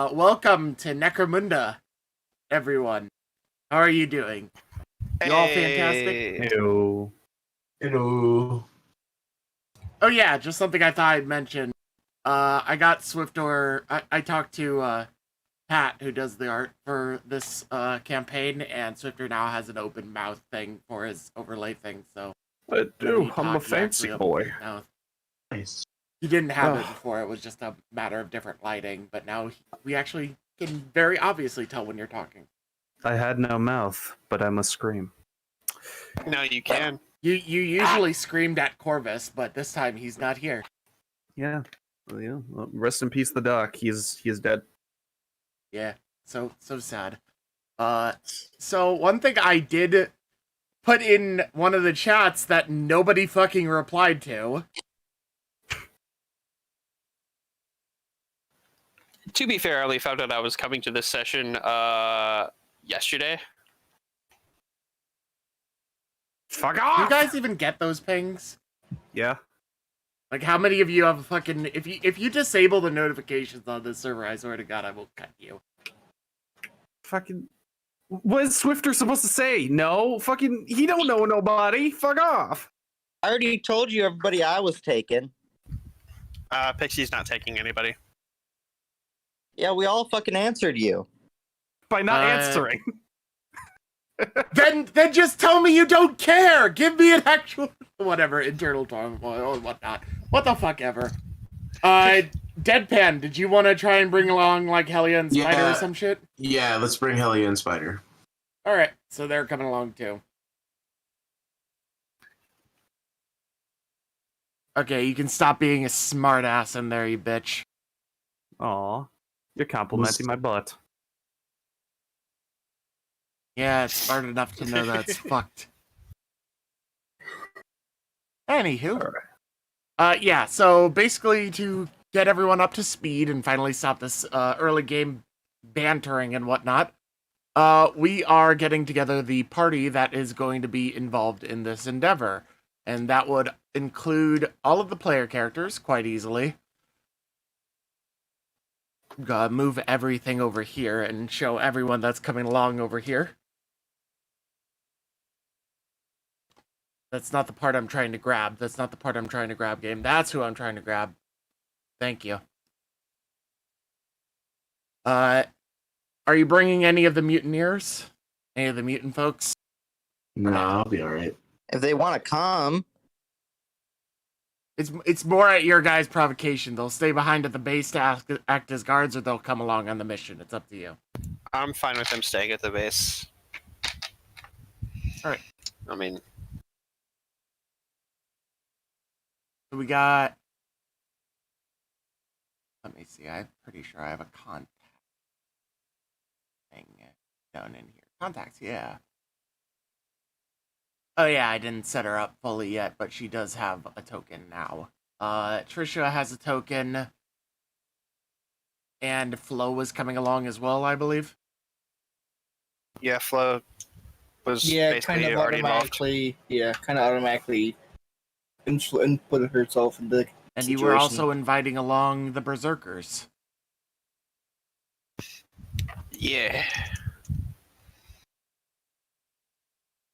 Welcome to Necromunda, everyone. How are you doing? You all fantastic? Hello. Hello. Oh yeah, just something I thought I'd mention. I got Swiftdoor. I talked to Pat, who does the art for this campaign, and Swiftor now has an open mouth thing for his overlay thing. So I do. he I'm a talked, he fancy actually opened boy. his mouth. Nice. He didn't have it Ugh. before. It was just a matter of different lighting. But now we actually can very obviously tell when you're talking. I had no mouth, but I must scream. No, you can. You usually screamed at Corvus, but this time he's not here. Yeah. Well, yeah. Well, rest in peace, the doc. He is dead. Yeah, so sad. So one thing I did put in one of the chats that nobody fucking replied to. To be fair, I only found out I was coming to this session yesterday. Fuck Do off! you guys even get those pings? Yeah. Like, how many of you have a fucking... If you disable the notifications on this server, I swear to God, I will cut you. Fucking. What is Swifter supposed to say? No? Fucking. He don't know nobody. Fuck off. I already told you everybody I was taking. Pixie's not taking anybody. Yeah, we all fucking answered you. By not answering. Then just tell me you don't care! Give me an actual... Whatever, internal turmoil or whatnot. What the fuck ever. Deadpan, did you want to try and bring along, like, Helia and Spider or some shit? Yeah, let's bring Helia and Spider. Alright, so they're coming along too. Okay, you can stop being a smartass in there, you bitch. Aw. You're complimenting my butt. Yeah, it's smart enough to know that's fucked. Anywho. Yeah, so basically to get everyone up to speed and finally stop this early game bantering and whatnot, we are getting together the party that is going to be involved in this endeavor. And that would include all of the player characters quite easily. Move everything over here and show everyone that's coming along over here. That's not the part I'm trying to grab. That's not the part I'm trying to grab, game. That's who I'm trying to grab. Thank you. Are you bringing any of the mutineers? Any of the mutant folks? No, I'll be alright. If they want to come, It's more at your guys' provocation. They'll stay behind at the base to act as guards, or they'll come along on the mission. It's up to you. I'm fine with them staying at the base. Alright. I mean, So we got... Let me see. I'm pretty sure I have a contact thing down in here. Contacts, yeah. Oh yeah, I didn't set her up fully yet, but she does have a token now. Trisha has a token. And Flo was coming along as well, I believe. yeah, Flo was Yeah, basically kind of already involved. automatically. Yeah, kind of automatically input herself in the And situation. you were also inviting along the Berserkers. Yeah.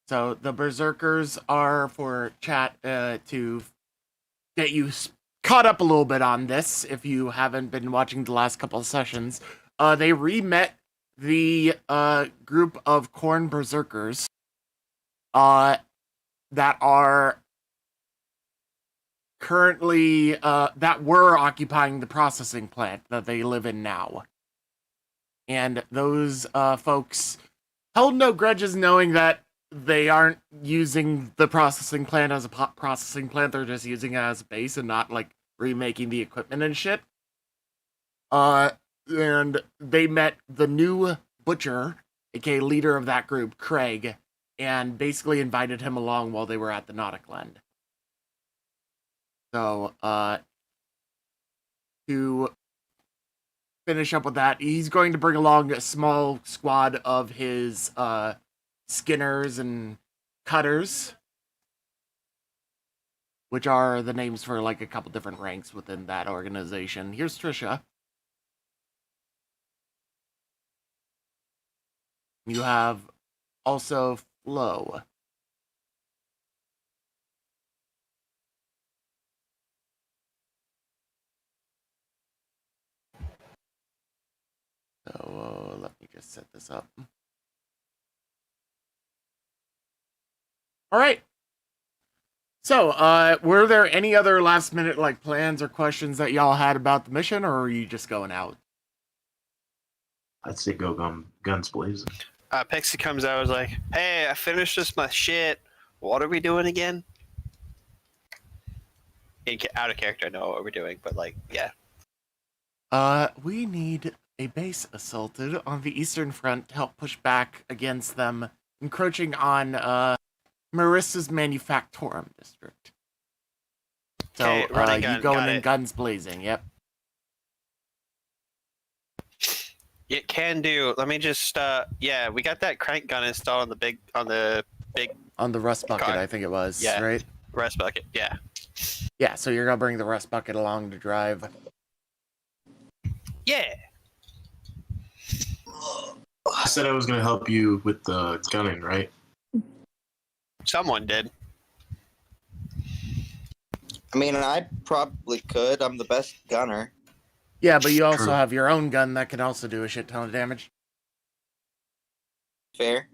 So the Berserkers are for chat to get you caught up a little bit on this if you haven't been watching the last couple of sessions. They re-met the group of Khorne Berserkers that are currently that were occupying the processing plant that they live in now. And those folks held no grudges knowing that they aren't using the processing plant as a processing plant, they're just using it as a base and not, like, remaking the equipment and shit. And they met the new butcher, aka leader of that group, Craig, and basically invited him along while they were at the Nauticland. So, to finish up with that, he's going to bring along a small squad of his, skinners and cutters, which are the names for, like, a couple different ranks within that organization. Here's Trisha. You have also Flo. So let me just set this up. All right. So, were there any other last minute like plans or questions that y'all had about the mission, or are you just going out? I'd say go guns blazing. Pixie comes out, was like, "Hey, I finished this my shit. What are we doing again?" Out of character, I know what we're doing, but like, yeah. We need a base assaulted on the Eastern Front to help push back against them encroaching on Marissa's Manufactorum District. So, Okay, running gun, you going got in it. guns blazing, yep. It can do. Let me just yeah, we got that crank gun installed on the big On the rust bucket, God. I think it was, Yeah. right? rest bucket. Yeah. Yeah, so you're gonna bring the rust bucket along to drive. Yeah. I said I was going to help you with the gunning, right? Someone did. I mean, I probably could. I'm the best gunner. Yeah, but you also True. have your own gun that can also do a shit ton of damage. Fair.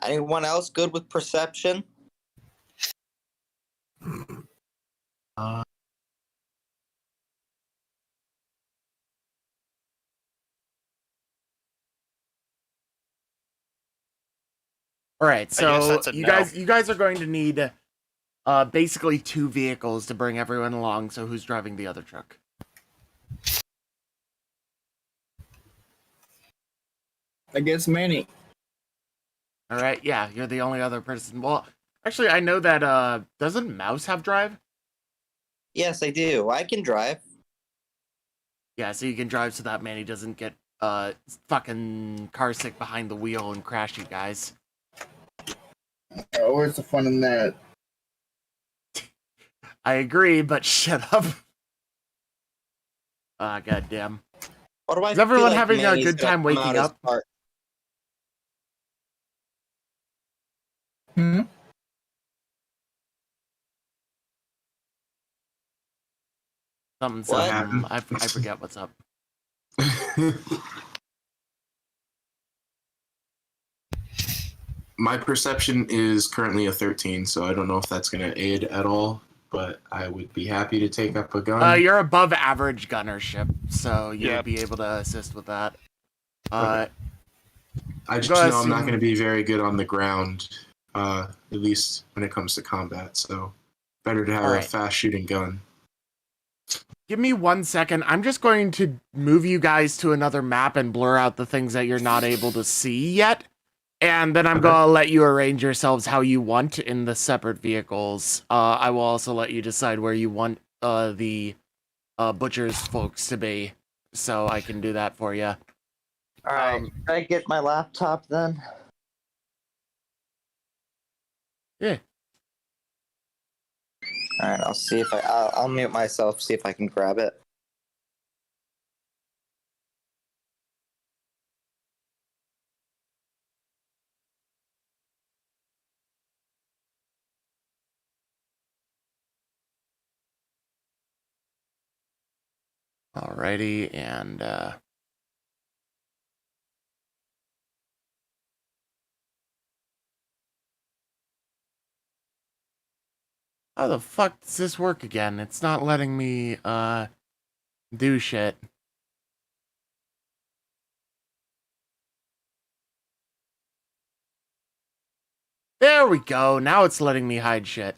Anyone else good with perception? Uh, All right, guess so that's a you no. guys are going to need basically 2 vehicles to bring everyone along. So who's driving the other truck? I guess Manny. All right, yeah, you're the only other person. Well, actually, I know that doesn't Mouse have drive? Yes, I do. I can drive. Yeah, so you can drive so that Manny doesn't get fucking car sick behind the wheel and crash you guys. Oh, where's the fun in that? I agree, but shut up. Ah, goddamn. What do I Is everyone feel like having a Manny's good gonna time come waking out as up? part- Hmm? Something, What something. happened? I forget what's up. My perception is currently a 13, so I don't know if that's going to aid at all, but I would be happy to take up a gun. You're above average gunnership, so you'll Yep. be able to assist with that. Okay. I just go know I'm not assume- going to be very good on the ground, at least when it comes to combat, so better to have Alright. a fast shooting gun. Give me 1 second. I'm just going to move you guys to another map and blur out the things that you're not able to see yet. And then I'm Okay. going to let you arrange yourselves how you want in the separate vehicles. I will also let you decide where you want the butcher's folks to be. So I can do that for you. All right. Can I get my laptop then? Yeah. All right. I'll see if I'll mute myself. See if I can grab it. Alrighty, and how the fuck does this work again? It's not letting me do shit. There we go. Now it's letting me hide shit.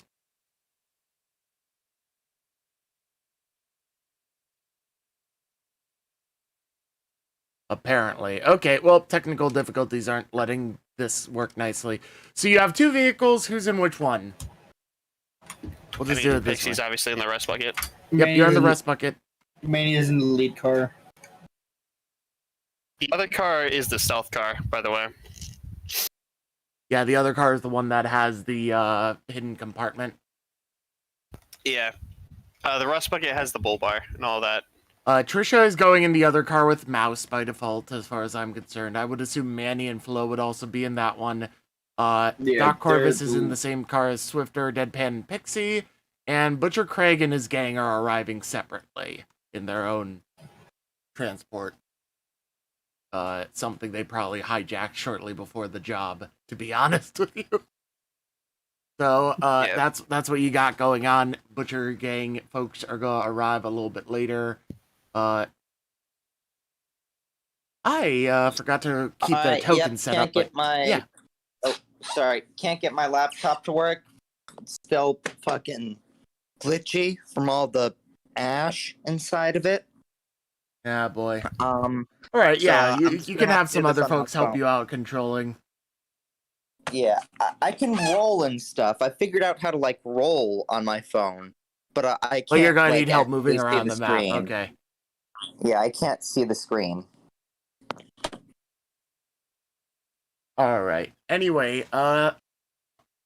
Apparently. Okay, well, technical difficulties aren't letting this work nicely. So you have 2 vehicles. Who's in which one? We'll just do it this way. Pixie's obviously in the rest bucket. Yep, you're in the rest bucket. Manny is in the lead car. The other car is the stealth car, by the way. Yeah, the other car is the one that has the hidden compartment. Yeah. The rust bucket has the bull bar and all that. Trisha is going in the other car with Mouse by default, as far as I'm concerned. I would assume Manny and Flo would also be in that one. Doc Corvus is in the same car as Swifter, Deadpan, and Pixie, and Butcher Craig and his gang are arriving separately in their own transport. Something they probably hijacked shortly before the job, to be honest with you. So that's what you got going on. Butcher gang folks are gonna arrive a little bit later. I forgot to keep the token set up. Can't get my laptop to work. It's still fucking glitchy from all the ash inside of it. Yeah, boy. All right, yeah, so you can have some other folks help you out controlling. Yeah, I can roll and stuff. I figured out how to like roll on my phone, but I can't. Well, you're gonna like, need help moving actually see around the map. screen. Okay. Yeah, I can't see the screen. All right. Anyway, yeah,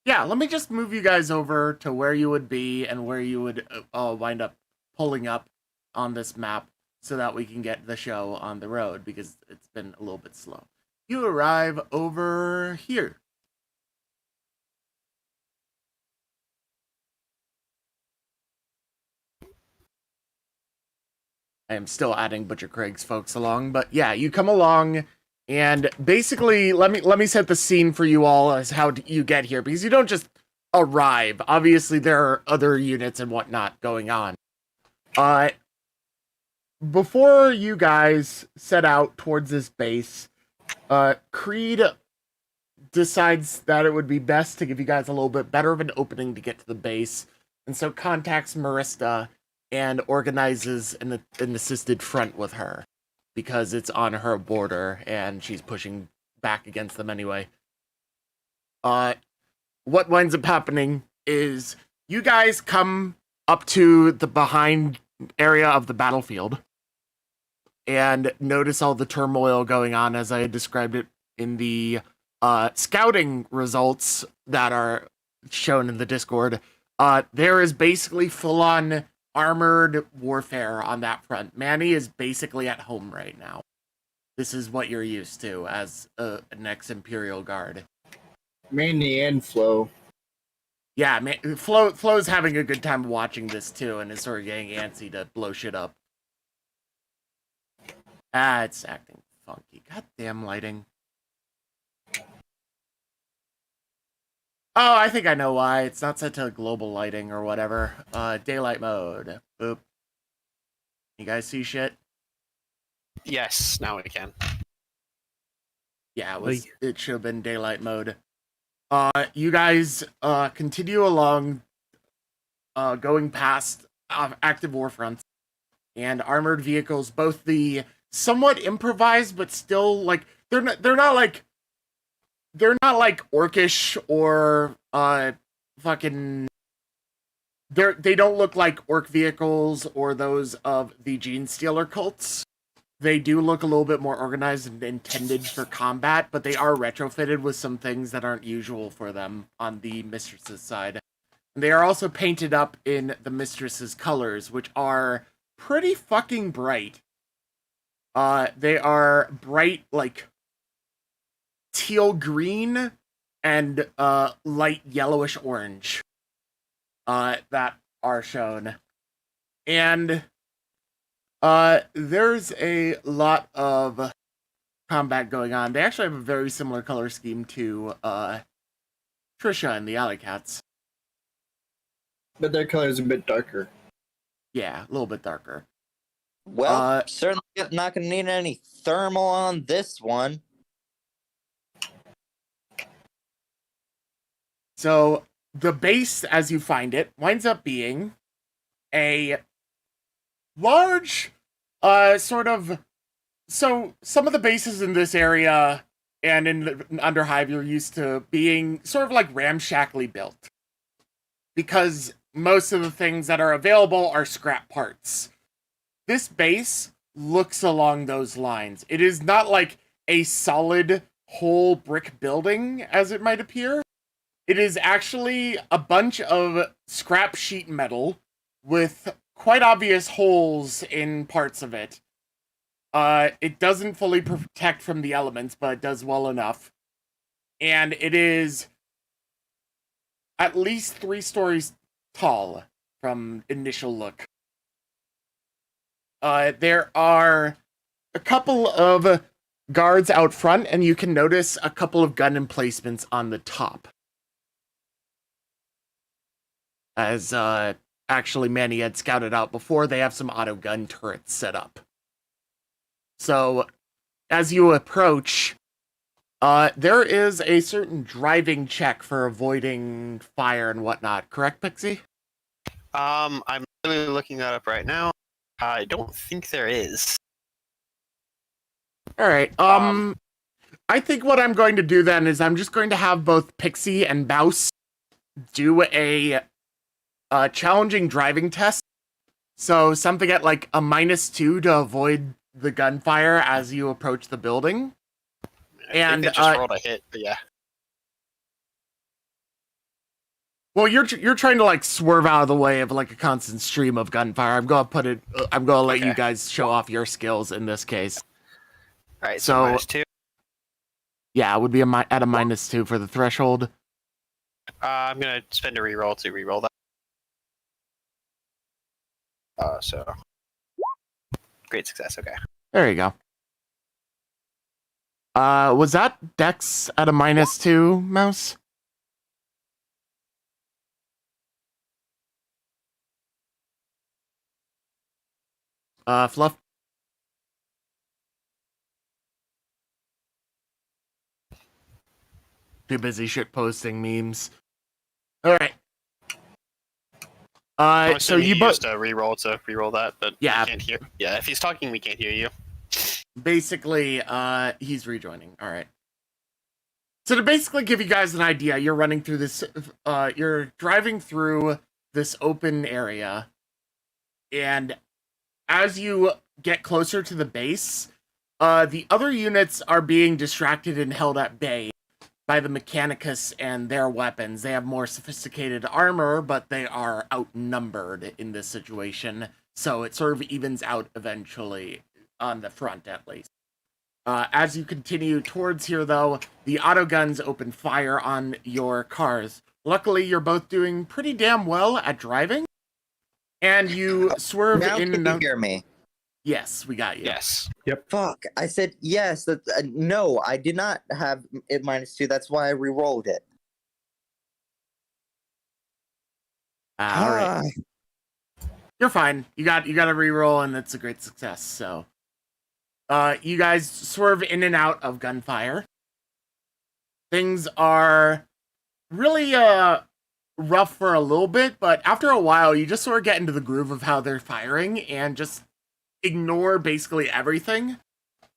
let me just move you guys over to where you would be and where you would wind up pulling up on this map so that we can get the show on the road, because it's been a little bit slow. You arrive over here. I am still adding Butcher Craig's folks along, but yeah, you come along, and basically, let me set the scene for you all as how you get here, because you don't just arrive. Obviously, there are other units and whatnot going on. Before you guys set out towards this base, Creed decides that it would be best to give you guys a little bit better of an opening to get to the base, and so contacts Marista and organizes an assisted front with her, because it's on her border and she's pushing back against them anyway. What winds up happening is you guys come up to the behind area of the battlefield and notice all the turmoil going on as I had described it in the scouting results that are shown in the Discord. There is basically full-on armored warfare on that front. Manny is basically at home right now. This is what you're used to as an ex-Imperial Guard. Manny and Flo. Yeah, Flo's having a good time watching this too, and is sort of getting antsy to blow shit up. It's acting funky. Goddamn lighting. Oh, I think I know why. It's not set to global lighting or whatever. Daylight mode. Boop. You guys see shit? Yes, now we can. Yeah, it should have been daylight mode. You guys continue along, going past active war fronts and armored vehicles, both the somewhat improvised but still like they're not like orcish or fucking they don't look like orc vehicles or those of the Gene Stealer cults. They do look a little bit more organized and intended for combat, but they are retrofitted with some things that aren't usual for them on the Mistress's side. And they are also painted up in the Mistress's colors, which are pretty fucking bright. They are bright, like, teal green and light yellowish orange that are shown. And there's a lot of combat going on. They actually have a very similar color scheme to Trisha and the Alley Cats. But their color is a bit darker. Yeah, a little bit darker. Well, certainly not going to need any thermal on this one. So the base, as you find it, winds up being a large, sort of... So some of the bases in this area and in Underhive you're used to being sort of like ramshackly built, because most of the things that are available are scrap parts. This base looks along those lines. It is not like a solid whole brick building as it might appear. It is actually a bunch of scrap sheet metal with quite obvious holes in parts of it. It doesn't fully protect from the elements, but it does well enough. And it is at least 3 stories tall from initial look. There are a couple of guards out front, and you can notice a couple of gun emplacements on the top. As actually Manny had scouted out before, they have some auto gun turrets set up. So, as you approach, there is a certain driving check for avoiding fire and whatnot. Correct, Pixie? I'm literally looking that up right now. I don't think there is. All right. I think what I'm going to do then is I'm just going to have both Pixie and Mouse do a challenging driving test. So something at like a -2 to avoid the gunfire as you approach the building. And they just rolled a hit, but yeah. Well, you're trying to like swerve out of the way of like a constant stream of gunfire. I'm gonna let you guys show off your skills in this case. All right, so -2. Yeah, it would be at a -2 for the threshold. I'm gonna spend a reroll to reroll that. So great success. Okay. There you go. Was that Dex at a -2, Mouse? Fluff? Too busy shit posting memes. Alright. So you both used a reroll to reroll that, but yeah, we can't hear. Yeah, if he's talking, we can't hear you. Basically, he's rejoining. Alright. So to basically give you guys an idea, you're running through this, you're driving through this open area, and as you get closer to the base, the other units are being distracted and held at bay by the Mechanicus and their weapons. They have more sophisticated armor, but they are outnumbered in this situation, so it sort of evens out eventually, on the front at least. As you continue towards here, though, the autoguns open fire on your cars. Luckily, you're both doing pretty damn well at driving, and you swerve Now in can and you out. hear me? Yes, we got you. Yes. Fuck. I said yes. That no, I did not have it -2. That's why I re-rolled it. All right. You're fine. You got a reroll, and it's a great success. So, you guys swerve in and out of gunfire. Things are really rough for a little bit, but after a while, you just sort of get into the groove of how they're firing and just ignore basically everything.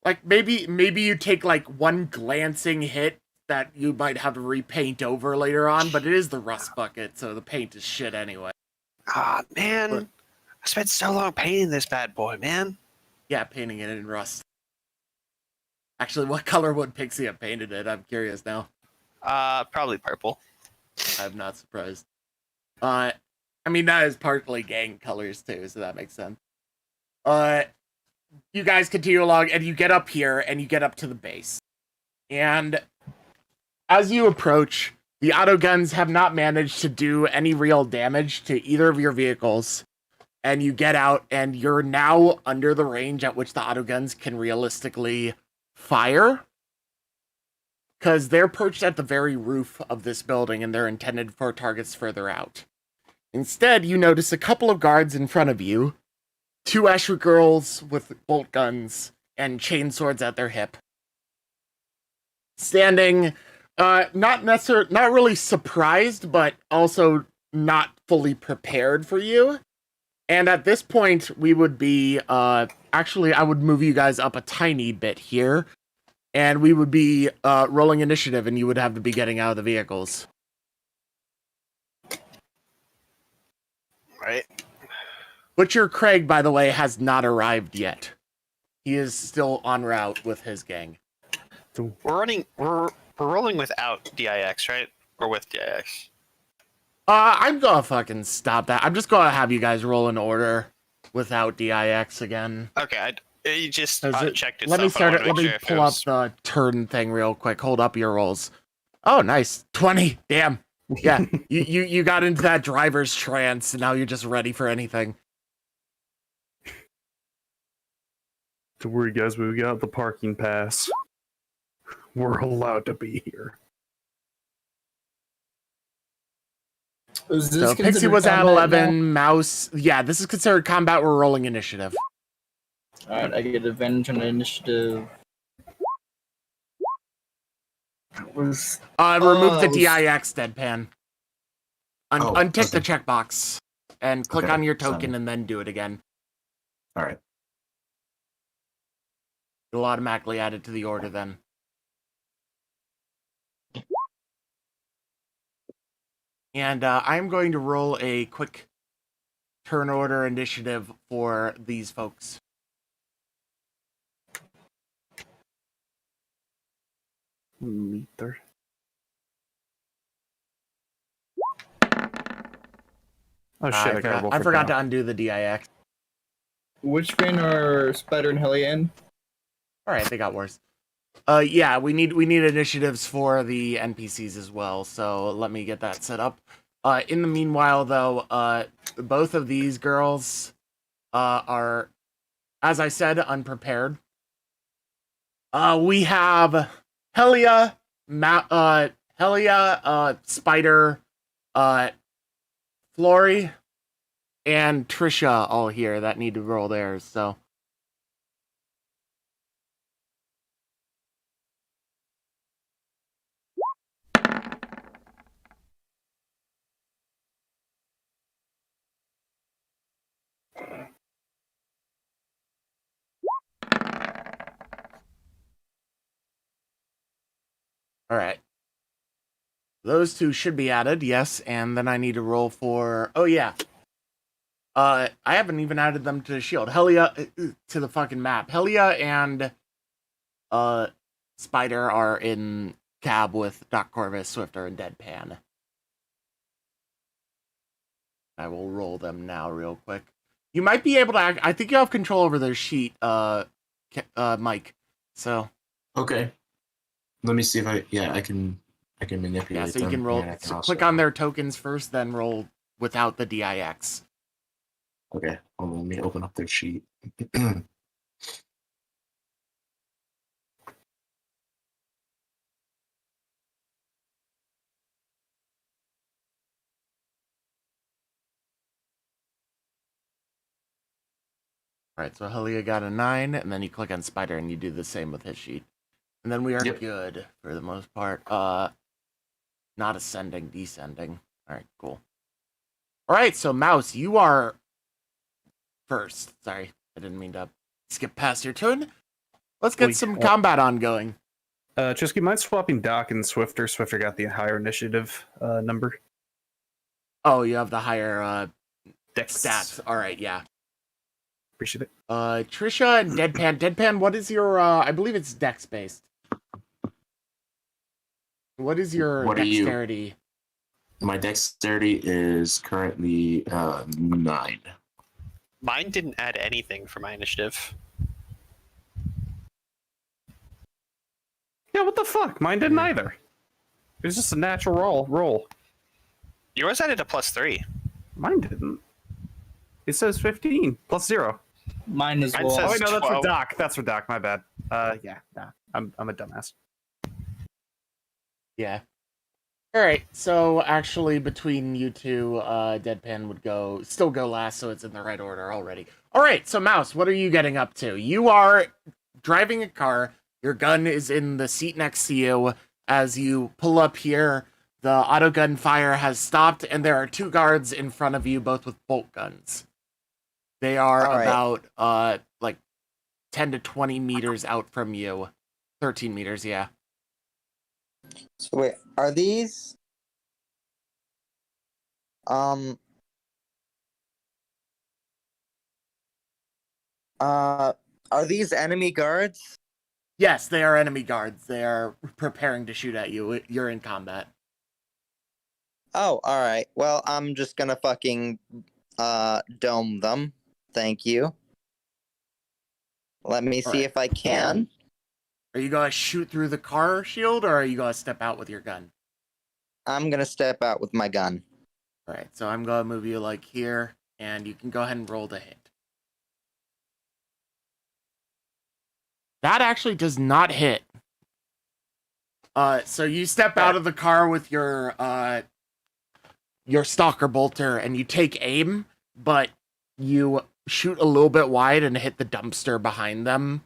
Like maybe you take like one glancing hit that you might have to repaint over later on, but it is the rust bucket, so the paint is shit anyway. Ah, man. I spent so long painting this bad boy, man. Yeah, painting it in rust. Actually, what color would Pixie have painted it? I'm curious now. Probably purple. I'm not surprised. I mean, that is partly gang colors too, so that makes sense. You guys continue along, and you get up here, and you get up to the base. And as you approach, the autoguns have not managed to do any real damage to either of your vehicles. And you get out, and you're now under the range at which the autoguns can realistically fire. Because they're perched at the very roof of this building, and they're intended for targets further out. Instead, you notice a couple of guards in front of you, 2 Ashra girls with bolt guns and chain swords at their hip, standing, not really surprised, but also not fully prepared for you. And at this point, we would be, actually, I would move you guys up a tiny bit here, and we would be rolling initiative, and you would have to be getting out of the vehicles. Right. Butcher Craig, by the way, has not arrived yet. He is still en route with his gang. We're rolling without DIX, right? Or with DIX? I'm gonna fucking stop that. I'm just gonna have you guys roll in order. without DIX again. Okay, you just Does it- checked itself. Let me I start wanna it. Let make me sure if it pull up was- the turn thing real quick. Hold up your rolls. Oh, nice. 20. Damn. Yeah. you got into that driver's trance, and now you're just ready for anything. Don't worry, guys. We got the parking pass. We're allowed to be here. Is this So Pixie considered was at combat 11. Mouse. Yeah, this is considered combat. We're rolling initiative. now? Alright, I get advantage on the initiative. Was Remove the it was- DIX, Deadpan. Oh, Untick the okay. checkbox and click Okay, on your token sorry. and then do it again. All right. It'll automatically add it to the order then. And I'm going to roll a quick turn order initiative for these folks. Meter. Oh shit! I gotta roll I for forgot Cal. to undo the DIX. which vein are Spider and Helly in? All right, they got worse. Yeah, we need initiatives for the NPCs as well. So let me get that set up. In the meanwhile, though, both of these girls are, as I said, unprepared. We have Helia, Spider, Flory, and Trisha all here that need to roll theirs. So. All right. Those two should be added, yes, and then I need to roll for... Oh, yeah. I haven't even added them to the shield. Helia... to the fucking map. Helia and... Spider are in cab with Doc Corvus, Swifter, and Deadpan. I will roll them now real quick. You might be able to... I think you have control over their sheet, Mike. So... Okay. Let me see if I can manipulate Yeah, so you them, can roll... and I can So also- click on their tokens first, then roll without the DIX. Okay, hold on, let me open up their sheet. Alright, so Helia got a 9, and then you click on Spider and you do the same with his sheet. And then we are Yep. good for the most part. Not ascending, descending. Alright, cool. Alright, so Mouse, you are first. Sorry, I didn't mean to skip past your turn. Let's get Wait, some combat ongoing. Chusky, mind swapping Doc and Swifter? Swifter got the higher initiative number. Oh, you have the higher Dex stats. Alright, yeah. Appreciate it. Trisha and Deadpan. Deadpan, what is your I believe it's dex based. What is your What are you? dexterity? My dexterity is currently 9. Mine didn't add anything for my initiative. Yeah, what the fuck? Mine didn't either. It was just a natural roll. Yours added a +3. Mine didn't. It says 15 plus 0. Mine as Mine well. says- Oh, wait, no, that's for 12. Doc. That's for Doc. My bad. Yeah, nah. I'm a dumbass. Yeah. Alright, so actually between you two, Deadpan would still go last, so it's in the right order already. Alright, so Mouse, what are you getting up to? You are driving a car, your gun is in the seat next to you. As you pull up here, the auto gun fire has stopped, and there are 2 guards in front of you, both with bolt guns. They are All right. about, like, 10 to 20 meters out from you. 13 meters, yeah. So wait, are these are these enemy guards? Yes, they are enemy guards. They are preparing to shoot at you. You're in combat. Oh, all right. Well, I'm just gonna fucking dome them. Thank you. Let me see Alright. if I can. Are you gonna shoot through the car shield, or are you gonna step out with your gun? I'm gonna step out with my gun. Alright, so I'm gonna move you like here, and you can go ahead and roll the hit. That actually does not hit. So you step out of the car with your stalker bolter, and you take aim, but you shoot a little bit wide and hit the dumpster behind them.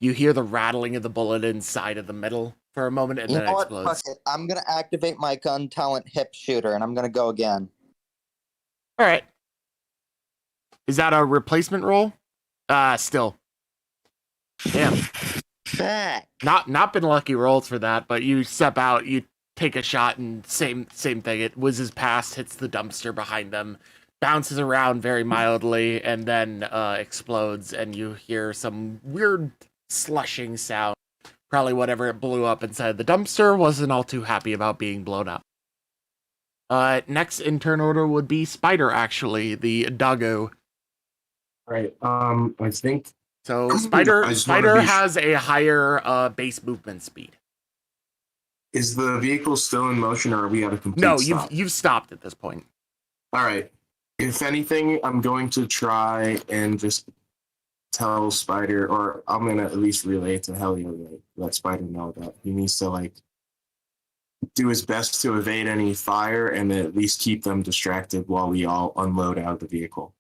You hear the rattling of the bullet inside of the middle for a moment, and You then know it what? explodes. Fuck it. I'm gonna activate my gun talent hip shooter, and I'm gonna go again. All right. Is that a replacement roll? Still. Damn. Fuck. Not been lucky rolls for that, but you step out, you take a shot, and same thing. It whizzes past, hits the dumpster behind them, bounces around very mildly, and then explodes, and you hear some weird slushing sound. Probably whatever it blew up inside the dumpster wasn't all too happy about being blown up. Next in turn order would be Spider, actually, the doggo. Right. I think So I Spider just wanna be has a higher base movement speed. is the vehicle still in motion, or are we at a complete No, stop? you've stopped at this point. All right. If anything, I'm going to try and just tell Spider, or I'm gonna at least relay it to Helio, like, let Spider know that he needs to like do his best to evade any fire and at least keep them distracted while we all unload out of the vehicle.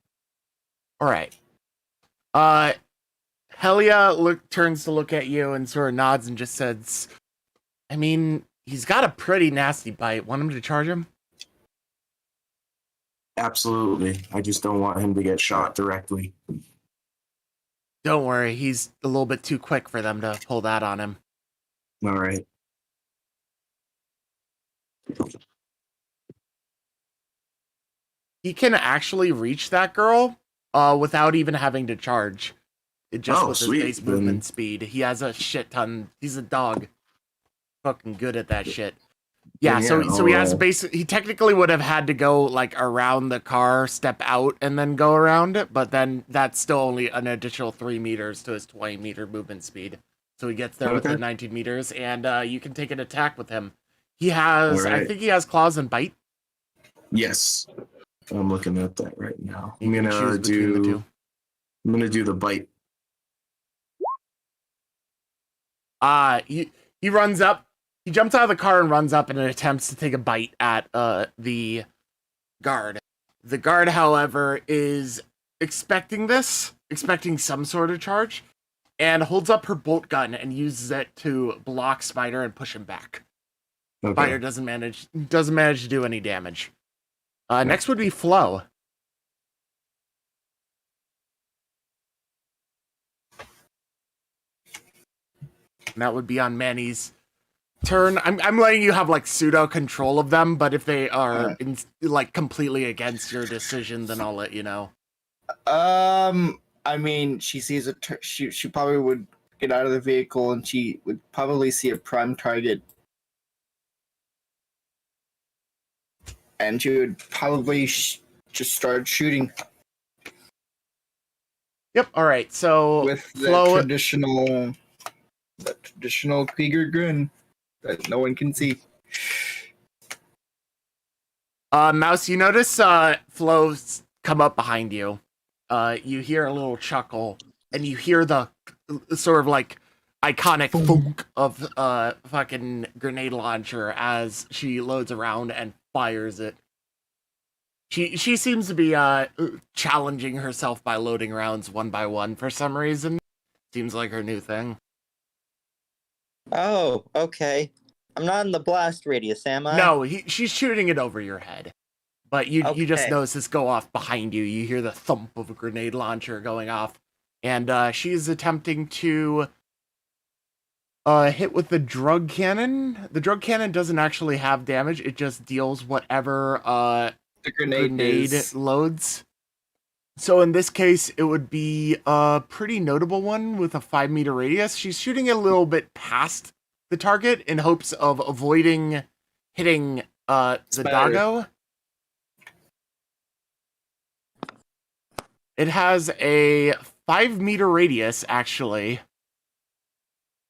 All right. Helia turns to look at you and sort of nods and just says, I mean, he's got a pretty nasty bite. Want him to charge him? Absolutely. I just don't want him to get shot directly. Don't worry, he's a little bit too quick for them to pull that on him. All right. He can actually reach that girl without even having to charge. Just with sweet. his base movement speed. He has a shit ton. He's a dog. Fucking good at that shit. Yeah, so he has he technically would have had to go like around the car, step out, and then go around it, but then that's still only an additional 3 meters to his 20-meter movement speed. So he gets there with the 19 meters, and you can take an attack with him. He has, I think he has claws and bite. Yes. I'm looking at that right now. You can choose between the two. I'm gonna do the bite. He runs up. He jumps out of the car and runs up and attempts to take a bite at the guard. The guard, however, is expecting some sort of charge, and holds up her bolt gun and uses it to block Spider and push him back. Okay. Spider doesn't manage to do any damage. Next would be Flo. And that would be on Manny's turn. I'm letting you have like pseudo control of them, but if they are like completely against your decision, then I'll let you know. I mean, she sees she probably would get out of the vehicle, and she would probably see a prime target, and she would probably just start shooting. Yep. All right. So with Flo, that traditional Krieger grin that no one can see. Mouse, you notice Flo's come up behind you. You hear a little chuckle, and you hear the sort of like iconic thunk of fucking grenade launcher as she loads around and fires it. She seems to be challenging herself by loading rounds one by one for some reason. Seems like her new thing. Oh, okay. I'm not in the blast radius, am I? No, she's shooting it over your head. But you just Okay. notice this go off behind you. You hear the thump of a grenade launcher going off. And she's attempting to hit with the drug cannon. The drug cannon doesn't actually have damage. It just deals whatever The grenade loads. So in this case, it would be a pretty notable one with a 5-meter radius. She's shooting a little bit past the target in hopes of avoiding hitting the Spider. doggo. It has a 5-meter radius, actually.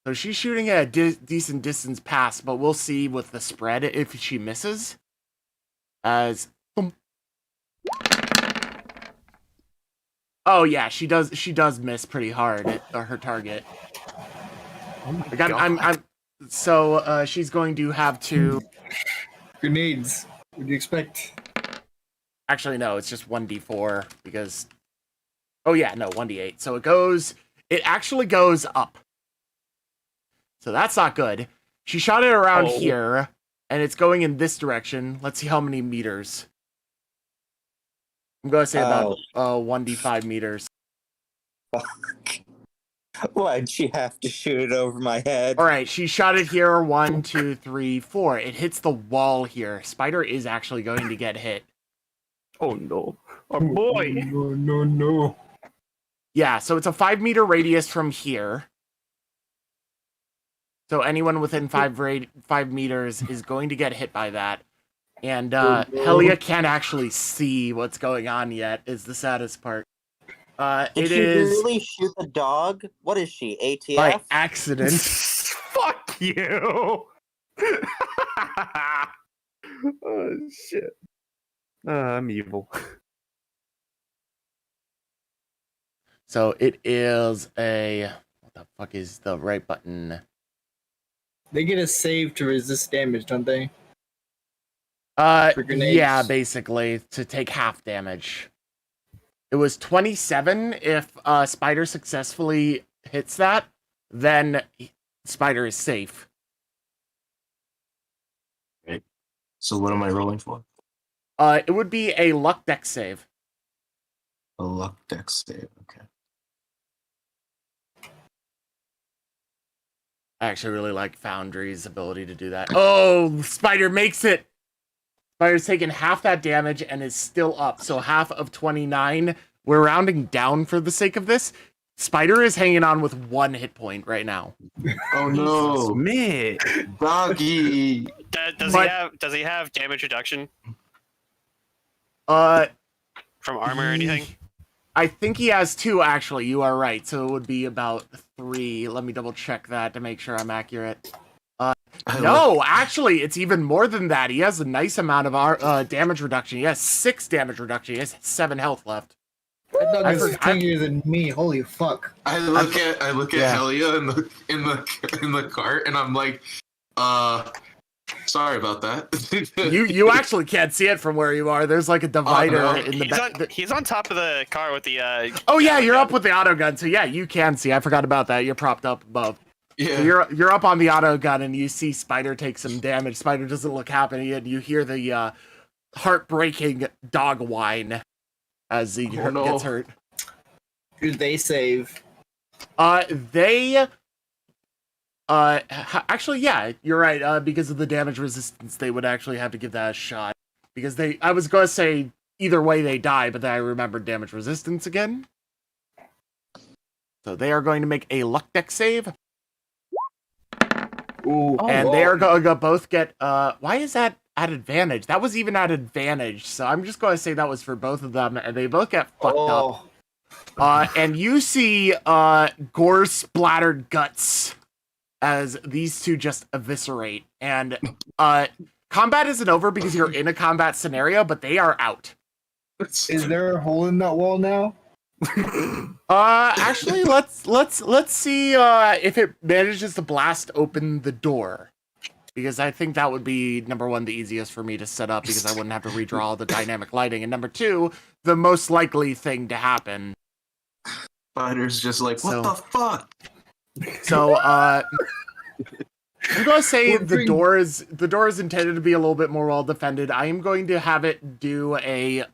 So she's shooting at a decent distance past, but we'll see with the spread if she misses. As boom. Oh yeah, she does miss pretty hard at her target. Oh my Like, I'm so she's going to have to. Grenades. What do you expect? Actually, no, it's just 1d4 because. Oh yeah, no, 1d8. So it actually goes up. So that's not good. She shot it around here, and it's going in this direction. Let's see how many meters. I'm going to say about 1d5 meters. Why'd she have to shoot it over my head? All right, she shot it here. 1, 2, 3, 4. It hits the wall here. Spider is actually going to get hit. Oh no. Our boy. No. Yeah, so it's a 5-meter radius from here. So anyone within 5 meters is going to get hit by that. And Helia can't actually see what's going on yet, is the saddest part. Did she really shoot the dog? What is she, ATF? By accident. Fuck you. Oh shit. I'm evil. So it is a... What the fuck is the right button? They get a save to resist damage, don't they? For grenades? Yeah, basically, to take half damage. It was 27. If Spider successfully hits that, then Spider is safe. Right. So what am I rolling for? It would be a luck dex save. A luck dex save. Okay. I actually really like Foundry's ability to do that. Oh, Spider makes it! Spider's taken half that damage and is still up. So half of 29. We're rounding down for the sake of this. Spider is hanging on with 1 hit point right now. Oh no, Man. doggy! Does he have damage reduction Uh, from armor or anything? I think he has 2, actually. You are right. So it would be about 3. Let me double check that to make sure I'm accurate. No, actually, it's even more than that. He has a nice amount of damage reduction. He has 6 damage reduction. He has 7 health left. That dog I is forgot- stronger than me. Holy fuck. I look at Yeah. Helia in the cart, and I'm like, sorry about that. You actually can't see it from where you are. There's like a divider no. in the back. He's on top of the car with the. Oh yeah, you're up with the auto gun. So yeah, you can see. I forgot about that. You're propped up above. Yeah. So you're up on the auto gun, and you see Spider take some damage. Spider doesn't look happy, and you hear the heartbreaking dog whine as he gets hurt. Do they save? They actually, yeah, you're right. Because of the damage resistance, they would actually have to give that a shot. Because I was gonna say either way they die, but then I remembered damage resistance again. So they are going to make a luck deck save. Ooh. And they are going to both get, why is that at advantage? That was even at advantage, so I'm just going to say that was for both of them, and they both get fucked up. And you see gore-splattered guts as these two just eviscerate. And combat isn't over because you're in a combat scenario, but they are out. Is there a hole in that wall now? Actually, let's see if it manages to blast open the door, because I think that would be number 1 the easiest for me to set up because I wouldn't have to redraw all the dynamic lighting, and number 2 the most likely thing to happen. Spider's just like, what So- the fuck? So I'm gonna say the door is intended to be a little bit more well defended. I am going to have it do a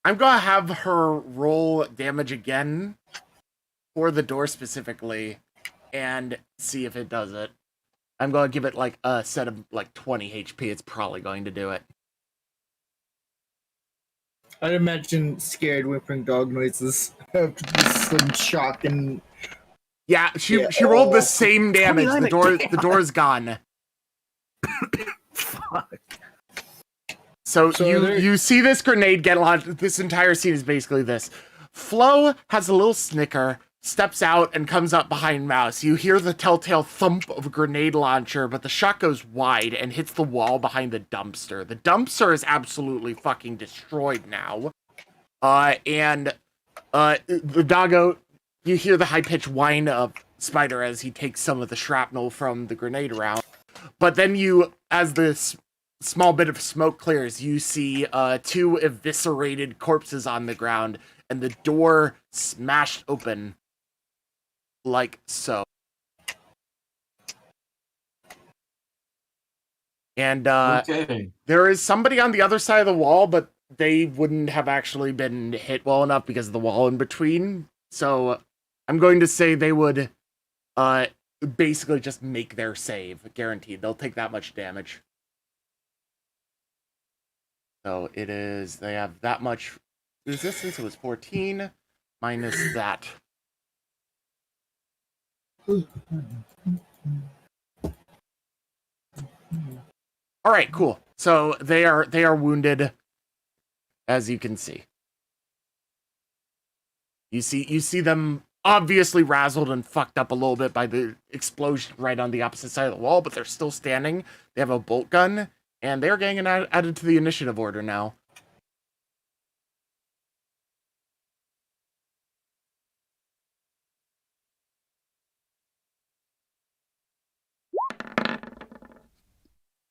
I'm gonna have her roll damage again for the door specifically and see if it does it. I'm gonna give it like a set of like 20 HP. It's probably going to do it. I'd imagine scared whimpering dog noises after some shock and Yeah, she Yeah. rolled the same damage. 29 The door is gone. Fuck. So So you see this grenade get launched. This entire scene is basically this. Flo has a little snicker, steps out, and comes up behind Mouse. You hear the telltale thump of a grenade launcher, but the shot goes wide and hits the wall behind the dumpster. The dumpster is absolutely fucking destroyed now. And the doggo, you hear the high-pitched whine of Spider as he takes some of the shrapnel from the grenade round. But then you, as this small bit of smoke clears, you see 2 eviscerated corpses on the ground, and the door smashed open like so. And Okay. there is somebody on the other side of the wall, but they wouldn't have actually been hit well enough because of the wall in between. So I'm going to say they would basically just make their save. Guaranteed. They'll take that much damage. So it is, they have that much resistance. It was 14 minus that. All right, cool. So they are wounded, as you can see. You see them obviously razzled and fucked up a little bit by the explosion right on the opposite side of the wall, but they're still standing. They have a bolt gun, and they're getting added to the initiative order now.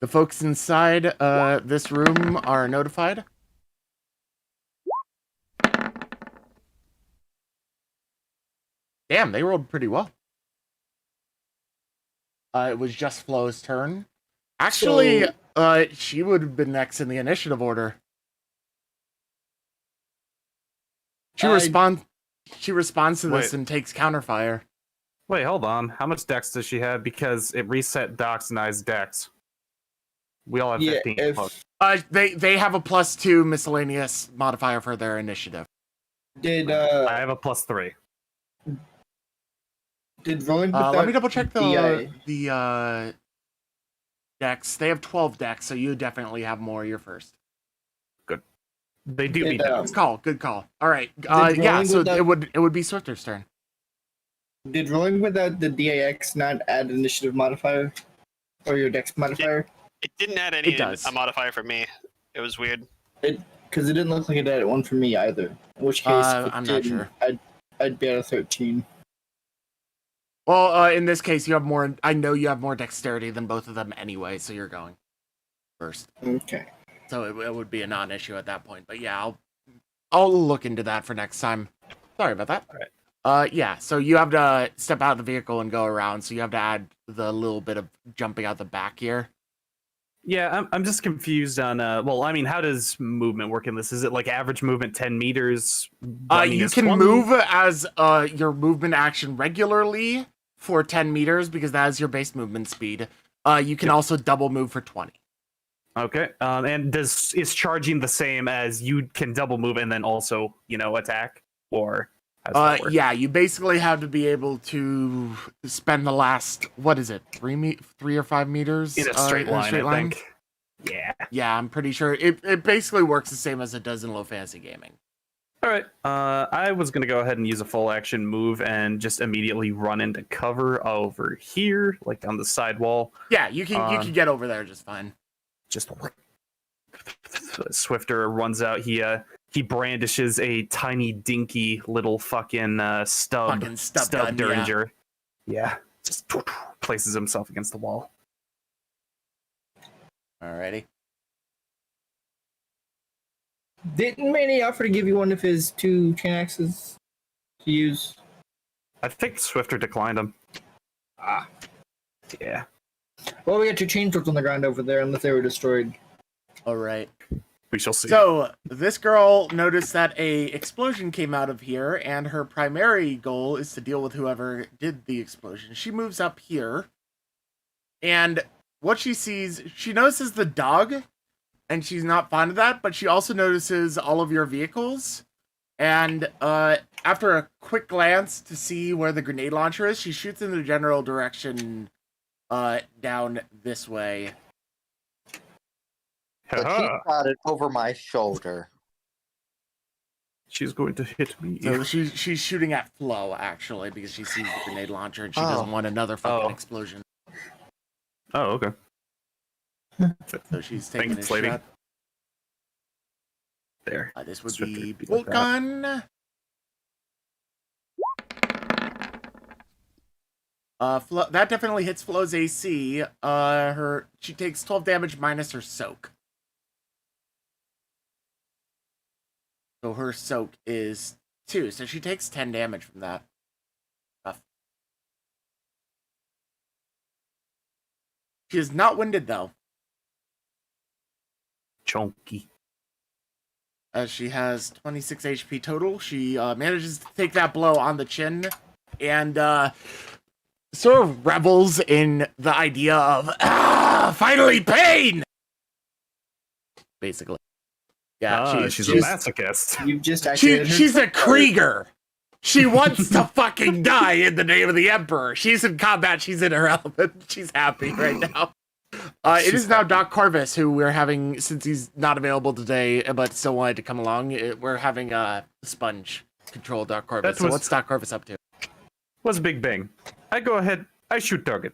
The folks inside this room are notified. Damn, they rolled pretty well. It was just Flo's turn. Actually, she would have been next in the initiative order. She responds to this and takes counterfire. Wait, hold on. How much dex does she have? Because it reset Doc's and I's dex. We all have 15. They have a +2 miscellaneous modifier for their initiative. Did I have a +3. Did rolling? Let me double check DI. the dex. They have 12 dex, so you definitely have more. You're first. Good. They do beat Good call. Good call. All right. Did Yeah. So rolling it would be Swifter's turn. Did rolling without the DAX not add initiative modifier or your dex modifier? It didn't add a modifier for me. It was weird. Because it didn't look like it added one for me either. In which case, if it I'm not didn't, sure. I'd be at a 13. Well, in this case, you have more. I know you have more dexterity than both of them anyway, so you're going first. Okay. So it would be a non-issue at that point. But yeah, I'll look into that for next time. Sorry about that. All right. Yeah. So you have to step out of the vehicle and go around. So you have to add the little bit of jumping out the back here. Yeah, I'm just confused on. Well, I mean, how does movement work in this? Is it like average movement 10 meters? You can 20? move as your movement action regularly for 10 meters because that is your base movement speed. You can also double move for 20. Okay. And is charging the same as you can double move and then also attack, or? How does that work? Yeah, you basically have to be able to spend the last 3 or 5 meters In a straight line, I line. think. Yeah. Yeah, I'm pretty sure it basically works the same as it does in low fantasy gaming. All right. I was gonna go ahead and use a full action move and just immediately run into cover over here, like on the side wall. Yeah, you can get over there just fine. Just Swifter runs out. He brandishes a tiny, dinky little fucking stub gun, derringer. Yeah. Just places himself against the wall. Alrighty. Didn't Manny offer to give you one of his 2 chain axes to use? I think Swifter declined him. Ah. Yeah. Well, we got 2 chain swords on the ground over there, unless they were destroyed. Alright. We shall see. So, this girl noticed that a explosion came out of here, and her primary goal is to deal with whoever did the explosion. She moves up here, and what she sees, she notices the dog, and she's not fond of that, but she also notices all of your vehicles, and after a quick glance to see where the grenade launcher is, she shoots in the general direction down this way. But she shot it over my shoulder. She's going to hit me. So she's shooting at Flo, actually, because she sees the grenade launcher and she doesn't want another fucking explosion. Oh, okay. So she's taking Thanks, a lady. shot. There. This would Strictly be be like bolt that. gun. That definitely hits Flo's AC. She takes 12 damage minus her soak. So her soak is 2, so she takes 10 damage from that. Tough. She is not winded though. Chunky. As she has 26 HP total, she manages to take that blow on the chin and sort of revels in the idea of finally pain. Basically, yeah, she's a masochist. You've just activated her. she's a Krieger. She wants to fucking die in the name of the Emperor. She's in combat. She's in her element. She's happy right now. It is now Doc Corvus, who we're having, since he's not available today, but still wanted to come along. We're having Sponge control Doc Corvus. So what's Doc Corvus up to? What's Big Bang? I go ahead. I shoot target.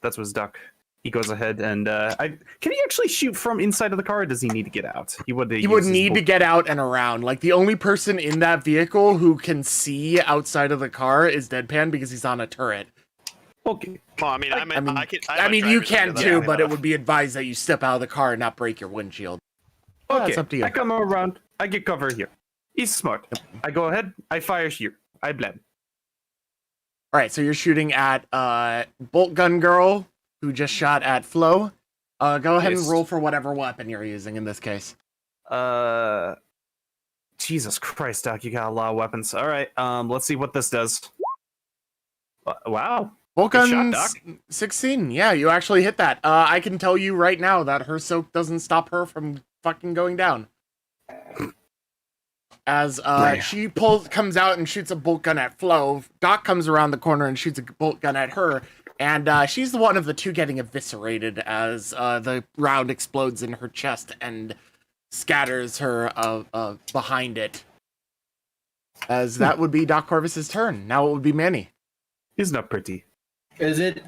That's what's Doc. He goes ahead and can he actually shoot from inside of the car, or does he need to get out? He would need to get out and around. Like, the only person in that vehicle who can see outside of the car is Deadpan because he's on a turret. Okay. Well, I mean, you can too, but it would be advised that you step out of the car and not break your windshield. Okay, it's up to you. I come around. I get cover here. He's smart. I go ahead. I fire here. I blend. All right, so you're shooting at Bolt Gun Girl, who just shot at Flo. Go ahead and roll for whatever weapon you're using in this case. Jesus Christ, Doc, you got a lot of weapons. All right, let's see what this does. Wow. Bolt Good Gun shot, Doc. 16. Yeah, you actually hit that. I can tell you right now that her soak doesn't stop her from fucking going down. As she comes out and shoots a bolt gun at Flo, Doc comes around the corner and shoots a bolt gun at her, and she's the one of the two getting eviscerated as the round explodes in her chest and scatters her behind it. As that would be Doc Corvus's turn. Now it would be Manny. He's not pretty. Is it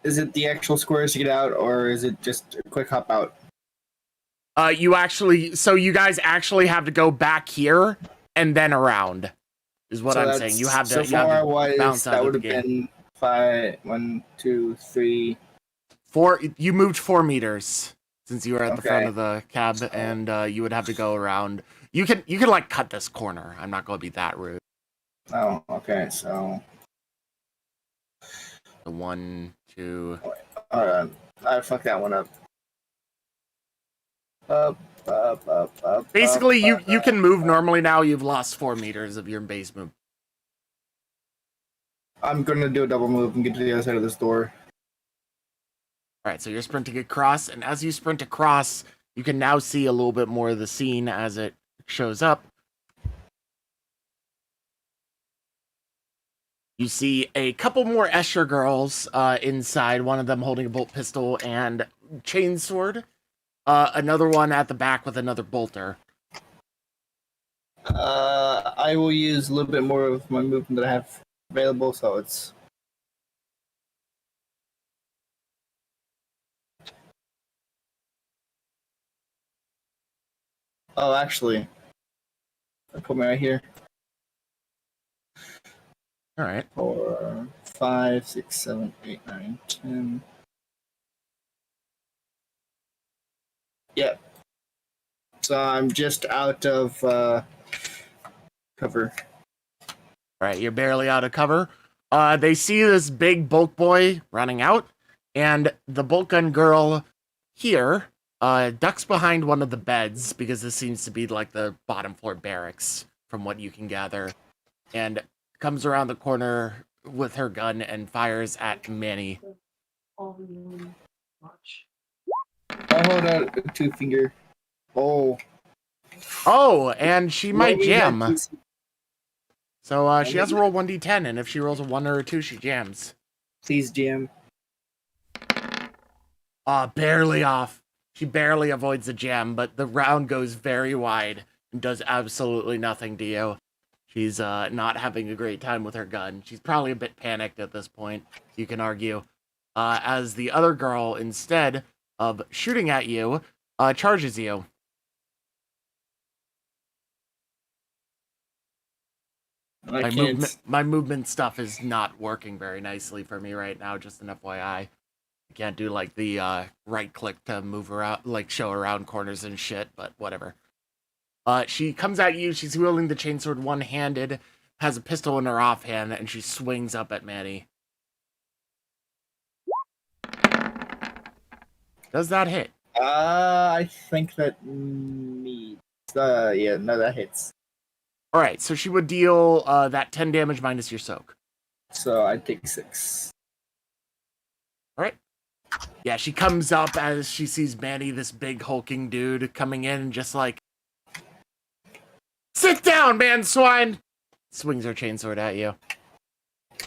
the actual squares to get out, or is it just a quick hop out? You guys actually have to go back here and then around, is what I'm saying. You have to, bounce out that of would the have game. been 5, 1, 2, 3. 4. You moved 4 meters since you were at the front of the cab, and you would have to go around. You can like cut this corner. I'm not going to be that rude. Oh, okay. So 1, 2. I fucked that one up. Up. Basically, you can move normally now. You've lost 4 meters of your base move. I'm gonna do a double move and get to the other side of this door. All right, so you're sprinting across, and as you sprint across, you can now see a little bit more of the scene as it shows up. You see a couple more Escher girls inside, one of them holding a bolt pistol and chainsword. Another one at the back with another bolter. I will use a little bit more of my movement that I have available, so it's... Oh, actually, put me right here. All right. 4, 5, 6, 7, 8, 9, 10. Yep. So I'm just out of cover. All right, you're barely out of cover. They see this big bulk boy running out, and the bolt gun girl here ducks behind one of the beds, because this seems to be like the bottom floor barracks, from what you can gather, and comes around the corner with her gun and fires at Manny. I hold out a 2-finger. Oh. Oh, and she might Roll me jam. that So she has to roll 1d10, and if she rolls a 1 or a 2, she jams. Please jam. Barely off. She barely avoids the jam, but the round goes very wide and does absolutely nothing to you. She's not having a great time with her gun. She's probably a bit panicked at this point, you can argue. As the other girl, instead of shooting at you, charges you. I can't. My movement stuff is not working very nicely for me right now, just an FYI. I can't do like the right click to move around, like show around corners and shit, but whatever. She comes at you, she's wielding the chainsword one-handed, has a pistol in her offhand, and she swings up at Manny. Does that hit? I think that means. Yeah, no, that hits. Alright, so she would deal that 10 damage minus your soak. So I take 6. Alright. Yeah, she comes up as she sees Manny, this big hulking dude, coming in and just like, sit down, man, swine! Swings her chainsword at you.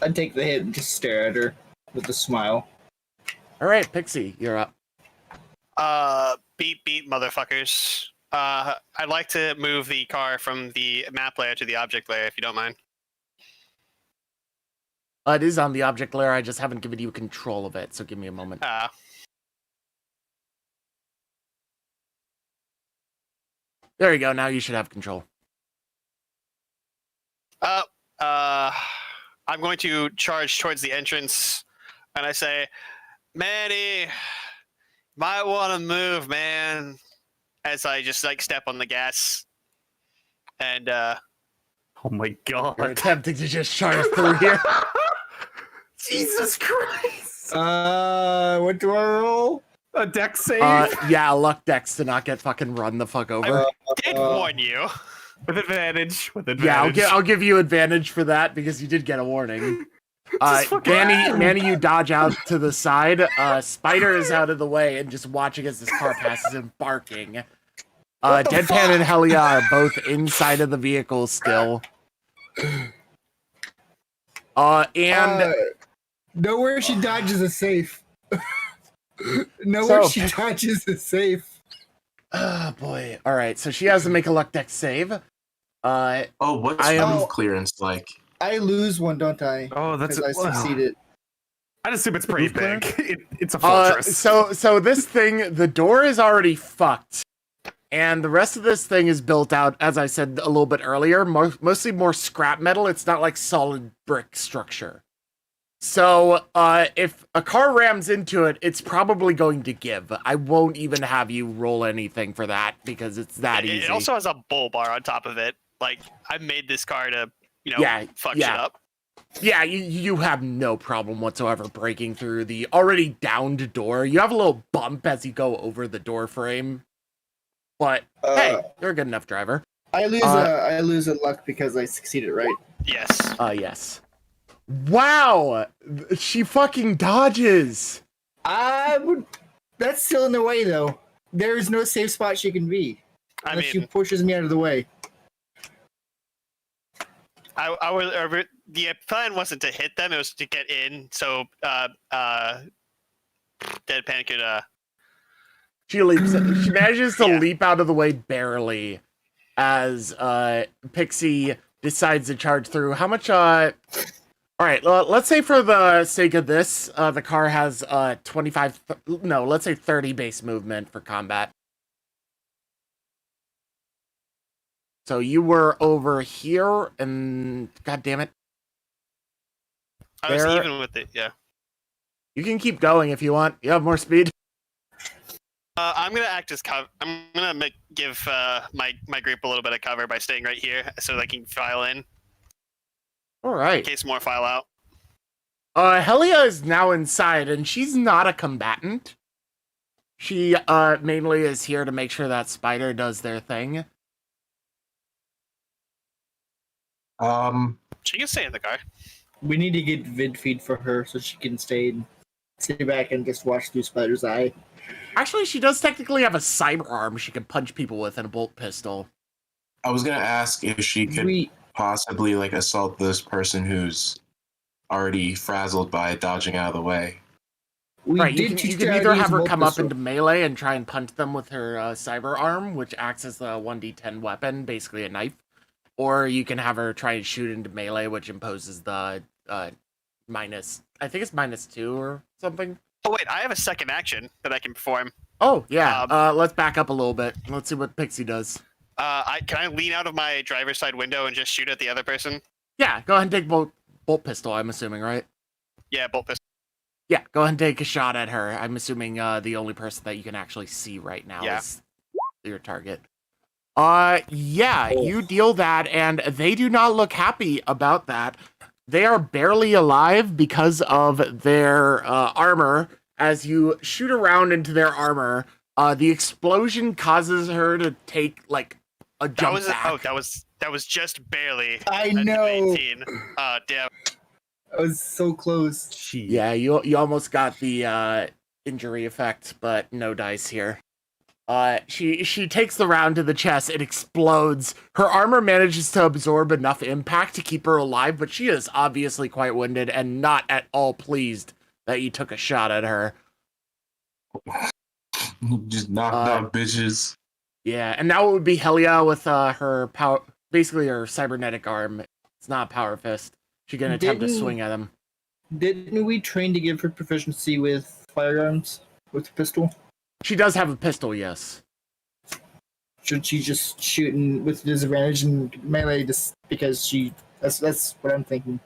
I take the hit and just stare at her with a smile. Alright, Pixie, you're up. Beat, motherfuckers. I'd like to move the car from the map layer to the object layer, if you don't mind. It is on the object layer, I just haven't given you control of it, so give me a moment. There you go, now you should have control. I'm going to charge towards the entrance, and I say, Manny, might want to move, man. As I just like step on the gas, and Oh my You're god. attempting to just charge through here. Jesus Christ. What do I roll? A deck save? Yeah, luck dex to not get fucking run the fuck over. did warn you. With advantage. With Yeah, advantage. I'll give you advantage for that because you did get a warning. Just fucking- Manny, you dodge out to the side. Spider is out of the way and just watching as this car passes and barking. Deadpan and Helia are both inside of the vehicle still. And Nowhere she dodges is safe. Nowhere So- she dodges is safe. oh boy. All right, so she has to make a luck dex save. Oh, what's I am- move clearance like? I lose one, don't I? Oh, that's Because I succeeded. I'd assume it's pretty Move clear? big. It's a fortress. So this thing, the door is already fucked. And the rest of this thing is built out, as I said a little bit earlier, mostly more scrap metal. It's not like solid brick structure. So if a car rams into it, it's probably going to give. I won't even have you roll anything for that because it's that easy. It also has a bull bar on top of it. Like, I made this car to, fuck shit yeah. up. Yeah, you have no problem whatsoever breaking through the already downed door. You have a little bump as you go over the door frame. But hey, you're a good enough driver. I lose a luck because I succeeded, right? Yes. Yes. Wow! She fucking dodges! That's still in the way, though. There is no safe spot she can be. I Unless mean, she pushes me out of the way. the plan wasn't to hit them; it was to get in. So, Deadpan could. She leaps. She manages to Yeah. leap out of the way barely as Pixie decides to charge through. How much? All right. Let's say for the sake of this, the car has 25. No, let's say 30 base movement for combat. So you were over here, and god damn it, I was There- even with it. Yeah. you can keep going if you want. You have more speed. I'm gonna act as cover. I'm gonna give my group a little bit of cover by staying right here, so they can file in All right. in case more file out. Helia is now inside, and she's not a combatant. She mainly is here to make sure that Spider does their thing. She can stay in the car. We need to get vid feed for her so she can stay and sit back and just watch through Spider's eye. Actually, she does technically have a cyber arm she can punch people with and a bolt pistol. I was gonna ask if she could We possibly like assault this person who's already frazzled by dodging out of the way. We Right, did you teach can her how either to have use her come up multi-pistol. into melee and try and punch them with her cyber arm, which acts as a 1d10 weapon, basically a knife, or you can have her try and shoot into melee, which imposes the minus, I think it's -2 or something. Oh wait, I have a second action that I can perform. Oh, yeah, Um, let's back up a little bit. Let's see what Pixie does. Can I lean out of my driver's side window and just shoot at the other person? Yeah, go ahead and take bolt pistol, I'm assuming, right? Yeah, bolt pistol. Yeah, go ahead and take a shot at her. I'm assuming the only person that you can actually see right now Yeah. is your target. Yeah, you deal that, and they do not look happy about that. They are barely alive because of their armor. As you shoot around into their armor, the explosion causes her to take like a That jump was back. that was just barely. I a know. 19. Damn. I was so close. Jeez. Yeah, you almost got the injury effect, but no dice here. She takes the round to the chest. It explodes. Her armor manages to absorb enough impact to keep her alive, but she is obviously quite winded and not at all pleased that you took a shot at her. Just knocked out bitches. Yeah, and now it would be Helia with her power, basically her cybernetic arm. It's not a power fist. She can attempt to Didn't- swing at him. Didn't we train to give her proficiency with firearms with pistol? She does have a pistol, yes. Should she just shoot with disadvantage and melee just because she? That's what I'm thinking.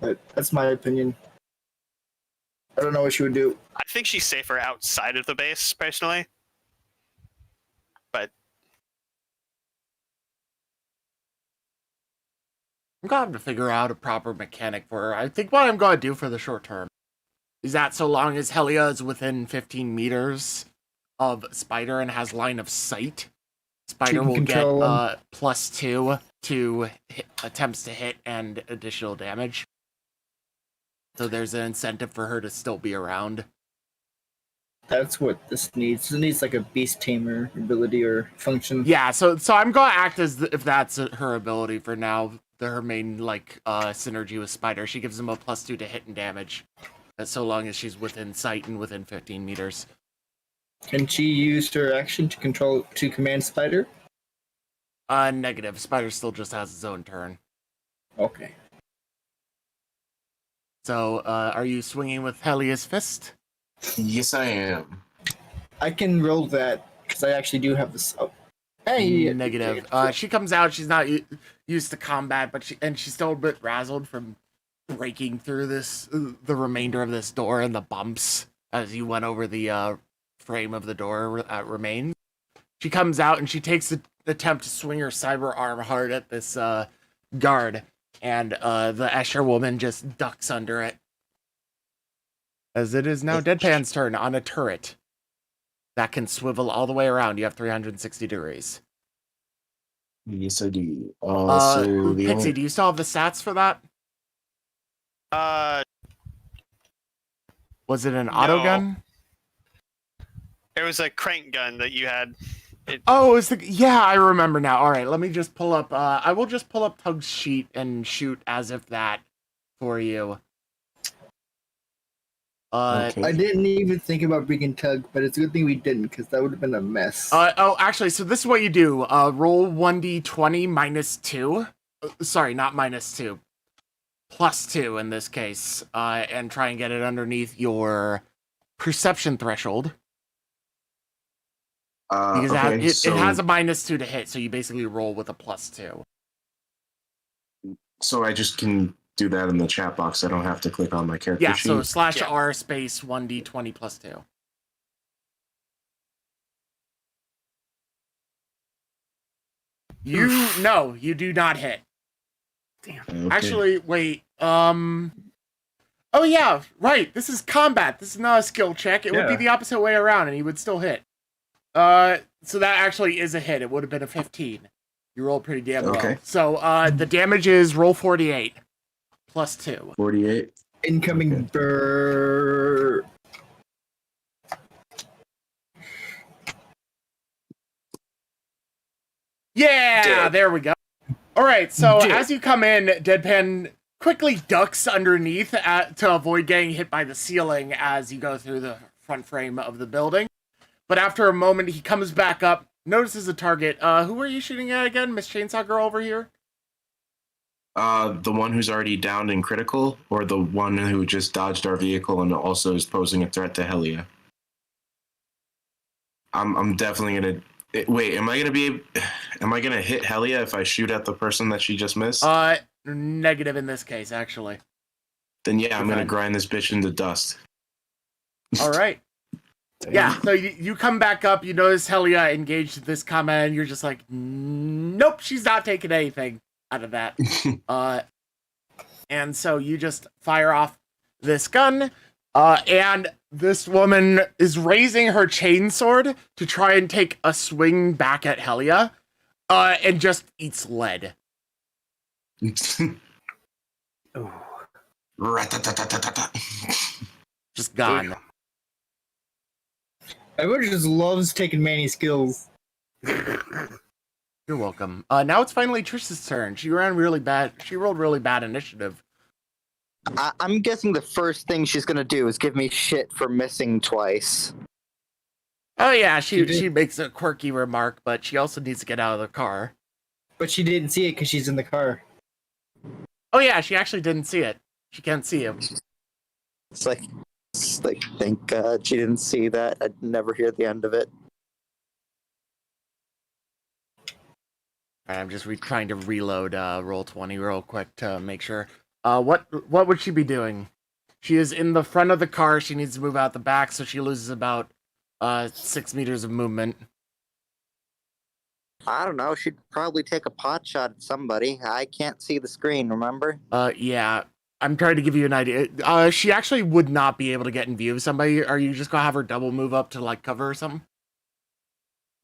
But that's my opinion. I don't know what she would do. I think she's safer outside of the base, personally. But I'm gonna have to figure out a proper mechanic for her. I think what I'm gonna do for the short term is that so long as Helia is within 15 meters of Spider and has line of sight, Spider can will get control him. +2 to attempts to hit and additional damage. So there's an incentive for her to still be around. That's what this needs. It needs like a beast tamer ability or function. Yeah, so I'm gonna act as if that's her ability for now. Her main synergy with Spider. She gives him a +2 to hit and damage, so long as she's within sight and within 15 meters. Can she use her action to command Spider? Negative. Spider still just has his own turn. Okay. So, are you swinging with Helia's fist? Yes, I am. I can roll that because I actually do have this. Oh. Hey, Negative. She comes out. She's not used to combat, but she's still a bit razzled from breaking through the remainder of this door and the bumps as you went over the frame of the door remains. She comes out and she takes the attempt to swing her cyber arm hard at this guard, and the Escher woman just ducks under it. As it is now Deadpan's turn on a turret that can swivel all the way around. You have 360 degrees. Yes, I do. So the Pixie, only... do you still have the stats for that? Was it an auto No. gun? there was a crank gun that you had. Oh, yeah, I remember now. All right, let me just pull up. I will just pull up Tug's sheet and shoot as if that for you. Okay. I didn't even think about bringing Tug, but it's a good thing we didn't because that would have been a mess. Actually, so this is what you do. Roll 1d20 -2. Sorry, not -2. +2 in this case. And try and get it underneath your perception threshold. Because okay, it has a -2 to hit, so you basically roll with a +2. So I just can do that in the chat box. I don't have to click on my character Yeah, sheet. so /R Yeah. space 1d20 +2. No, you do not hit. Okay. Actually, wait. Oh yeah, right. This is combat. This is not a skill check. It would be Yeah. the opposite way around, and he would still hit. So that actually is a hit. It would have been a 15. You rolled pretty damn well. Okay. So the damage is roll 48 +2. 48. Incoming okay. burr. Yeah, Dead. there we go. All right, so Dead. as you come in, Deadpan quickly ducks underneath to avoid getting hit by the ceiling as you go through the front frame of the building. But after a moment, he comes back up, notices a target. Who are you shooting at again? Miss Chainsaw Girl over here? The one who's already downed and critical, or the one who just dodged our vehicle and also is posing a threat to Helia? I'm definitely gonna wait. Am I gonna hit Helia if I shoot at the person that she just missed? Negative in this case, actually. Then yeah, I'm you're gonna fine. grind this bitch into dust. All right. Yeah, so you come back up, you notice Helia engaged this combat, and you're just like, nope, she's not taking anything out of that. And so you just fire off this gun, and this woman is raising her chainsword to try and take a swing back at Helia, and just eats lead. Oh. Just gone. Everyone just loves taking Manny's skills. You're welcome. Now it's finally Trish's turn. She rolled really bad initiative. I'm guessing the first thing she's gonna do is give me shit for missing twice. Oh yeah, she makes a quirky remark, but she also needs to get out of the car. But she didn't see it because she's in the car. Oh yeah, she actually didn't see it. She can't see him. It's like, thank God she didn't see that. I'd never hear the end of it. I'm just trying to reload Roll20 real quick to make sure. What would she be doing? She is in the front of the car. She needs to move out the back, so she loses about 6 meters of movement. I don't know. She'd probably take a pot shot at somebody. I can't see the screen, remember? Yeah. I'm trying to give you an idea. She actually would not be able to get in view of somebody. Are you just gonna have her double move up to like cover or something?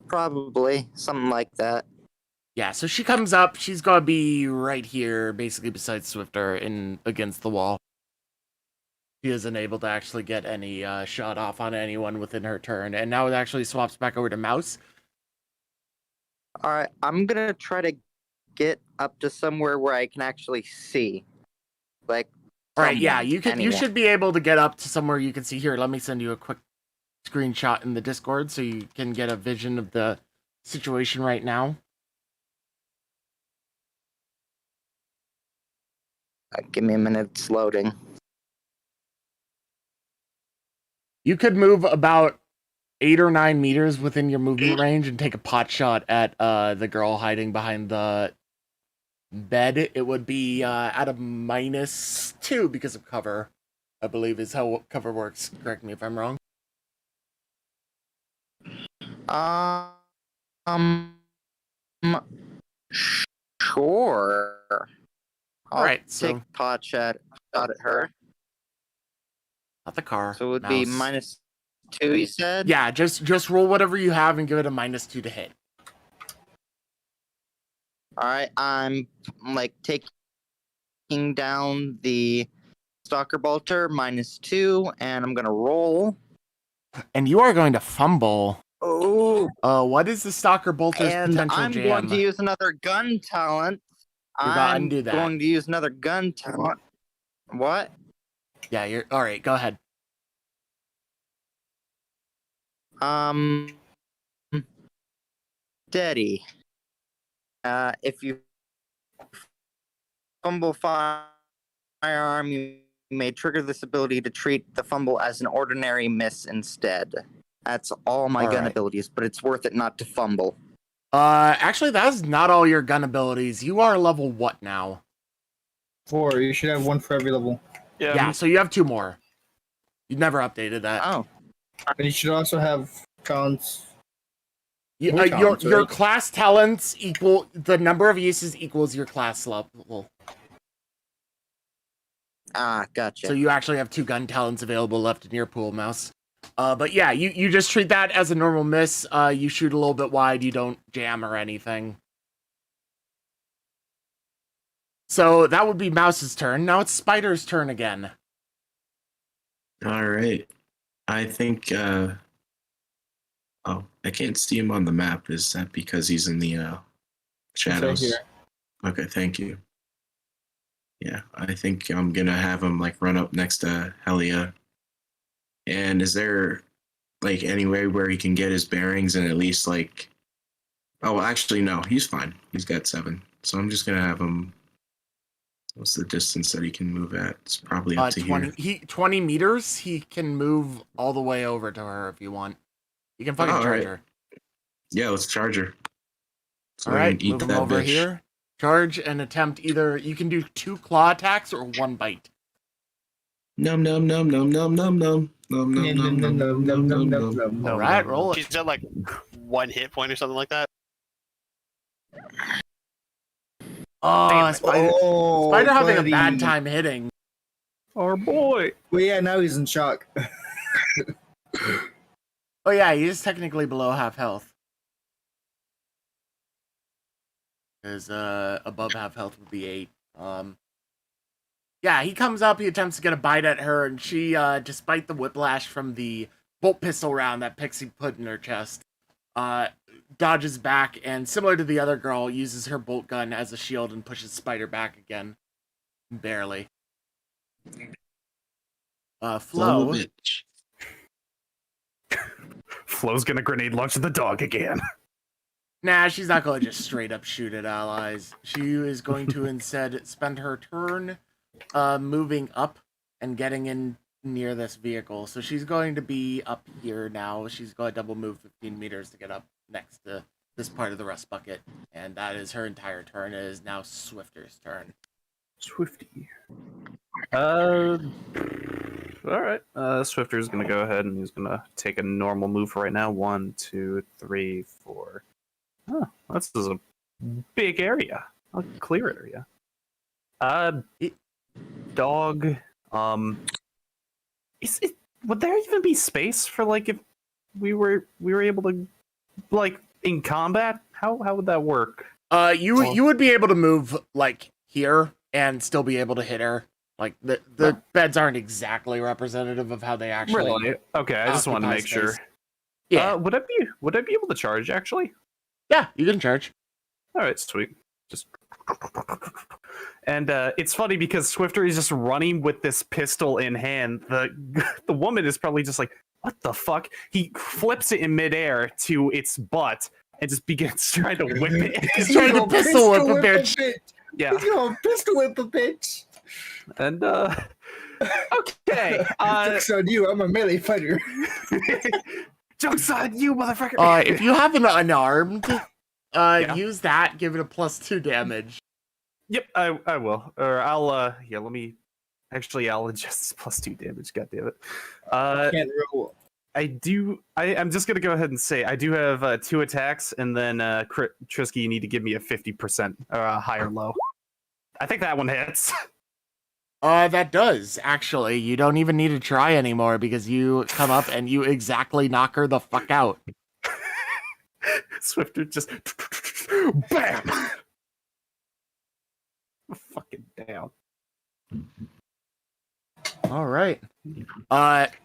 Probably. Something like that. Yeah, so she comes up. She's gonna be right here, basically beside Swifter, against the wall. She isn't able to actually get any shot off on anyone within her turn, and now it actually swaps back over to Mouse. Alright, I'm gonna try to get up to somewhere where I can actually see. Like, All right, yeah, someone, you should be able to get up to somewhere you can see here. Let me send you a quick screenshot in the Discord so you can get a vision of the situation right now. Give me a minute, it's loading. You could move about 8 or 9 meters within your movement range and take a pot shot at the girl hiding behind the bed. It would be at a -2 because of cover, I believe is how cover works. Correct me if I'm wrong. Sure. I'll Alright, take so pot shot at her. not the car. So it would be Mouse. -2, you said? Yeah, just roll whatever you have and give it a -2 to hit. Alright, I'm like taking down the Stalker Bolter -2, and I'm gonna roll. And you are going to fumble. Oh, What is the Stalker Bolter's and potential I'm jam? going to use another gun talent. I'm undo that. going to use another gun talent. What? Yeah, you're all right. Go ahead. Steady. If you fumble firearm, you may trigger this ability to treat the fumble as an ordinary miss instead. That's all my gun right. abilities, but it's worth it not to fumble. Actually, that's not all your gun abilities. You are level what now? 4. You should have one for every level. Yeah, so you have 2 more. You never updated that. Oh, And you should also have talents. Your talents, right? class talents equal the number of uses equals your class level. gotcha. So you actually have 2 gun talents available left in your pool, Mouse. But yeah, you just treat that as a normal miss. You shoot a little bit wide. You don't jam or anything. So that would be Mouse's turn. Now it's Spider's turn again. All right. I think. Oh, I can't see him on the map. Is that because he's in the shadows? Right here. Okay, thank you. Yeah, I think I'm gonna have him like run up next to Helia. And is there like any way where he can get his bearings and at least like? Oh, actually, no, he's fine. He's got 7, so I'm just gonna have him. What's the distance that he can move at? It's probably up to 20. here. 20 meters. He can move all the way over to her if you want. You can fucking Oh, charge alright. her. Yeah, let's charge her. So All we can right, eat move him that over bitch. here. Charge and attempt either. You can do 2 claw attacks or 1 bite. Num num num num num num num num num num num num num num. All right, roll it. She's at like 1 hit point or something like that. Oh, Spider. Oh, Spider having a buddy. bad time hitting. Our boy. Well, yeah, now he's in shock. Oh yeah, he is technically below half health. Because above half health would be 8. Yeah, he comes up, he attempts to get a bite at her, and she, despite the whiplash from the bolt pistol round that Pixie put in her chest, dodges back, and similar to the other girl, uses her bolt gun as a shield and pushes Spider back again. Barely. Son Flo. of a bitch. Flo's gonna grenade launch the dog again. Nah, she's not going to just straight up shoot at allies. She is going to instead spend her turn moving up and getting in near this vehicle. So she's going to be up here now. She's going to double move 15 meters to get up next to this part of the rust bucket. And that is her entire turn. It is now Swifter's turn. Swifty. All right. Swifter's gonna go ahead and he's gonna take a normal move for right now. 1, 2, 3, 4. Oh, this is a big area, a clear area. Dog. Would there even be space for like if we were able to like in combat? How would that work? You would be able to move like here and still be able to hit her. Like the beds aren't exactly representative of how they actually. Really? Okay, I just wanted to occupy make sure. space. Yeah, Would I be able to charge actually? yeah, you can charge. All right, sweet. Just and it's funny because Swifter is just running with this pistol in hand. The woman is probably just like, "What the fuck?" He flips it in midair to its butt and just begins trying to whip it. He's trying to pistol whip a bitch. Yeah, He's gonna pistol whip a bitch. and okay. Joke's on you, I'm a melee fighter. Joke's on you, motherfucker. If you have an unarmed, Yeah. use that. Give it a +2 damage. Yep, I will. Or I'll yeah, let me actually I'll adjust +2 damage, god damn it. Can't roll. I'm just gonna go ahead and say I do have 2 attacks, and then Trisky, you need to give me a 50% high or low. I think that one hits. That does, actually. You don't even need to try anymore because you come up and you exactly knock her the fuck out. Swifter just BAM! Fucking down. All right.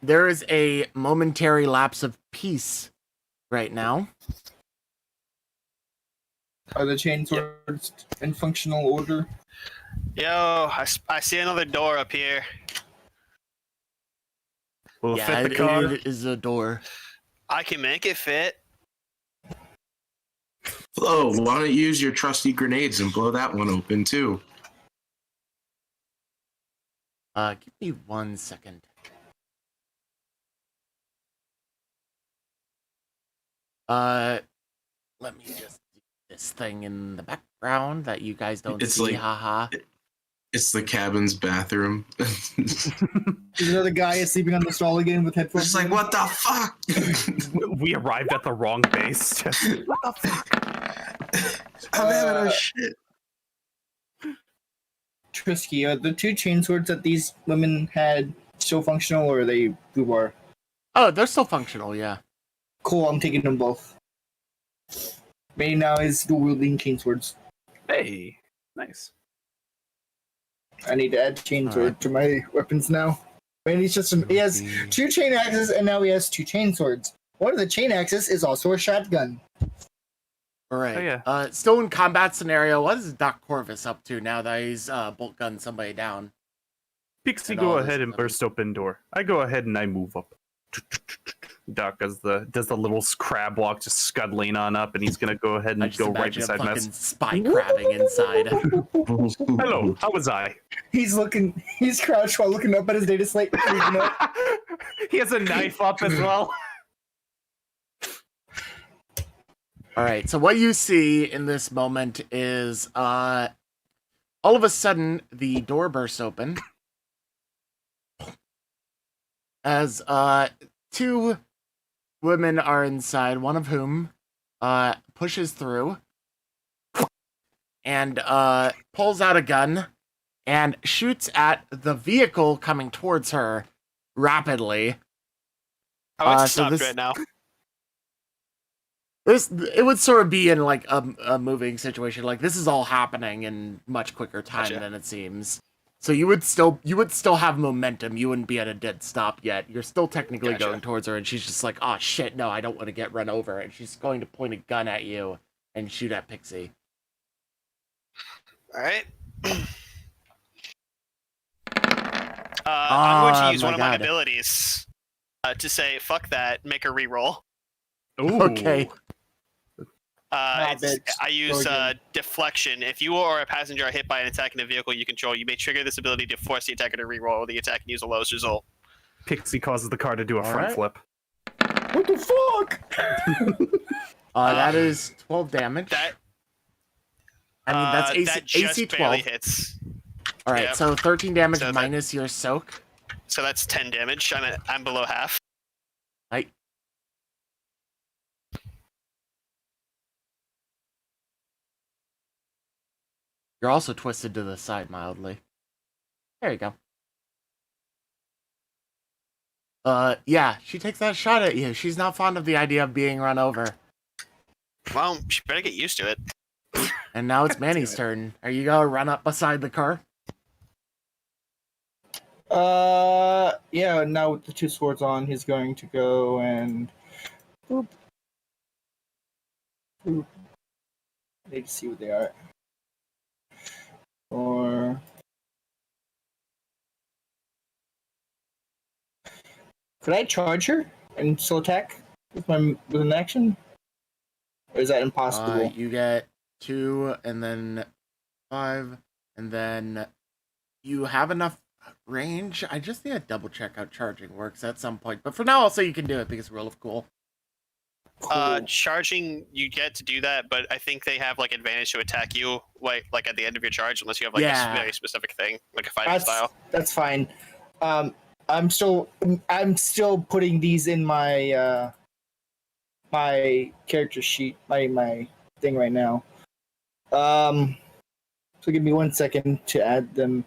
There is a momentary lapse of peace right now. Are the chainswords in functional order? Yo, I see another door up here. Will it Yeah, fit the car? it is a door. I can make it fit. Flo, why don't you use your trusty grenades and blow that one open too? Give me 1 second. Let me just do this thing in the background that you guys don't It's see, like- haha. It's the cabin's bathroom. Is another guy sleeping on the stall again with headphones? It's like, what the fuck? We arrived at the wrong base. Just, what the fuck? I'm having a shit. Trisky, are the 2 chainswords that these women had still functional, or are they boobar? Oh, they're still functional, yeah. Cool, I'm taking them both. May now is dual wielding chainswords. Hey, nice. I need to add chainsword Alright. to my weapons now. And he has 2 chain axes, and now he has 2 chainswords. One of the chain axes is also a shotgun. All right. Oh, yeah. Still in combat scenario, what is Doc Corvus up to now that he's bolt gunned somebody down? Pixie, And go all this ahead and stuff. burst open door. I go ahead and I move up. Doc does the little crab walk, just scuttling on up, and he's gonna go ahead I and just go right imagine a beside fucking Mess. spy crabbing inside. Hello, how was I? He's crouched while looking up at his data slate. Freaking out. He has a knife up as well. All right, so what you see in this moment is all of a sudden the door bursts open as two women are inside, one of whom pushes through and pulls out a gun and shoots at the vehicle coming towards her rapidly. I would so stop this- right now. It would sort of be in like a moving situation. Like this is all happening in much quicker time Gotcha. than it seems. So you would still have momentum. You wouldn't be at a dead stop yet. You're still technically Gotcha. going towards her, and she's just like, "Oh shit, no, I don't want to get run over." And she's going to point a gun at you and shoot at Pixie. All right. I'm going to use my one of my God. abilities to say, fuck that, make a reroll. Ooh. Okay. bitch. I use Go again. deflection. If you or a passenger are hit by an attack in a vehicle you control, you may trigger this ability to force the attacker to reroll the attack and use the lowest result. Pixie causes the car to do a front Alright. flip. What the fuck? That is 12 damage. That I mean, that's AC, that just AC barely 12. hits. All right, Yep. so 13 damage So that- minus your soak. So that's 10 damage. I'm below half. Right. You're also twisted to the side mildly. There you go. Yeah, she takes that shot at you. She's not fond of the idea of being run over. Well, she better get used to it. And now it's Manny's turn. Are you gonna run up beside the car? Yeah, now with the two swords on, he's going to go and boop. Boop. Need to see what they are. Or could I charge her and still attack with an action? Or is that impossible? You get 2 and then 5 and then you have enough range. I just need to double check how charging works at some point. But for now, I'll say you can do it because rule of cool. Cool. Charging, you get to do that, but I think they have like advantage to attack you like at the end of your charge, unless you have like Yeah. a very specific thing, like a fighting style. That's fine. I'm still putting these in my my character sheet, my thing right now. So give me 1 second to add them.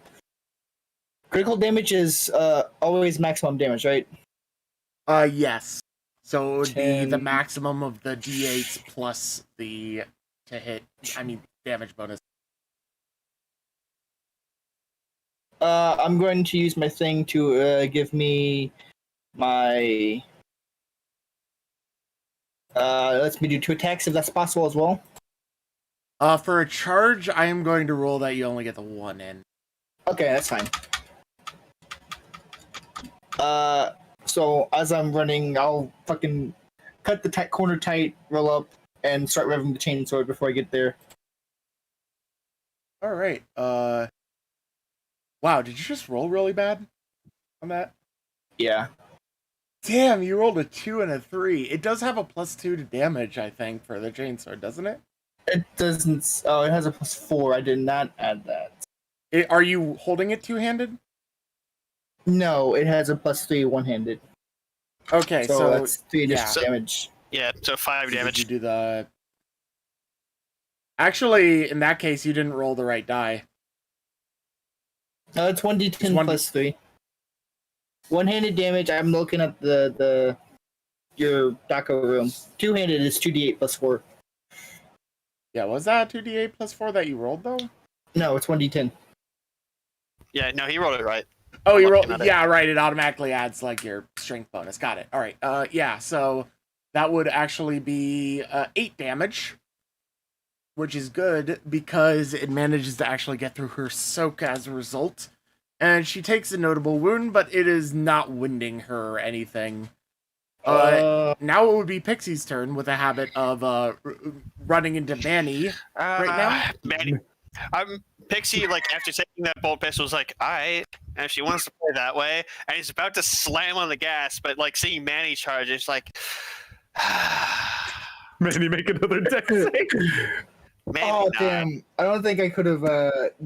Critical damage is always maximum damage, right? Yes. So it would be the 10. maximum of the d8s plus the damage bonus. I'm going to use my thing to give me my. Lets me do 2 attacks if that's possible as well. For a charge, I am going to roll that you only get the 1 in. Okay, that's fine. So as I'm running, I'll fucking cut the corner tight, roll up, and start revving the chainsaw before I get there. All right. Wow, did you just roll really bad on that? Yeah. Damn, you rolled a 2 and a 3. It does have a +2 to damage, I think, for the chainsaw, doesn't it? It doesn't. Oh, it has a +4. I did not add that. Are you holding it two-handed? No, it has a +3 one-handed. Okay, So, so that's 3 additional So- damage. Yeah, so 5 did damage. you do the? Actually, in that case, you didn't roll the right die. No, it's 1d10 It's one- +3. One-handed damage. I'm looking at your DACA room. Two-handed is 2d8 +4. Yeah, was that 2d8 +4 that you rolled though? No, it's 1d10. Yeah, no, he rolled it right. Oh, you looking rolled. at it. Yeah, right. It automatically adds like your strength bonus. Got it. All right. Yeah. So that would actually be 8 damage. which is good because it manages to actually get through her soak as a result. And she takes a notable wound, but it is not winding her or anything. Now it would be Pixie's turn with a habit of running into Manny right now. Manny, Pixie, like, after taking that bolt pistol, was like, all right, and if she wants to play that way, and he's about to slam on the gas, but, like, seeing Manny charge, it's like, Manny, make another deck save. Manny, Oh nah. damn! I don't think I could have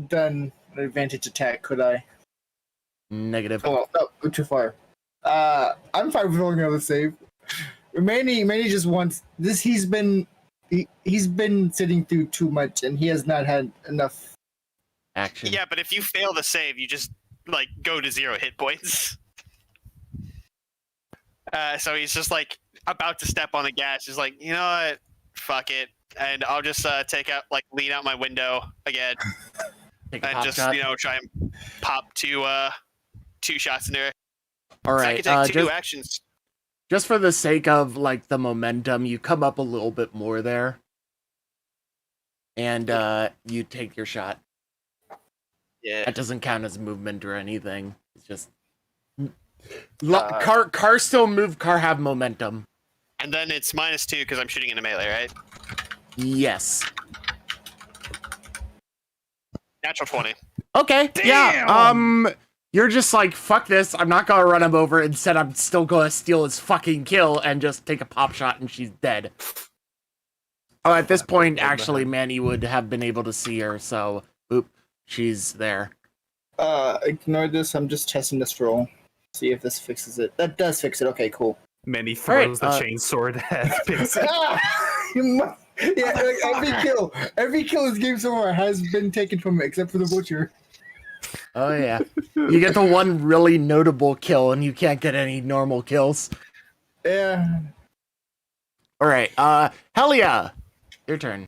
done an advantage attack, could I? Negative. Oh, no, too far. I'm fine with rolling another save. Manny just wants this. He's been sitting through too much, and he has not had enough. Action. Yeah, but if you fail the save, you just, like, go to 0 hit points. So he's just, like, about to step on the gas. He's like, you know what? Fuck it. And I'll just lean out my window again. Take a And pop just, shot. try and pop two shots in there. All So I right. can take two Just, actions. just for the sake of like the momentum, you come up a little bit more there, and you take your shot. Yeah. That doesn't count as movement or anything. It's just Uh, car still move. Car have momentum. And then it's -2 because I'm shooting in a melee, right? Yes. Natural 20. Okay. Yeah. You're just like, fuck this. I'm not gonna run him over. Instead, I'm still gonna steal his fucking kill and just take a pop shot, and she's dead. Oh, at this point, actually, Manny would have been able to see her. So, oop, she's there. Ignore this. I'm just testing this roll. See if this fixes it. That does fix it. Okay, cool. Manny throws Alright, the chainsword at Pixie. Yeah, like every kill this game so far has been taken from me, except for the butcher. Oh yeah, you get the one really notable kill, and you can't get any normal kills. Yeah. All right, Helia, your turn.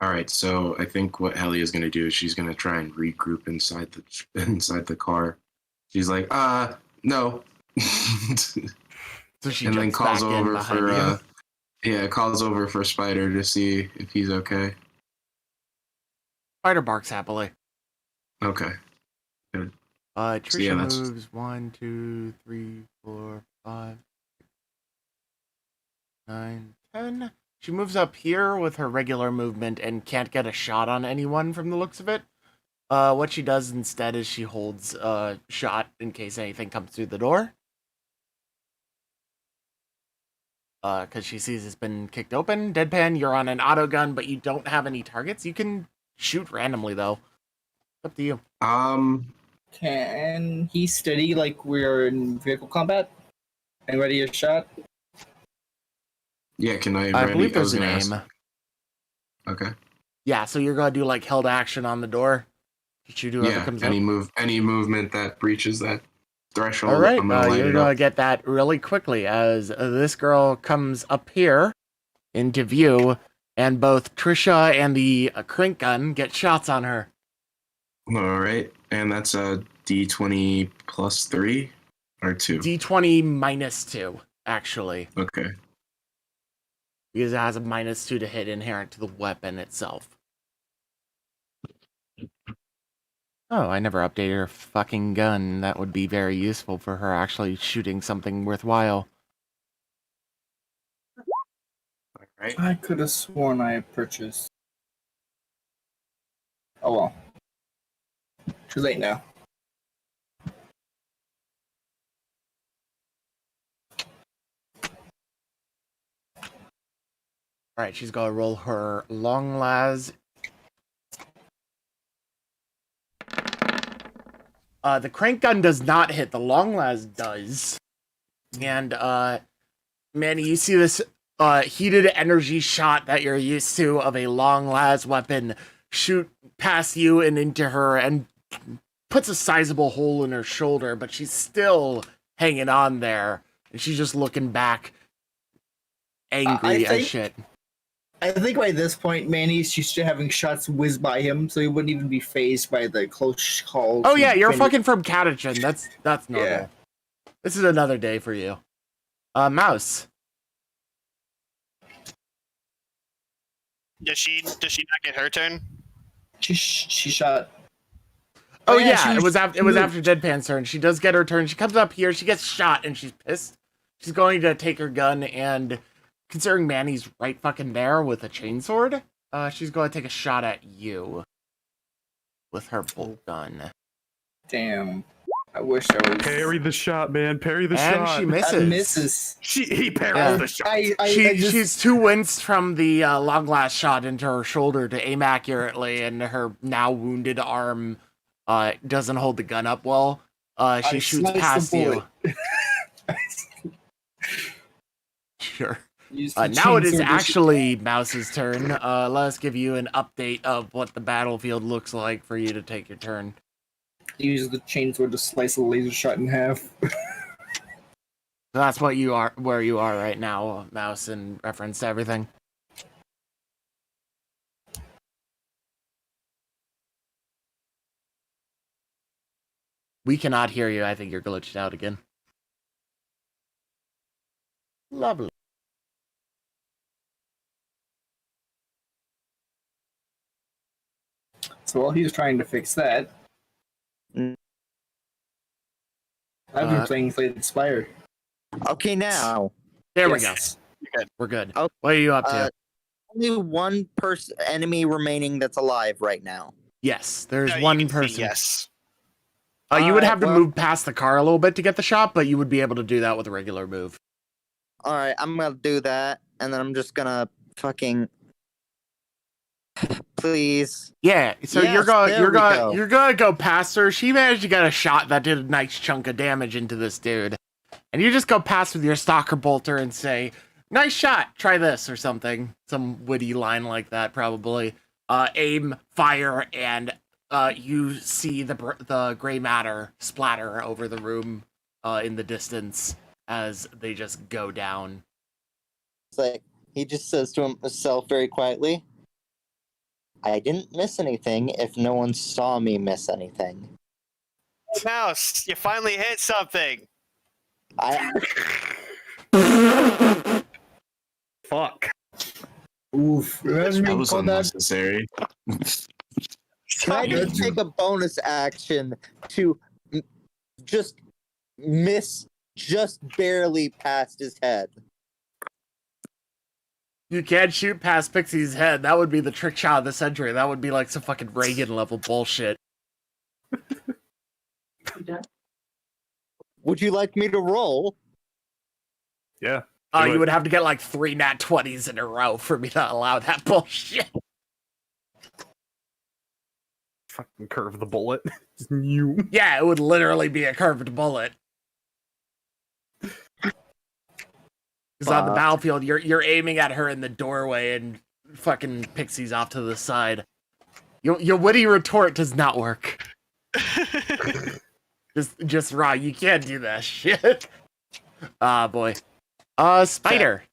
All right, so I think what Helly is gonna do is she's gonna try and regroup inside the car. She's like, no. So she And then jumps calls back in over behind for you. calls over for Spider to see if he's okay. Spider barks happily. Okay. Trisha yeah, moves 1, 2, 3, 4, 5, 9, 10. She moves up here with her regular movement and can't get a shot on anyone from the looks of it. What she does instead is she holds a shot in case anything comes through the door. Because she sees it's been kicked open. Deadpan, you're on an auto gun, but you don't have any targets. You can shoot randomly, though. Up to you. Can he steady like we're in vehicle combat? And ready a shot? Yeah, can I? I ready? believe I was there's a gonna name. ask- Okay. Yeah, so you're gonna do like held action on the door to shoot whoever Yeah. comes Any up. any movement that breaches that threshold. All right, I'm gonna light you're it gonna up. get that really quickly as this girl comes up here into view, and both Trisha and the crank gun get shots on her. All right, and that's a D20 plus 3 or 2. D20 -2, actually, Okay. because it has a -2 to hit inherent to the weapon itself. Oh, I never updated her fucking gun. That would be very useful for her actually shooting something worthwhile. All right. I could have sworn I purchased. Oh well. Too late now. Alright, she's gonna roll her long las. The crank gun does not hit, the long las does. And, Manny, you see this heated energy shot that you're used to of a long las weapon shoot past you and into her and puts a sizable hole in her shoulder, but she's still hanging on there. And she's just looking back, angry as shit. I think by this point, Manny's used to having shots whiz by him, so he wouldn't even be phased by the close calls. Oh yeah, you're and- fucking from Catachin. That's normal. Yeah. This is another day for you. Mouse. Does she not get her turn? She shot. Oh yeah, yeah, she it was moved. after Deadpan's turn. She does get her turn. She comes up here. She gets shot, and she's pissed. She's going to take her gun, and considering Manny's right fucking there with a chainsword, she's going to take a shot at you with her bolt gun. Damn. I wish I was. Parry the shot, man. Parry the And shot. she misses. I misses. He parries Yeah. the shot. She's too winced from the long blast shot into her shoulder to aim accurately, and her now wounded arm doesn't hold the gun up well. She shoots sliced the past you. bullet. Sure. Use the Now it is chainsaw to actually Mouse's turn. Let us give you an update of what the battlefield looks like for you to take your turn. use the chainsaw to slice a laser shot in half. So that's what you are, where you are right now, Mouse, in reference to everything. We cannot hear you. I think you're glitched out again. Lovely. So while he's trying to fix that, I've been playing Flayed Spire. Okay, now There Yes. You're good. we go. We're good. Oh, What are you up to? only one enemy remaining that's alive right now. Yes, there's No, you one can see person. yes. You would Alright, have to well- move past the car a little bit to get the shot, but you would be able to do that with a regular move. All right, I'm gonna do that, and then I'm just gonna fucking please. Yeah, so Yes, there we go. you're gonna go past her. She managed to get a shot that did a nice chunk of damage into this dude. And you just go past with your stalker bolter and say, "Nice shot, try this," or something. Some witty line like that, probably. Aim, fire, and you see the gray matter splatter over the room in the distance as they just go down. It's like he just says to himself very quietly, "I didn't miss anything if no one saw me miss anything." Mouse, you finally hit something. I Fuck. Oof. Imagine That being was called that. unnecessary. can I just take a bonus action to just miss just barely past his head? You can't shoot past Pixie's head. That would be the trick shot of the century. That would be like some fucking Reagan level bullshit. Would you like me to roll? Yeah. You Do it. would have to get like 3 nat 20s in a row for me to allow that bullshit. Fucking curve the bullet. You. Yeah, it would literally be a curved bullet. Because on the Fuck. battlefield, you're aiming at her in the doorway and fucking Pixie's off to the side. Your witty retort does not work. Just raw. You can't do that shit. Ah, boy. Spider.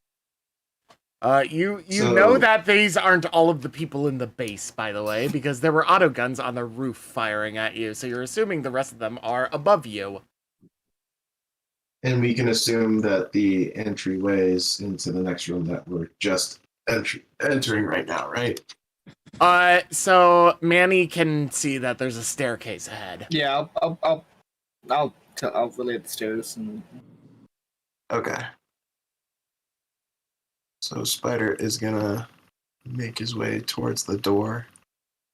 You know So- that these aren't all of the people in the base, by the way, because there were autoguns on the roof firing at you, so you're assuming the rest of them are above you. And we can assume that the entryways into the next room that we're just entering right now, right? So Manny can see that there's a staircase ahead. Yeah, I'll relay the stairs and Okay. So Spider is gonna make his way towards the door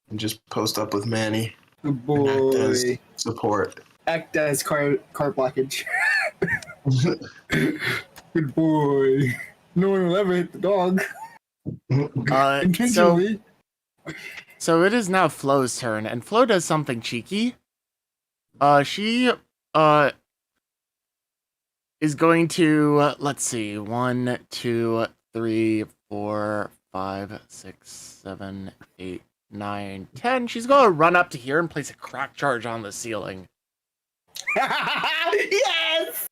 and just post up with Manny good and act as boy. support. Act as car blockage. Good boy. No one will ever hit the dog. So Intentionally. so it is now Flo's turn, and Flo does something cheeky. She is going to let's see, 1, 2, 3, 4, 5, 6, 7, 8, 9, 10. She's gonna run up to here and place a crack charge on the ceiling. Yes!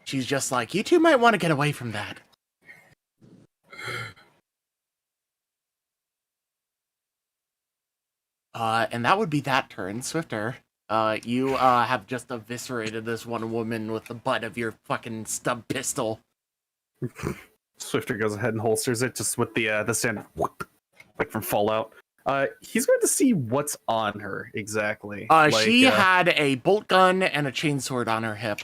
She's just like, you two might want to get away from that. And that would be that turn. Swifter, you have just eviscerated this one woman with the butt of your fucking stub pistol. Swifter goes ahead and holsters it just with the standard like from Fallout. He's going to see what's on her exactly. She had a bolt gun and a chainsword on her hip.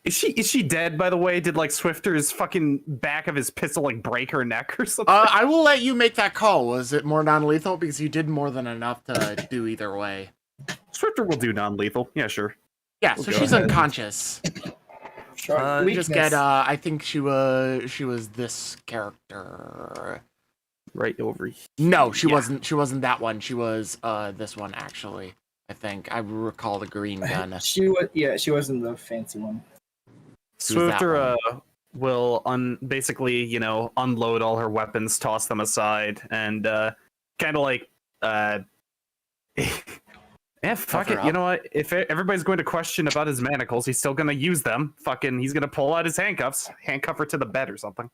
Is she dead, by the way? Did like Swifter's fucking back of his pistol like break her neck or something? I will let you make that call. Was it more non-lethal? Because you did more than enough to do either way. Swifter will do non-lethal. Yeah, sure. Yeah, so Go she's ahead. unconscious. We just get I think she was this character. Right over here. No, she wasn't that one. She was this one actually. I think I recall the green gun. She wasn't the fancy one. Swifter will basically, you know, unload all her weapons, toss them aside, and kind of like yeah, fuck it. You know what? If everybody's going to question about his manacles, he's still gonna use them. He's gonna pull out his handcuffs, handcuff her to the bed or something.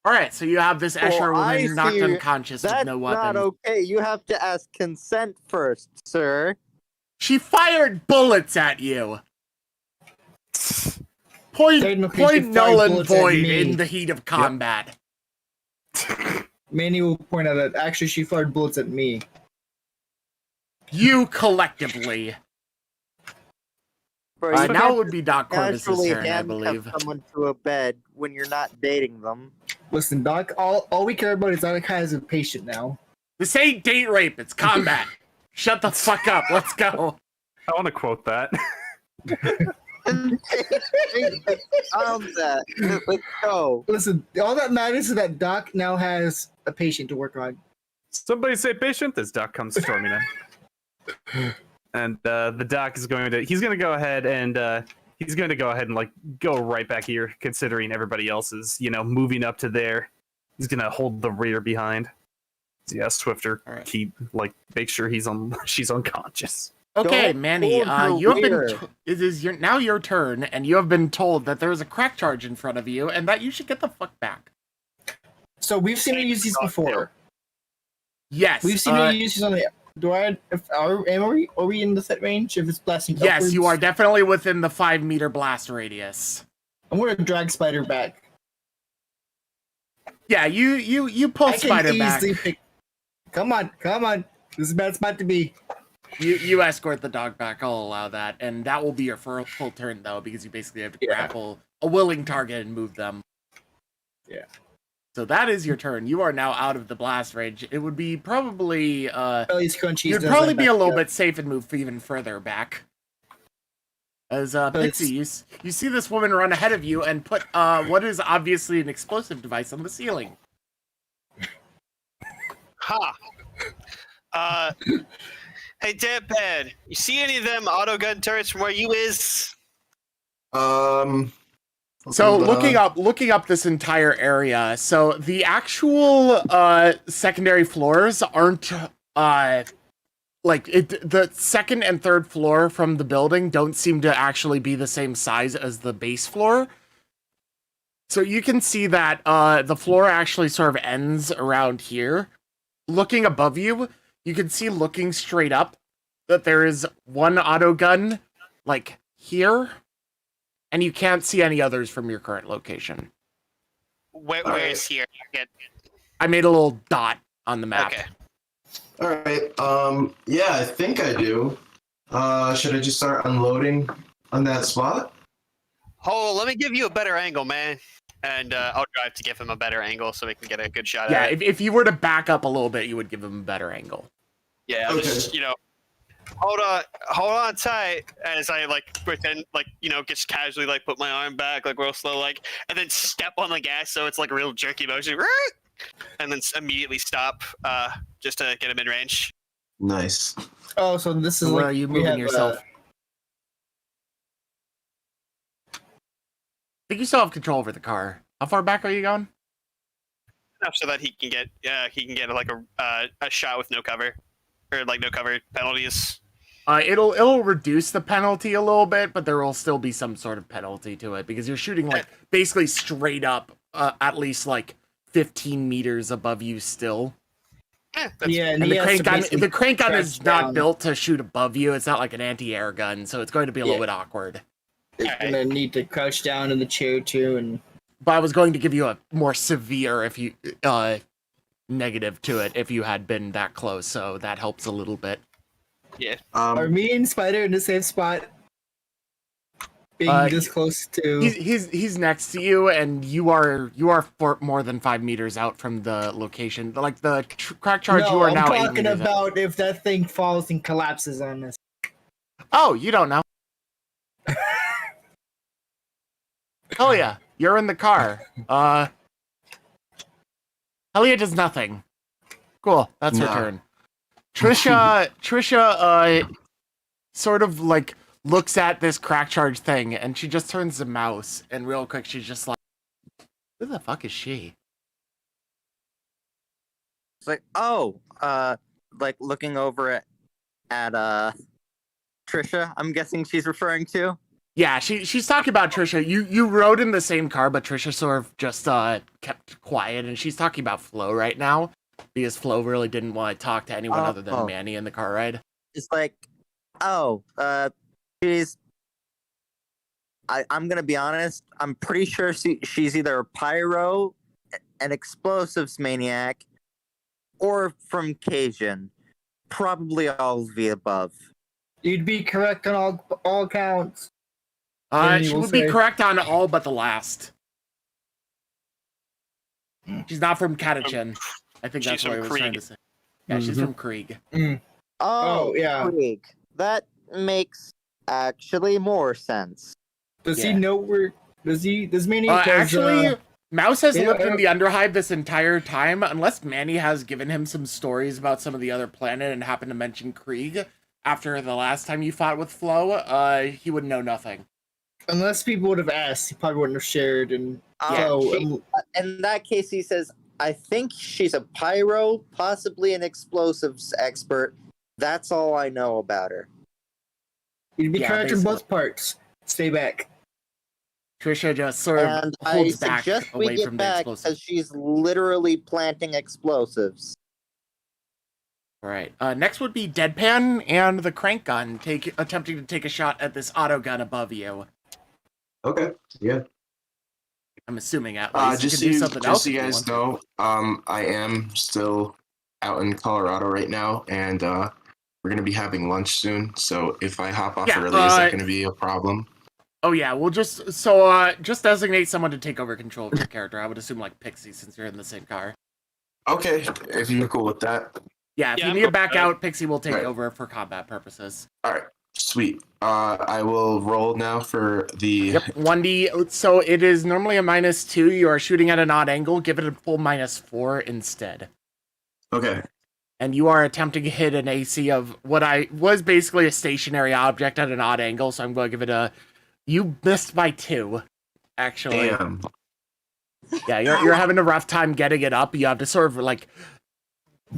All right, so you have this Escher I woman knocked see. unconscious with That's no weapon. not okay. You have to ask consent first, sir. She fired bullets at you. Point Technically, she null fired and bullets at void me. in the heat of combat. Manny will point out that actually she fired bullets at me. You collectively. Bro, you Now it can't would be Doc Corvus's casually turn, I handcuff believe. someone to a bed when you're not dating them. Listen, Doc, all we care about is Doc has a patient now. This ain't date rape, it's combat. Shut the fuck up, let's go. I want to quote that. Let's go. Listen, all that matters is that Doc now has a patient to work on. Somebody say patient as Doc comes storming in. And the Doc is going to go ahead and like go right back here, considering everybody else is, you know, moving up to there. He's gonna hold the rear behind. So yeah, Swifter, All right. make sure she's unconscious. Okay, Don't Manny, pull you have your been. It is now your turn, and you have been told that there is a crack charge in front of you, and that you should get the fuck back. So we've seen her use these before. Yes, We've seen her use these on the. Are we in the set range if it's blasting yes, upwards? you are definitely within the 5-meter blast radius. I'm gonna drag Spider back. Yeah, you pull I can Spider back. easily pick. Come on. This is a bad spot to be. You escort the dog back. I'll allow that, and that will be your full turn though, because you basically have to grapple a willing target and move them. Yeah. So that is your turn. You are now out of the blast range. It would be probably Belly's crunchies. you'd does probably like be a that. little bit safe and move even further back. As Pixie, you see this woman run ahead of you and put what is obviously an explosive device on the ceiling. Ha! Hey, Deadpan, you see any of them auto gun turrets from where you is? So looking up this entire area, so the actual secondary floors aren't the second and third floor from the building don't seem to actually be the same size as the base floor. So you can see that the floor actually sort of ends around here. Looking above you, you can see looking straight up that there is one auto gun like here. And you can't see any others from your current location. Where is here? I made a little dot on the map. Okay. All right. Yeah, I think I do. Should I just start unloading on that spot? Oh, let me give you a better angle, man. And I'll drive to give him a better angle so we can get a good shot Yeah, at it. if you were to back up a little bit, you would give him a better angle. Yeah, I'll just, hold on tight as I pretend just casually put my arm back real slow and then step on the gas so it's a real jerky motion and then immediately stop just to get him in range. Nice. Oh, so this is So where are you we moving have, yourself? I think you still have control over the car. How far back are you going? Enough so that he can get a shot with no cover or no cover penalties. It'll reduce the penalty a little bit, but there will still be some sort of penalty to it because you're shooting basically straight up, at least 15 meters above you still. Yeah, And the crank gun is crouch not down. built to shoot above you. It's not like an anti-air gun, so it's going to be a little bit awkward. It's gonna need to crouch down in the chair too, and but I was going to give you a more severe if you negative to it if you had been that close, so that helps a little bit. Yeah. Are me and Spider in the same spot? Being this close to. He's next to you, and you are more than 5 meters out from the location. Like the crack charge, No, you are I'm now 8 talking meters out. about if that thing falls and collapses on us. Oh, you don't know. Hell yeah, you're in the car. Helia does nothing. Cool, that's her No. turn. Trisha, sort of like looks at this crack charge thing, and she just turns the mouse, and real quick she's just like, who the fuck is she? It's like, oh, like looking over at Trisha, I'm guessing she's referring to. Yeah, she's talking about Trisha. You rode in the same car, but Trisha sort of just kept quiet, and she's talking about Flo right now because Flo really didn't want to talk to anyone other than Manny in the car ride. It's like, oh, I'm gonna be honest. I'm pretty sure she's either a pyro, an explosives maniac, or from Cajun. Probably all of the above. You'd be correct on all counts. She would be correct on all but the last. She's not from Catachin. I think that's what I was trying to say. Yeah, she's from Krieg. Oh, yeah. Krieg. That makes actually more sense. Does he know where? Does Manny? Actually, Mouse has lived in the Underhive this entire time, unless Manny has given him some stories about some of the other planet and happened to mention Krieg after the last time you fought with Flo. He would know nothing. Unless people would have asked, he probably wouldn't have shared. And in that case, he says, I think she's a pyro, possibly an explosives expert. That's all I know about her. You'd be correct in both parts. Stay back. Trisha just sort of holds back away from the explosives. Because she's literally planting explosives. All right. Next would be Deadpan and the crank gun, attempting to take a shot at this auto gun above you. Okay. Yeah. I'm assuming at least. Just so you guys know, I am still out in Colorado right now, and we're gonna be having lunch soon. So if I hop off early, is that gonna be a problem? Oh yeah, we'll just designate someone to take over control of your character. I would assume like Pixie, since you're in the same car. Okay, if you're cool with that. Yeah, if you need to back out, Pixie will take over for combat purposes. All right, sweet. I will roll now for the 1D. So it is normally a -2. You are shooting at an odd angle. Give it a full -4 instead. Okay. And you are attempting to hit an AC of what was basically a stationary object at an odd angle. So I'm going to give it a. You missed by 2, actually. Damn. Yeah, you're having a rough time getting it up. You have to sort of like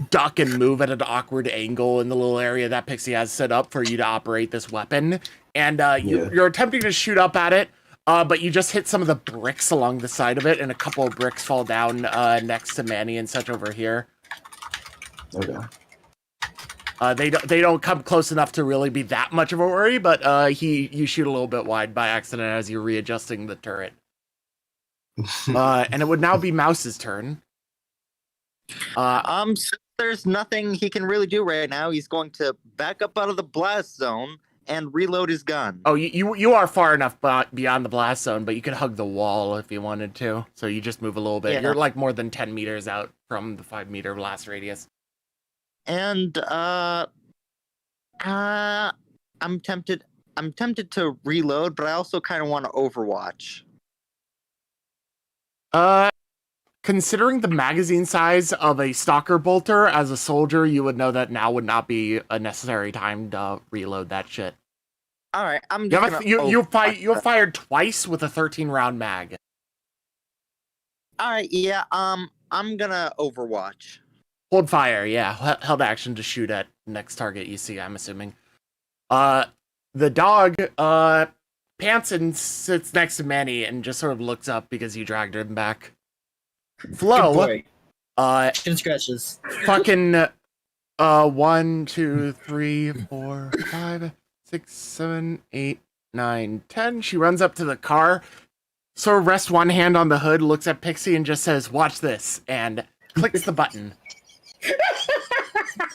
duck and move at an awkward angle in the little area that Pixie has set up for you to operate this weapon. And you're attempting to shoot up at it, but you just hit some of the bricks along the side of it, and a couple of bricks fall down next to Manny and such over here. Okay. They don't come close enough to really be that much of a worry, but you shoot a little bit wide by accident as you're readjusting the turret. And it would now be Mouse's turn. So there's nothing he can really do right now. He's going to back up out of the blast zone and reload his gun. Oh, you are far enough beyond the blast zone, but you could hug the wall if you wanted to. So you just move a little bit. Yeah. You're like more than 10 meters out from the 5-meter blast radius. And I'm tempted to reload, but I also kind of want to overwatch. Considering the magazine size of a stalker bolter, as a soldier, you would know that now would not be a necessary time to reload that shit. All right, I'm just you fired twice with a 13-round mag. All right, yeah. I'm gonna overwatch. Hold fire, yeah. Held action to shoot at next target you see, I'm assuming. The dog pants and sits next to Manny and just sort of looks up because you dragged him back. Flo, chin scratches. Fucking 1, 2, 3, 4, 5, 6, 7, 8, 9, 10. She runs up to the car, sort of rests one hand on the hood, looks at Pixie, and just says, "Watch this," and clicks the button.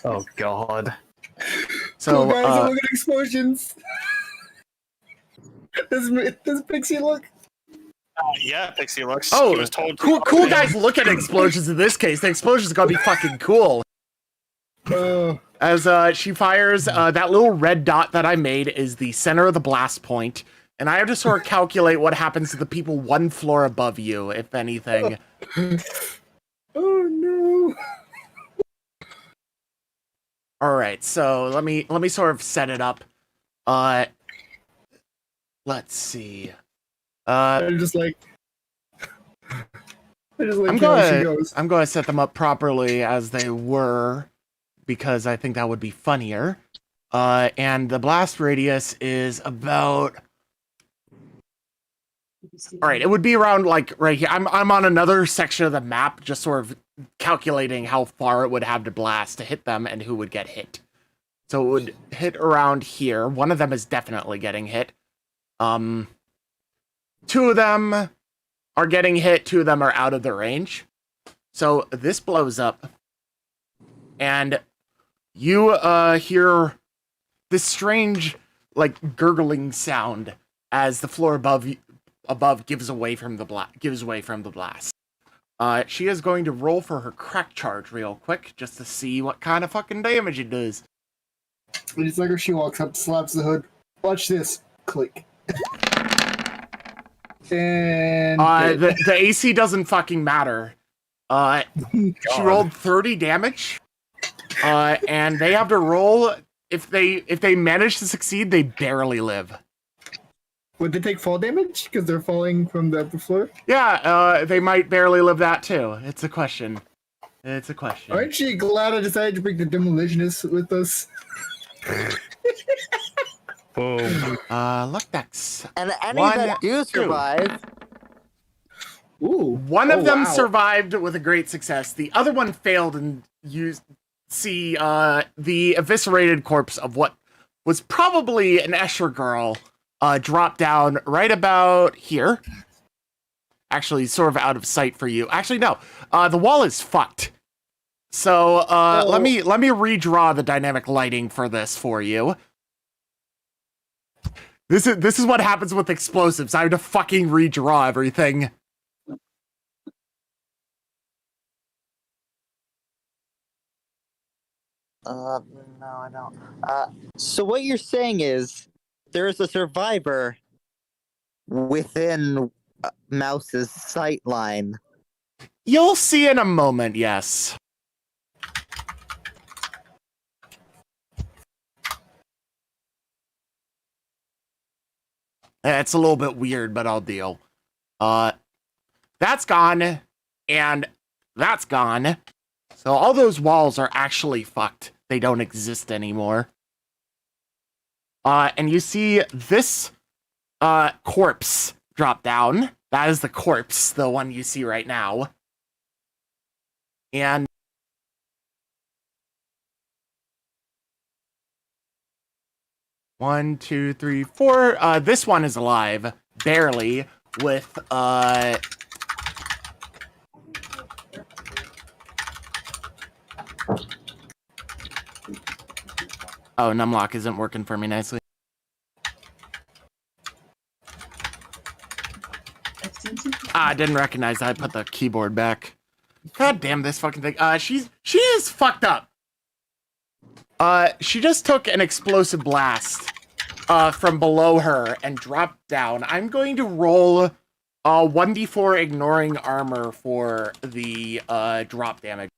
Oh God. So, cool guys, I'm looking at explosions. Does Pixie look? Yeah, Pixie looks. oh, he was told to cool look. guys look at explosions in this case. The explosion's gonna be fucking cool. Oh, As she fires, that little red dot that I made is the center of the blast point, and I have to sort of calculate what happens to the people one floor above you, if anything. oh no. All right, so let me sort of set it up. Let's see. I'm just like I'm going to set them up properly as they were, because I think that would be funnier. And the blast radius is about. All right, it would be around like right here. I'm on another section of the map, just sort of calculating how far it would have to blast to hit them and who would get hit. So it would hit around here. One of them is definitely getting hit. Two of them are getting hit. Two of them are out of the range. So this blows up, and you hear this strange, like, gurgling sound as the floor above gives way from the blast. She is going to roll for her crack charge real quick, just to see what kind of fucking damage it does. It's like if she walks up, slaps the hood. Watch this. Click. And the AC doesn't fucking matter. She rolled 30 damage. And they have to roll. If they manage to succeed, they barely live. would they take fall damage because they're falling from the upper floor? Yeah, they might barely live that too. It's a question. Aren't you glad I decided to bring the demolitionists with us? Boom. Luck dex. And any One, that do survive, Ooh. One of them wow. survived with a great success. The other one failed, and you see the eviscerated corpse of what was probably an Escher girl drop down right about here. Actually, sort of out of sight for you. Actually, no. The wall is fucked. So let me redraw the dynamic lighting for this for you. This is what happens with explosives. I have to fucking redraw everything. no, I don't. So what you're saying is there's a survivor within Mouse's sight line. You'll see in a moment, yes. It's a little bit weird, but I'll deal. That's gone, and that's gone. So all those walls are actually fucked. They don't exist anymore. And you see this corpse drop down. That is the corpse, the one you see right now. And one, two, three, four. This one is alive, barely, with oh, numlock isn't working for me nicely. I didn't recognize that. I put the keyboard back. God damn this fucking thing. She is fucked up. She just took an explosive blast from below her and dropped down. I'm going to roll 1d4 ignoring armor for the drop damage.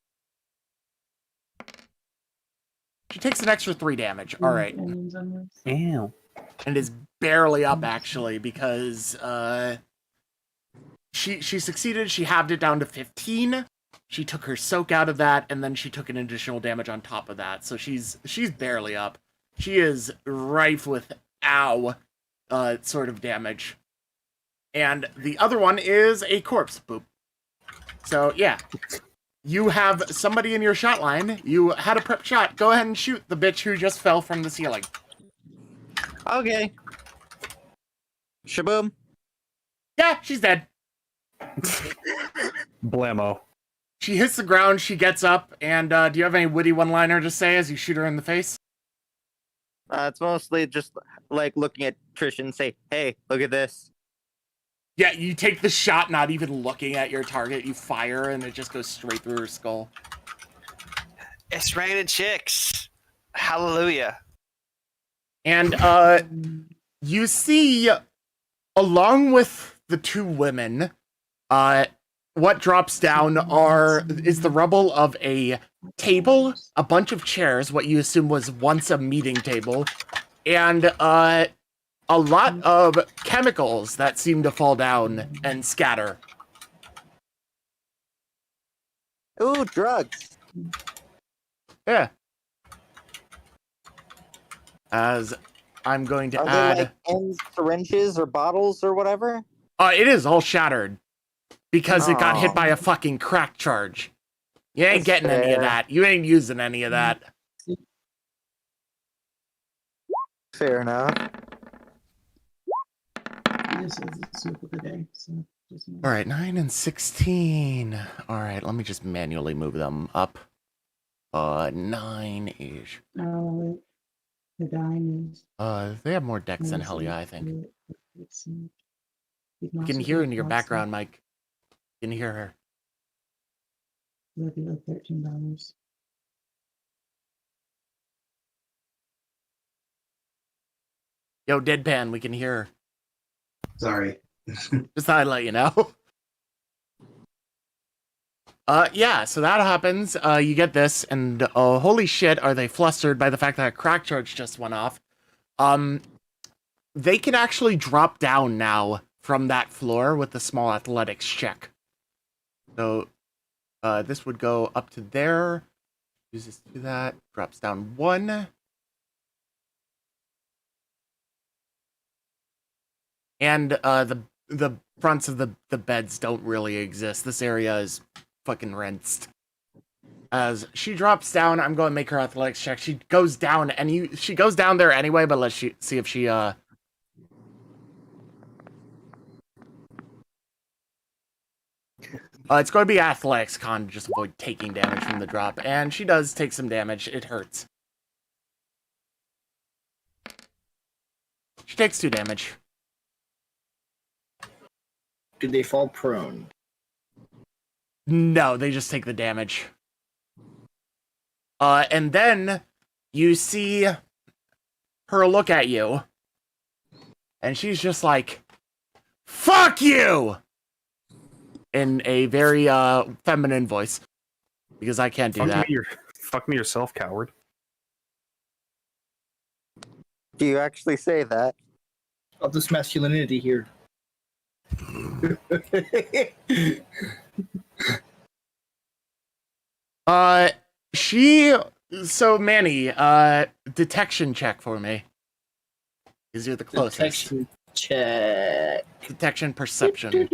She takes an extra 3 damage. All right. Ew. And is barely up, actually, because she succeeded. She halved it down to 15. She took her soak out of that, and then she took an additional damage on top of that. So she's barely up. She is rife with ow sort of damage. And the other one is a corpse. Boop. So, yeah. You have somebody in your shot line. You had a prep shot. Go ahead and shoot the bitch who just fell from the ceiling. Okay. Shaboom. Yeah, she's dead. Blammo. She hits the ground, she gets up, and do you have any witty one-liner to say as you shoot her in the face? It's mostly just like looking at Trish and say, "Hey, look at this." Yeah, you take the shot, not even looking at your target. You fire, and it just goes straight through her skull. It's raining chicks. Hallelujah. And you see, along with the two women, what drops down is the rubble of a table, a bunch of chairs, what you assume was once a meeting table, and a lot of chemicals that seem to fall down and scatter. Ooh, drugs. Yeah. As I'm going to Are add... they like in syringes or bottles or whatever? It is all shattered. Because it got hit Oh. by a fucking crack charge. You ain't That's getting any of fair. that. You ain't using any of that. Fair enough. All right, 9 and 16. All right, let me just manually move them up. 9-ish. Oh, the dying is. They have more decks than hell, yeah, I think. You can hear in your background, Mike. You can hear her. It'll be like $13. Yo, Deadpan, we can hear her. Sorry. Just thought I'd let you know. Yeah, so that happens. You get this, and holy shit, are they flustered by the fact that a crack charge just went off. They can actually drop down now from that floor with a small athletics check. So, this would go up to there. Uses to that. Drops down 1. And the fronts of the beds don't really exist. This area is fucking rinsed. As she drops down, I'm going to make her athletics check. She goes down, and she goes down there anyway, but let's see if she it's going to be athletics con to just avoid taking damage from the drop, and she does take some damage. It hurts. She takes 2 damage. Did they fall prone? No, they just take the damage. And then you see her look at you, and she's just like, "Fuck you!" in a very feminine voice, because I can't do that. Fuck me yourself, coward. Do you actually say that? Of this masculinity here. So Manny, detection check for me. Because you're the closest. Detection check. Detection perception.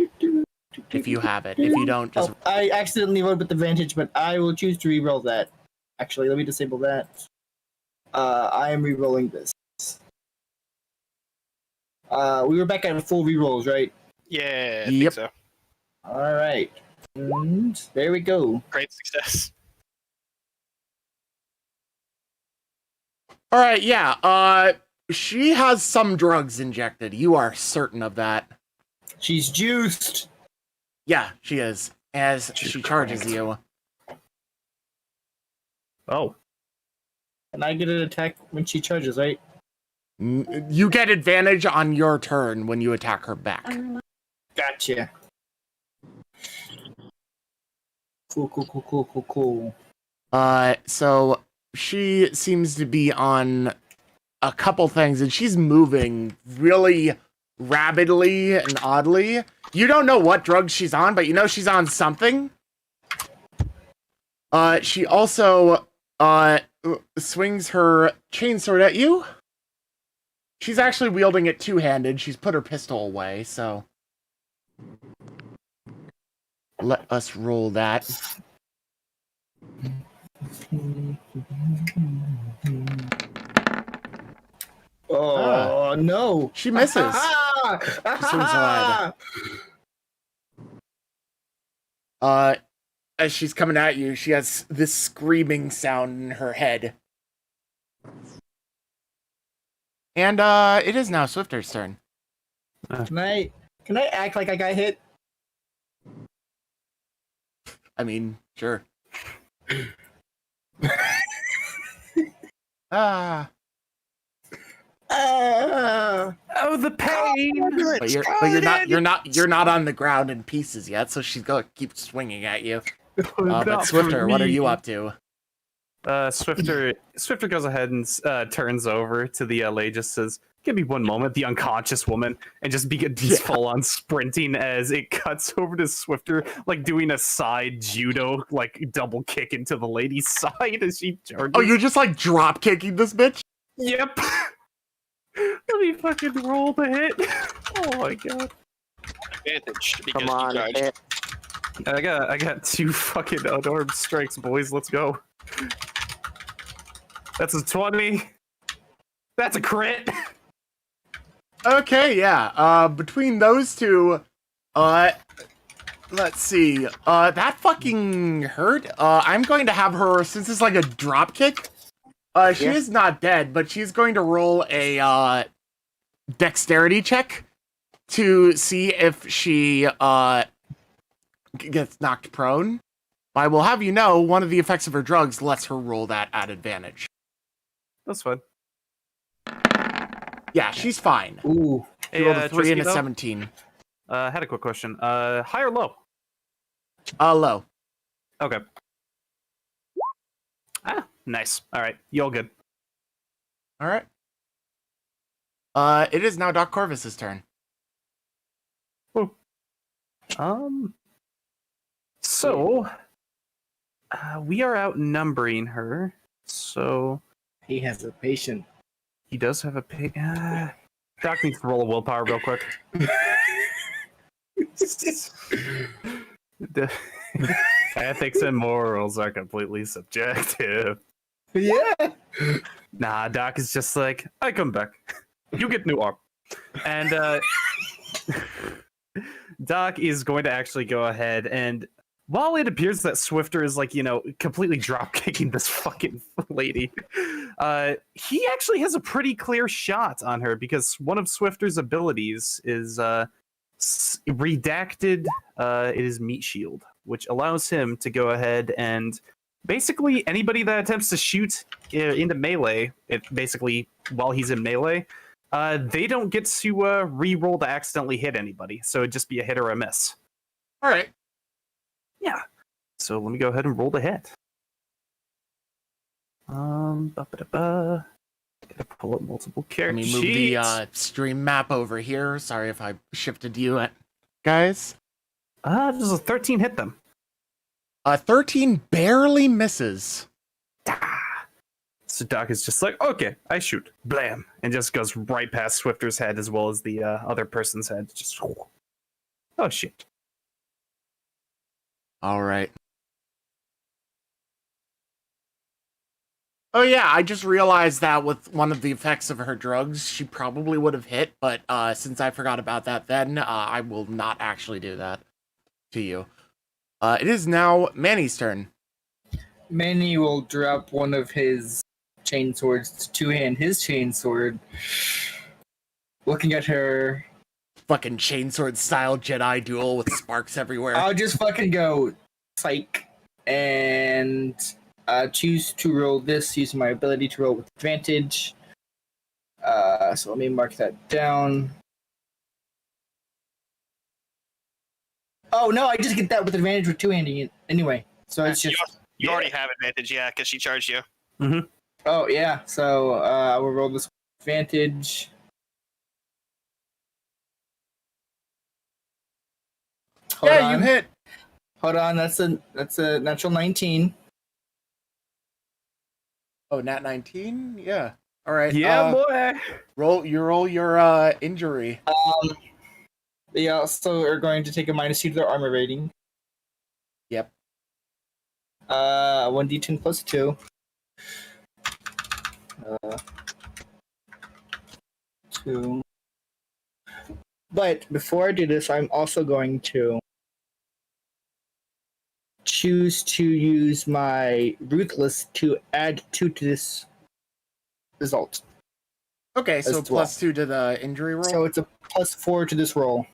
If you have it. If you don't, just... Oh, I accidentally rolled with advantage, but I will choose to reroll that. Actually, let me disable that. I am rerolling this. We were back at full rerolls, right? Yeah, I Yep. think so. All right. And there we go. Great success. All right, yeah. She has some drugs injected. You are certain of that. She's juiced. Yeah, she is. As she charges you. Oh. And I get an attack when she charges, right? You get advantage on your turn when you attack her back. Gotcha. Cool. So she seems to be on a couple things, and she's moving really rapidly and oddly. You don't know what drugs she's on, but you know she's on something. She also swings her chainsword at you. She's actually wielding it two-handed. She's put her pistol away, so let us roll that. Oh, no. She misses. Ah, Swings wide. As she's coming at you, she has this screaming sound in her head. And it is now Swifter's turn. Can I act like I got hit? I mean, sure. Ah. Oh, the pain! But you're not on the ground in pieces yet, so she's gonna keep swinging at you. But Not Swifter, for what are me. you up to? Swifter goes ahead and turns over to the lady, just says, "Give me one moment." The unconscious woman, and just begins full on sprinting as it cuts over to Swifter, like doing a side judo, like double kick into the lady's side as she charges. Oh, you're just like drop kicking this bitch? Yep. Let me fucking roll the hit. Oh my god. Advantage to be Come on, charged. hit. I got 2 fucking unarmed strikes, boys. Let's go. That's a 20. That's a crit. Okay, yeah. Between those two, let's see. That fucking hurt. I'm going to have her, since it's like a drop kick, she Yeah. is not dead, but she's going to roll a, dexterity check to see if she, gets knocked prone. I will have you know, one of the effects of her drugs lets her roll that at advantage. That's fine. Yeah, she's fine. Ooh. She rolled a 3 and a Trisky, 17. I had a quick question. High or low? Low. Okay. Ah, nice. All right, you all good. All right. It is now Doc Corvus's turn. So we are outnumbering her. So He has a patient. he does have a pig. Doc needs to roll a willpower real quick. The ethics and morals are completely subjective. Yeah. Nah, Doc is just like, I come back. You get new arm. And Doc is going to actually go ahead and, while it appears that Swifter is like, completely drop kicking this fucking lady, he actually has a pretty clear shot on her because one of Swifter's abilities is redacted. It is Meat Shield, which allows him to go ahead and basically anybody that attempts to shoot into melee, basically while he's in melee, they don't get to re-roll to accidentally hit anybody. So it'd just be a hit or a miss. All right. Yeah. So let me go ahead and roll the hit. Gotta pull up multiple Let character me move the stream map over here. Sorry if I shifted you, guys. Does a 13 hit them? 13 barely misses. So Doc is just like, okay, I shoot. Blam. And just goes right past Swifter's head as well as the other person's head. Just, oh shit. All right. Oh yeah, I just realized that with one of the effects of her drugs, she probably would have hit, but since I forgot about that then, I will not actually do that to you. It is now Manny's turn. Manny will drop one of his chain swords to two-hand his chain sword, looking at her. Fucking chainsword style Jedi duel with sparks everywhere. I'll just fucking go psych and choose to roll this using my ability to roll with advantage. So let me mark that down. Oh no, I just get that with advantage with two-handing it anyway. So it's just You already have advantage, yeah, because she charged you. oh yeah. So I will roll this with advantage. Hold yeah, on. you hit. Hold on, that's a natural 19. Oh, nat 19? Yeah. All right. Yeah, boy. Roll your injury. They also are going to take a -2 to their armor rating. Yep. 1d10 plus 2. 2. But before I do this, I'm also going to choose to use my Ruthless to add 2 to this result. Okay, so As well. +2 to the injury roll. So it's a +4 to this roll.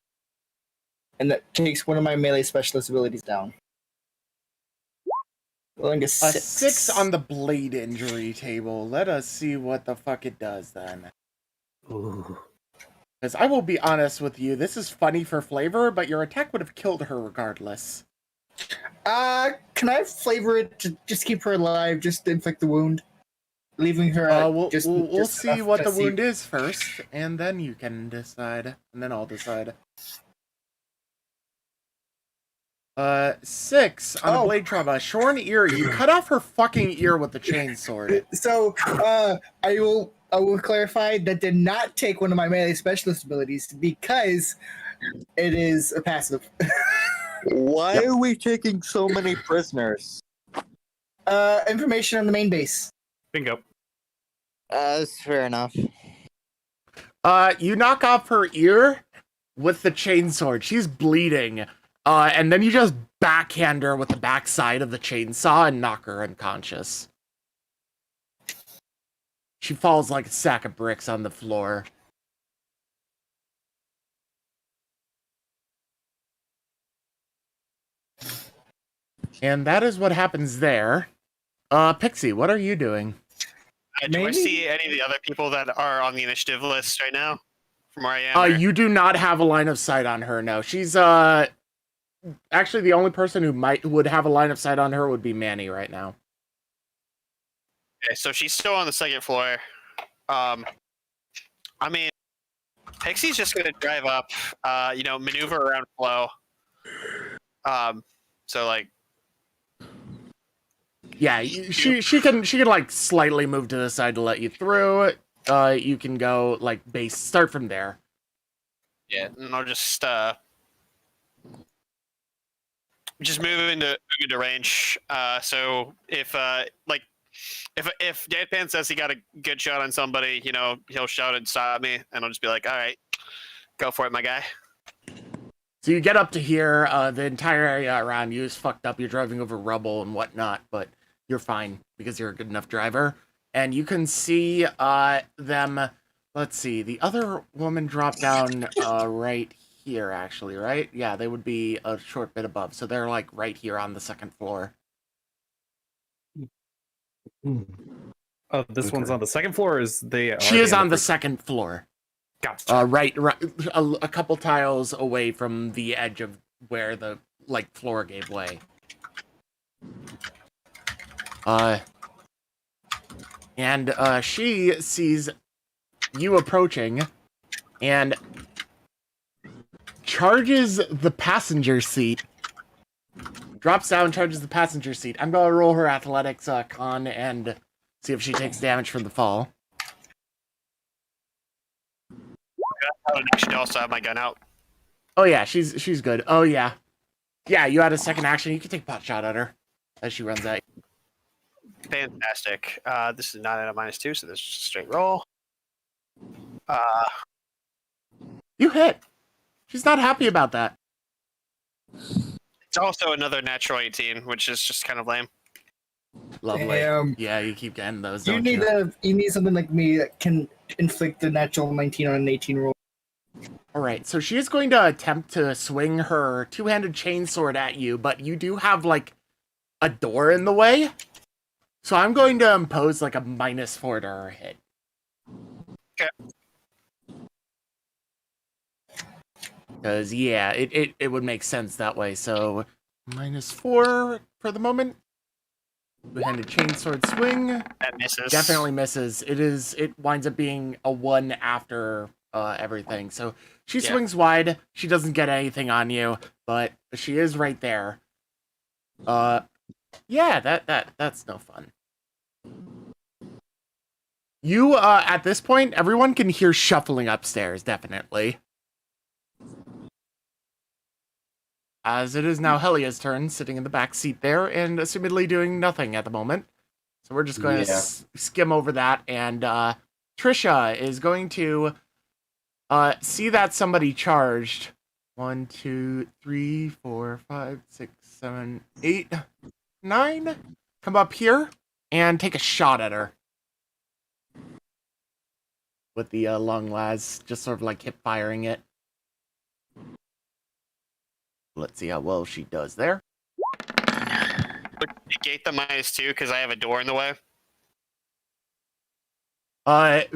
And that takes one of my melee specialist abilities down. Rolling a 6. 6 on the blade injury table. Let us see what the fuck it does then. Because I will be honest with you, this is funny for flavor, but your attack would have killed her regardless. Can I flavor it to just keep her alive, just to inflict the wound? Leaving her We'll just see enough what to the see- wound is first, and then you can decide. And then I'll decide. 6 on the Oh. blade trauma. Shorn ear. You cut off her fucking ear with the chainsword. So, I will clarify that did not take one of my melee specialist abilities because it is a passive. Why are we taking so many prisoners? Information on the main base. Bingo. That's fair enough. You knock off her ear with the chainsword. She's bleeding. And then you just backhand her with the backside of the chainsaw and knock her unconscious. She falls like a sack of bricks on the floor. And that is what happens there. Pixie, what are you doing? Do I Maybe? see any of the other people that are on the initiative list right now? From where I am? or- You do not have a line of sight on her, no. She's, actually the only person who would have a line of sight on her would be Manny right now. Okay, so she's still on the second floor. I mean, Pixie's just gonna drive up, maneuver around Flo. So like, Yeah, she can like slightly move to the side to let you through. You can go like base, start from there. yeah, and I'll just move into range. So if Deadpan says he got a good shot on somebody, he'll shout and stop me, and I'll just be like, all right, go for it, my guy. So you get up to here. The entire area around you is fucked up. You're driving over rubble and whatnot, but you're fine because you're a good enough driver. And you can see them. Let's see. The other woman dropped down right here, actually, right? Yeah, they would be a short bit above. So they're like right here on the second floor. Oh, this one's on the second floor. Or is they? She is on the second floor. Gotcha. Right, a couple tiles away from the edge of where the floor gave way. And she sees you approaching and charges the passenger seat. Drops down, charges the passenger seat. I'm gonna roll her athletics con and see if she takes damage from the fall. I would actually also have my gun out. Oh yeah, she's good. Oh yeah. Yeah, you had a second action. You can take pot shot at her as she runs at you. Fantastic. This is not at a -2, so this is just a straight roll. You hit. She's not happy about that. It's also another natural 18, which is just kind of lame. Lovely. Damn. Yeah, you keep getting those, You don't need you need something like me that can inflict the natural 19 on an 18 roll. Alright, so she is going to attempt to swing her two-handed chainsword at you, but you do have, a door in the way. So I'm going to impose, a -4 to her hit. Okay. Because, yeah, it would make sense that way. So, -4 for the moment. Two-handed chainsword swing. That misses. Definitely misses. It winds up being a 1 after everything. So she swings wide. She doesn't get anything on you, but she is right there. Yeah, that's no fun. You at this point, everyone can hear shuffling upstairs, definitely. As it is now Helia's turn, sitting in the back seat there, and assumedly doing nothing at the moment. So we're just going to skim over that, and Trisha is going to see that somebody charged. 1, 2, 3, 4, 5, 6, 7, 8, 9. Come up here and take a shot at her. With the long las, just sort of like hip firing it. Let's see how well she does there. Negate the -2 because I have a door in the way.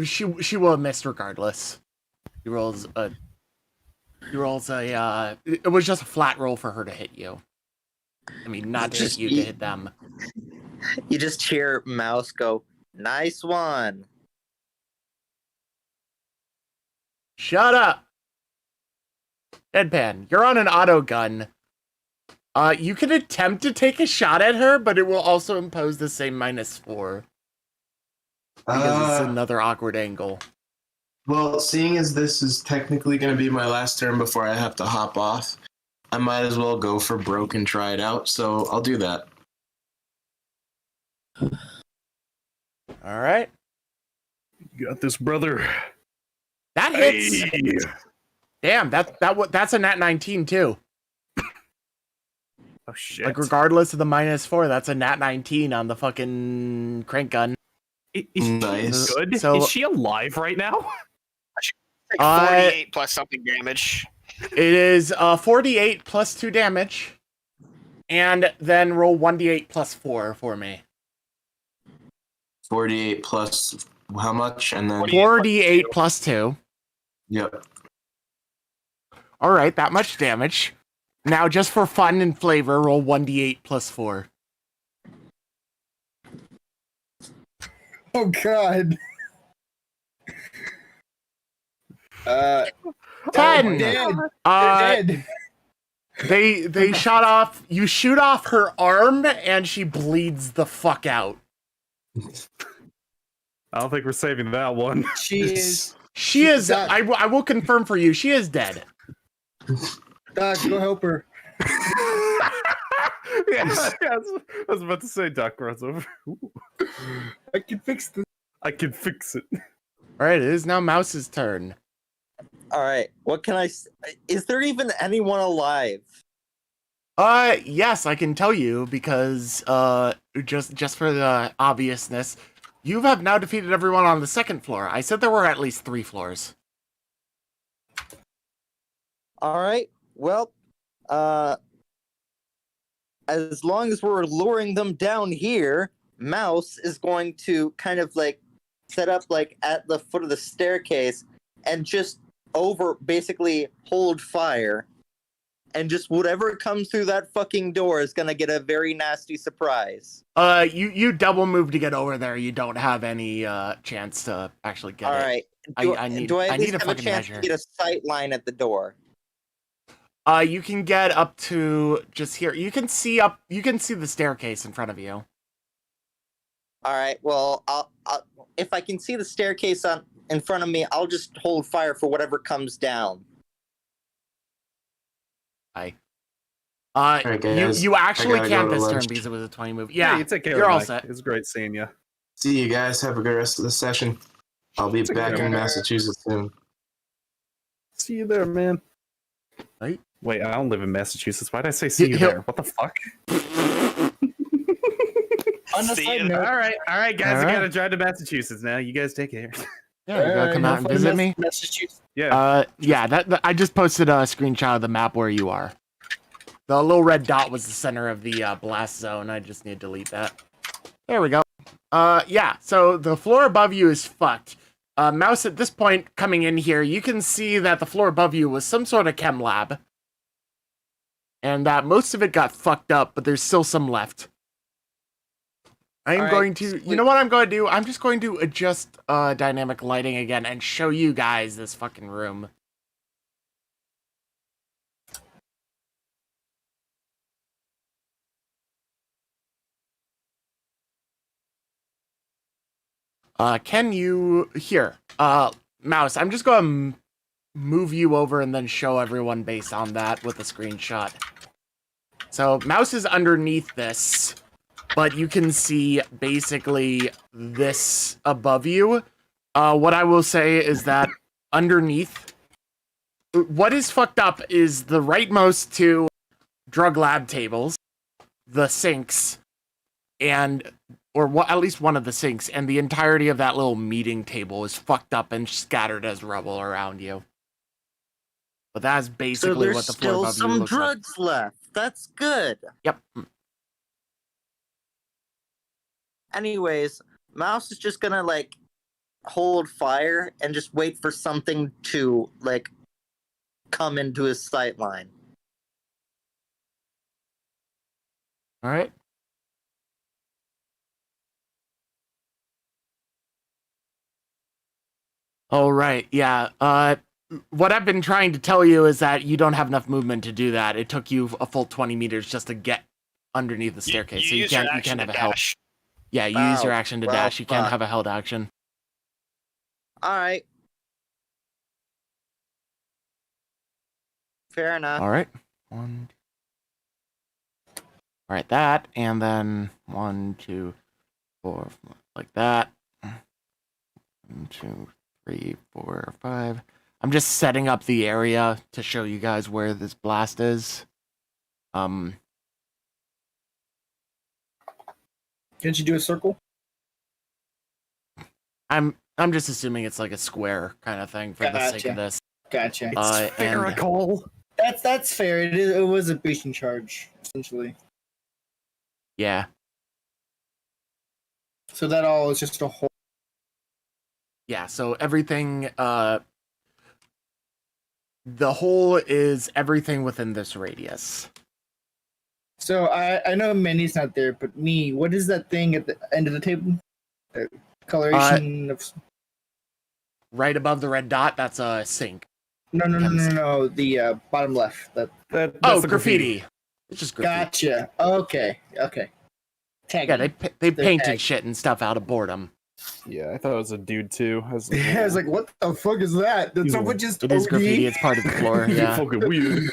She will have missed regardless. He rolls a. It was just a flat roll for her to hit you. I mean, not to hit you, to hit them. You just hear Mouse go, "Nice one." Shut up! Deadpan, you're on an auto gun. You can attempt to take a shot at her, but it will also impose the same -4. Because it's another awkward angle. Well, seeing as this is technically going to be my last turn before I have to hop off, I might as well go for broke and try it out, so I'll do that. Alright. You got this, brother. That hits! Hey. Damn, that's a nat 19 too. Oh shit. Like, regardless of the -4, that's a nat 19 on the fucking crank gun. Is she Nice. good? So- Is she alive right now? Like 48 plus something damage. It is 48 plus 2 damage. And then roll 1d8 plus 4 for me. 48 plus how much? And then 48 plus 2. Yep. Alright, that much damage. Now, just for fun and flavor, roll 1d8 plus 4. Oh God. 10! Dead. Uh, Dead. they shot off, you shoot off her arm, and she bleeds the fuck out. I don't think we're saving that one. She is. She is, Doc. I will confirm for you, she is dead. Doc, go help her. Yeah, I was about to say Doc runs over. I can fix this. I can fix it. Alright, it is now Mouse's turn. All right, what can is there even anyone alive? Yes, I can tell you, because, just for the obviousness, you have now defeated everyone on the second floor. I said there were at least 3 floors. All right, well, as long as we're luring them down here, Mouse is going to kind of like set up like at the foot of the staircase and just basically hold fire. And just whatever comes through that fucking door is gonna get a very nasty surprise. You double move to get over there. You don't have any chance to actually get All it. right. I need do I at I least need a have a fucking chance measure. to get a sight line at the door? You can get up to just here. You can see the staircase in front of you. All right. Well, I'll if I can see the staircase in front of me, I'll just hold fire for whatever comes down. Alright, guys. You actually I gotta can't go to this turn lunch. because it was a 20 move. Yeah, you take care. you're of all Mike. set. It was great seeing you. See you guys. Have a good rest of the session. I'll be back in Massachusetts soon. See you there, man. Right? Wait, I don't live in Massachusetts. Why did I say see you He'll- there? What the fuck? On a See side you. note, All right, guys. All right. I gotta drive to Massachusetts now. You guys take care. Yeah, you gotta come out and visit me. Massachusetts. Yeah. Yeah, that I just posted a screenshot of the map where you are. The little red dot was the center of the blast zone. I just need to delete that. There we go. Yeah, so the floor above you is fucked. Mouse, at this point, coming in here, you can see that the floor above you was some sort of chem lab. And that most of it got fucked up, but there's still some left. I'm Alright, going to, you sweet. know what I'm going to do? I'm just going to adjust dynamic lighting again and show you guys this fucking room. Can you, here, Mouse, I'm just going to move you over and then show everyone based on that with a screenshot. So, Mouse is underneath this, but you can see basically this above you. What I will say is that underneath, what is fucked up is the rightmost two drug lab tables. the sinks or at least one of the sinks, and the entirety of that little meeting table is fucked up and scattered as rubble around you. But that's So basically there's what the floor still above you some looks like. drugs left. That's good. Yep. Anyways, Mouse is just gonna like hold fire and just wait for something to like come into his sight line. All right. Oh, right. Yeah. What I've been trying to tell you is that you don't have enough movement to do that. It took you a full 20 meters just to get underneath the staircase, so you use your can't action have to a held. dash. Yeah, you use your Oh, action to well, dash. You can't fuck. have a held action. All right. Fair enough. All right. One. All right, that, and then 1, 2, 4, like that. 1, 2, 3, 4, 5. I'm just setting up the area to show you guys where this blast is. Can't you do a circle? I'm just assuming it's like a square kind of thing for the sake Gotcha. of this. Gotcha. It's and- spherical. That's fair. It was a breaching charge, essentially. Yeah. So that all is just a whole. Yeah, so everything, the whole is everything within this radius. So I know Manny's not there, but me, what is that thing at the end of the table? The coloration of. Right above the red dot, that's a sink. No. The bottom left. That. That's Oh, the graffiti. It's just graffiti. Gotcha. Okay. Tag. Yeah, they painted tagged. shit and stuff out of boredom. Yeah, I thought it was a dude too. I was I was like, what the fuck is that? Did He's a- someone just It is OD? graffiti. It's part of the floor. Yeah. fucking weird.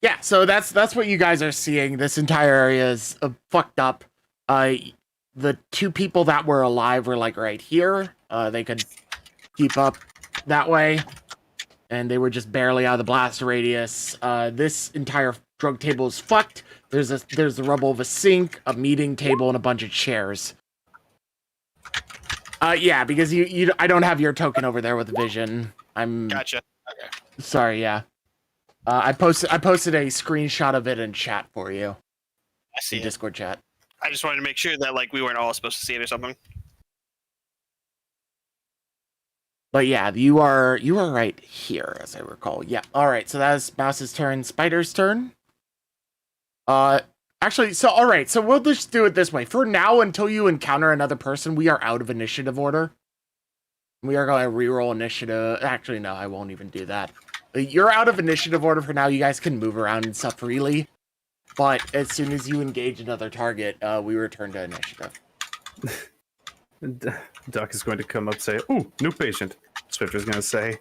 Yeah, so that's what you guys are seeing. This entire area is fucked up. The two people that were alive were like right here. They could keep up that way, and they were just barely out of the blast radius. This entire drug table is fucked. There's the rubble of a sink, a meeting table, and a bunch of chairs. Yeah, because I don't have your token over there with vision. I'm Gotcha. Okay. sorry. Yeah. I posted a screenshot of it in chat for you. I see In it. Discord chat. I just wanted to make sure that like we weren't all supposed to see it or something. But yeah, you are right here, as I recall. Yeah. All right. So that's Mouse's turn. Spider's turn. Actually, so all right. So we'll just do it this way. For now, until you encounter another person, we are out of initiative order. We are going to reroll initiative. Actually, no, I won't even do that. You're out of initiative order for now. You guys can move around and stuff freely. But as soon as you engage another target, we return to initiative. Duck is going to come up and say, "Ooh, new patient." Swifter's going to say,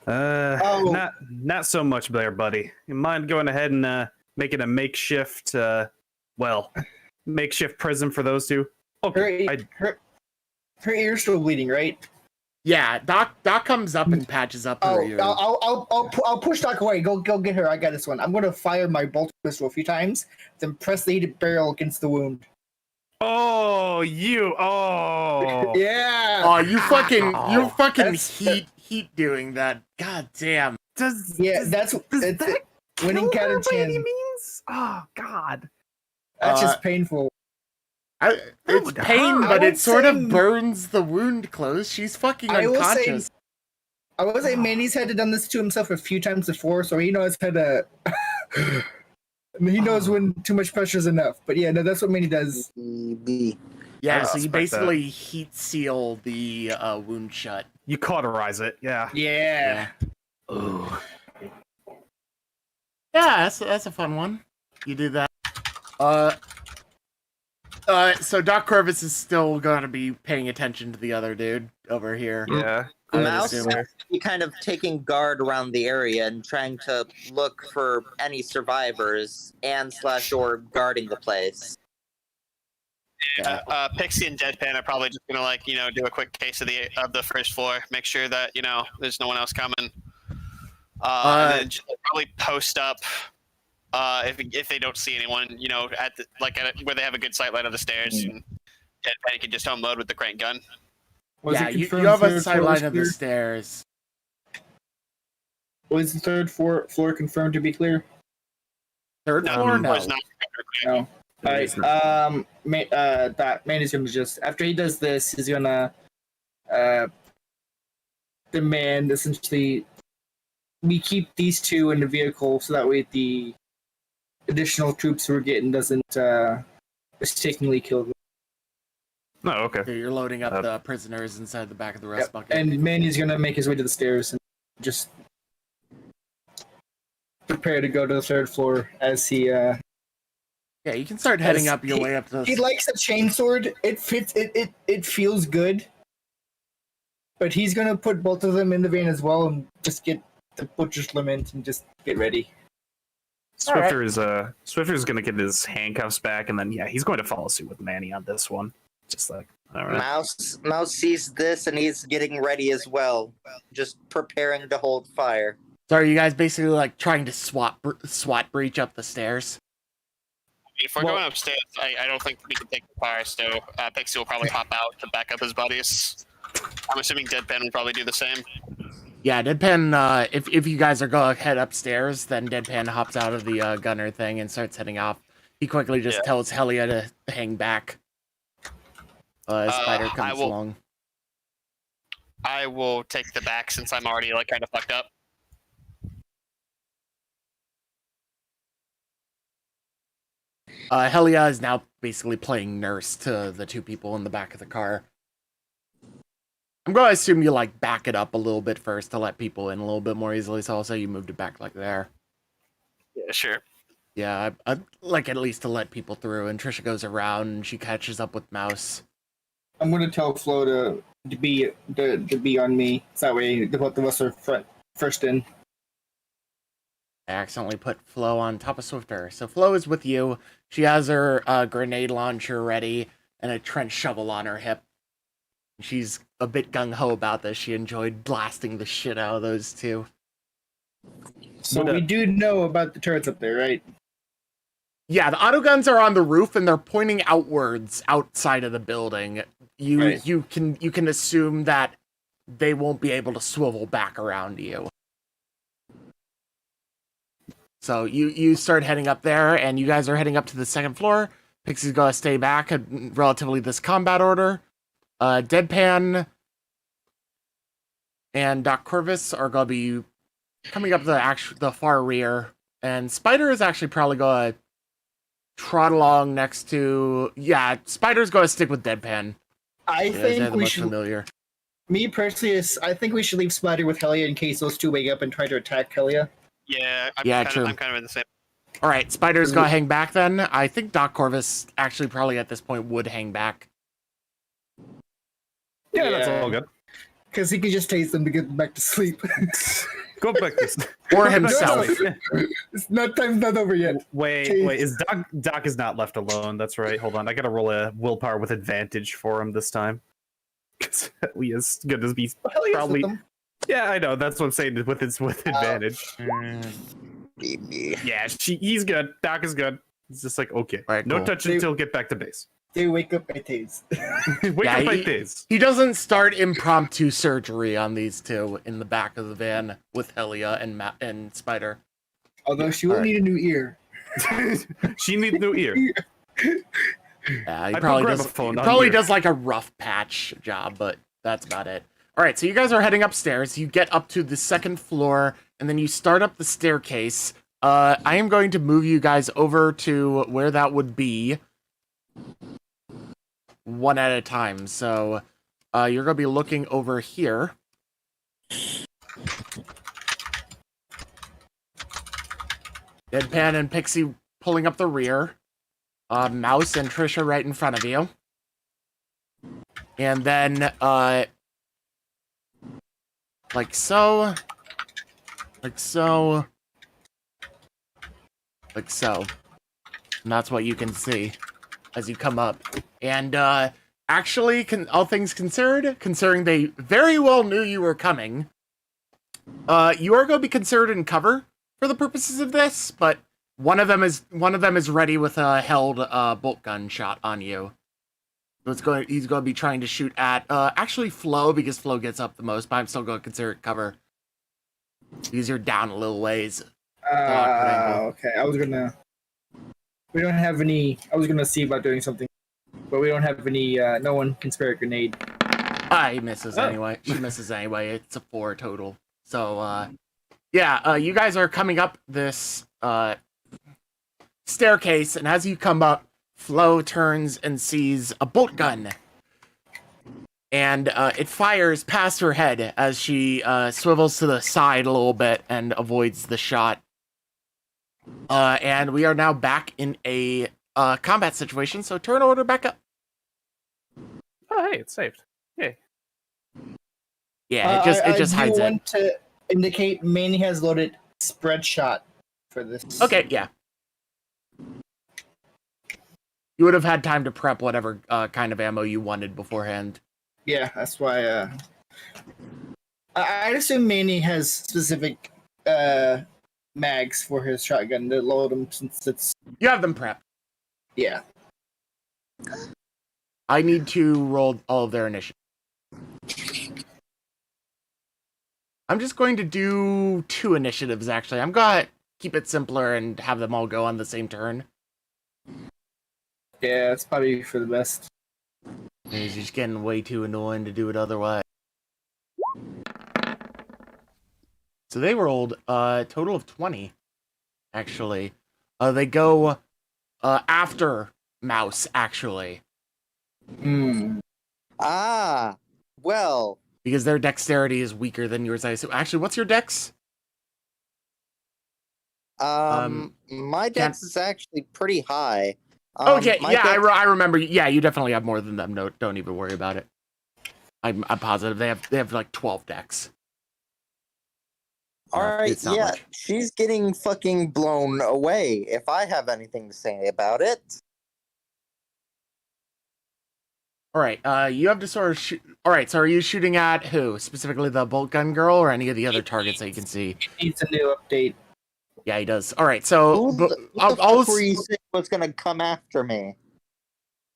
Oh. not so much there, buddy. You mind going ahead and making a makeshift, makeshift prison for those two?" Okay, Her ear's still bleeding, right? Yeah, Doc comes up and patches up her ear. I'll push Doc away. Go get her. I got this one. I'm gonna fire my bolt pistol a few times, then press the heated barrel against the wound. Oh, you! Oh, Yeah. Oh, you fucking That's- heat doing that. God damn. Does That's that winning kill her cat of by any 10. means? Oh God! That's just painful. It's would pain, hurt. but I it would sort say- of burns the wound closed. She's fucking I will say- unconscious. I would say Manny's had to done this to himself a few times before, so he knows how to. He knows when too much pressure is enough. But yeah, no, that's what Manny does. B. Yeah, I so you respect basically heat seal the wound shut. You cauterize it, yeah. Yeah. Ooh. Yeah, that's a fun one. You do that. So Doc Corvus is still going to be paying attention to the other dude over here. Yeah. I would Mouse assume. seems to be kind of taking guard around the area and trying to look for any survivors and / or guarding the place. Pixie and Deadpan are probably just gonna do a quick case of the first floor, make sure that there's no one else coming, and then just probably post up if they don't see anyone, you know, at the, where they have a good sight line of the stairs, and Deadpan can just home load with the crank gun. Was yeah, it you confirmed have a third sight floor line is of the clear? stairs. Was the third floor confirmed to be clear? Third No, floor? it No. was not. No. All It is right. That man is gonna just after he does this, he's gonna demand essentially we keep these two in the vehicle so that way the additional troops we're getting doesn't mistakenly kill them. No, okay. So you're loading up Uh, the prisoners inside the back of the rest Yep. bucket. And Manny's gonna make his way to the stairs and just prepare to go to the third floor as he yeah, you can start heading up your way up to he the... likes the chainsword. It fits it feels good. But he's gonna put both of them in the van as well and just get the butcher's lament and just get ready. Swifter is gonna get his handcuffs back, and then he's going to follow suit with Manny on this one. Just like, all right. Mouse sees this and he's getting ready as well, just preparing to hold fire. So are you guys basically like trying to SWAT breach up the stairs? If we're going upstairs, I don't think we can take the fire, so Pixie will probably hop out to back up his buddies. I'm assuming Deadpan will probably do the same. Yeah, Deadpan, if you guys are going to head upstairs, then Deadpan hops out of the gunner thing and starts heading off. He quickly just tells Helia to hang back. As Spider comes along. I will take the back since I'm already like kind of fucked up. Helia is now basically playing nurse to the two people in the back of the car. I'm going to assume you like back it up a little bit first to let people in a little bit more easily, so I'll say you moved it back like there. Yeah, sure. Yeah, I'd like at least to let people through, and Trisha goes around and she catches up with Mouse. I'm gonna tell Flo to be on me, so that way the both of us are first in. I accidentally put Flo on top of Swifter. So Flo is with you. She has her grenade launcher ready and a trench shovel on her hip. She's a bit gung-ho about this. She enjoyed blasting the shit out of those two. So we do know about the turrets up there, right? Yeah, the autoguns are on the roof and they're pointing outwards outside of the building. You can assume that they won't be able to swivel back around you. So you start heading up there, and you guys are heading up to the second floor. Pixie's gonna stay back at relatively this combat order. Deadpan and Doc Corvus are gonna be coming up the far rear, and Spider is actually probably gonna trot along next to... Yeah, Spider's gonna stick with Deadpan. I think we should... Familiar. Me personally, I think we should leave Spider with Helia in case those two wake up and try to attack Helia. Yeah, True. I'm kind of in the same. All right, Spider's gonna hang back then. I think Doc Corvus actually probably at this point would hang back. Yeah, that's all good. Because he could just taste them to get them back to sleep. Go back this. Or himself. It's not time's not over yet. Wait, is Doc is not left alone. That's right. Hold on, I gotta roll a willpower with advantage for him this time. Because Helia's gonna be probably... Yeah, I know. That's what I'm saying with advantage. Yeah, he's good. Doc is good. It's just like, okay. Right, no cool. touch until get back to base. They wake up by days. Wake up by days. He doesn't start impromptu surgery on these two in the back of the van with Helia and Spider. Although she will need a new ear. She needs a new ear. Yeah, he probably does like a rough patch job, but that's about it. All right, so you guys are heading upstairs. You get up to the second floor, and then you start up the staircase. I am going to move you guys over to where that would be, one at a time. So you're going to be looking over here. Deadpan and Pixie pulling up the rear. Mouse and Trisha right in front of you. And then, like so. Like so. Like so. And that's what you can see as you come up. And, actually, all things considered, considering they very well knew you were coming, you are going to be considered in cover for the purposes of this, but One of them is ready with a held bolt gun shot on you. So he's going to be trying to shoot at actually Flo, because Flo gets up the most, but I'm still going to consider it cover because you're down a little ways. Okay. We don't have any. I was gonna see about doing something, but we don't have any. No one can spare a grenade. He misses anyway. She misses anyway. It's a 4 total. So you guys are coming up this staircase, and as you come up, Flo turns and sees a bolt gun. And it fires past her head as she swivels to the side a little bit and avoids the shot. And we are now back in a combat situation, so turn order back up. Oh, hey, it's saved. Yay. Yeah, it just hides I it. want to indicate Manny has loaded spread shot for this. Okay, yeah. You would have had time to prep whatever kind of ammo you wanted beforehand. Yeah, that's why. I'd assume Manny has specific mags for his shotgun to load them since it's. You have them prepped. Yeah. I need to roll all of their initiative. I'm just going to do 2 initiatives, actually. I'm going to keep it simpler and have them all go on the same turn. Yeah, it's probably for the best. It's just getting way too annoying to do it otherwise. So they rolled a total of 20, actually. They go after Mouse, actually. Ah, well. Because their dexterity is weaker than yours, I assume. Actually, what's your dex? My dex is actually pretty high. Okay, my yeah, dex- I remember. Yeah, you definitely have more than them. No, don't even worry about it. I'm positive they have like 12 decks. All right, it's not yeah, much. she's getting fucking blown away. If I have anything to say about it, All right, you have to sort of shoot. All right, so are you shooting at who specifically, the bolt gun girl, or any of the other targets that you can see? It needs a new update. Yeah, he does. All right, so who the fuck were you saying was gonna come after me?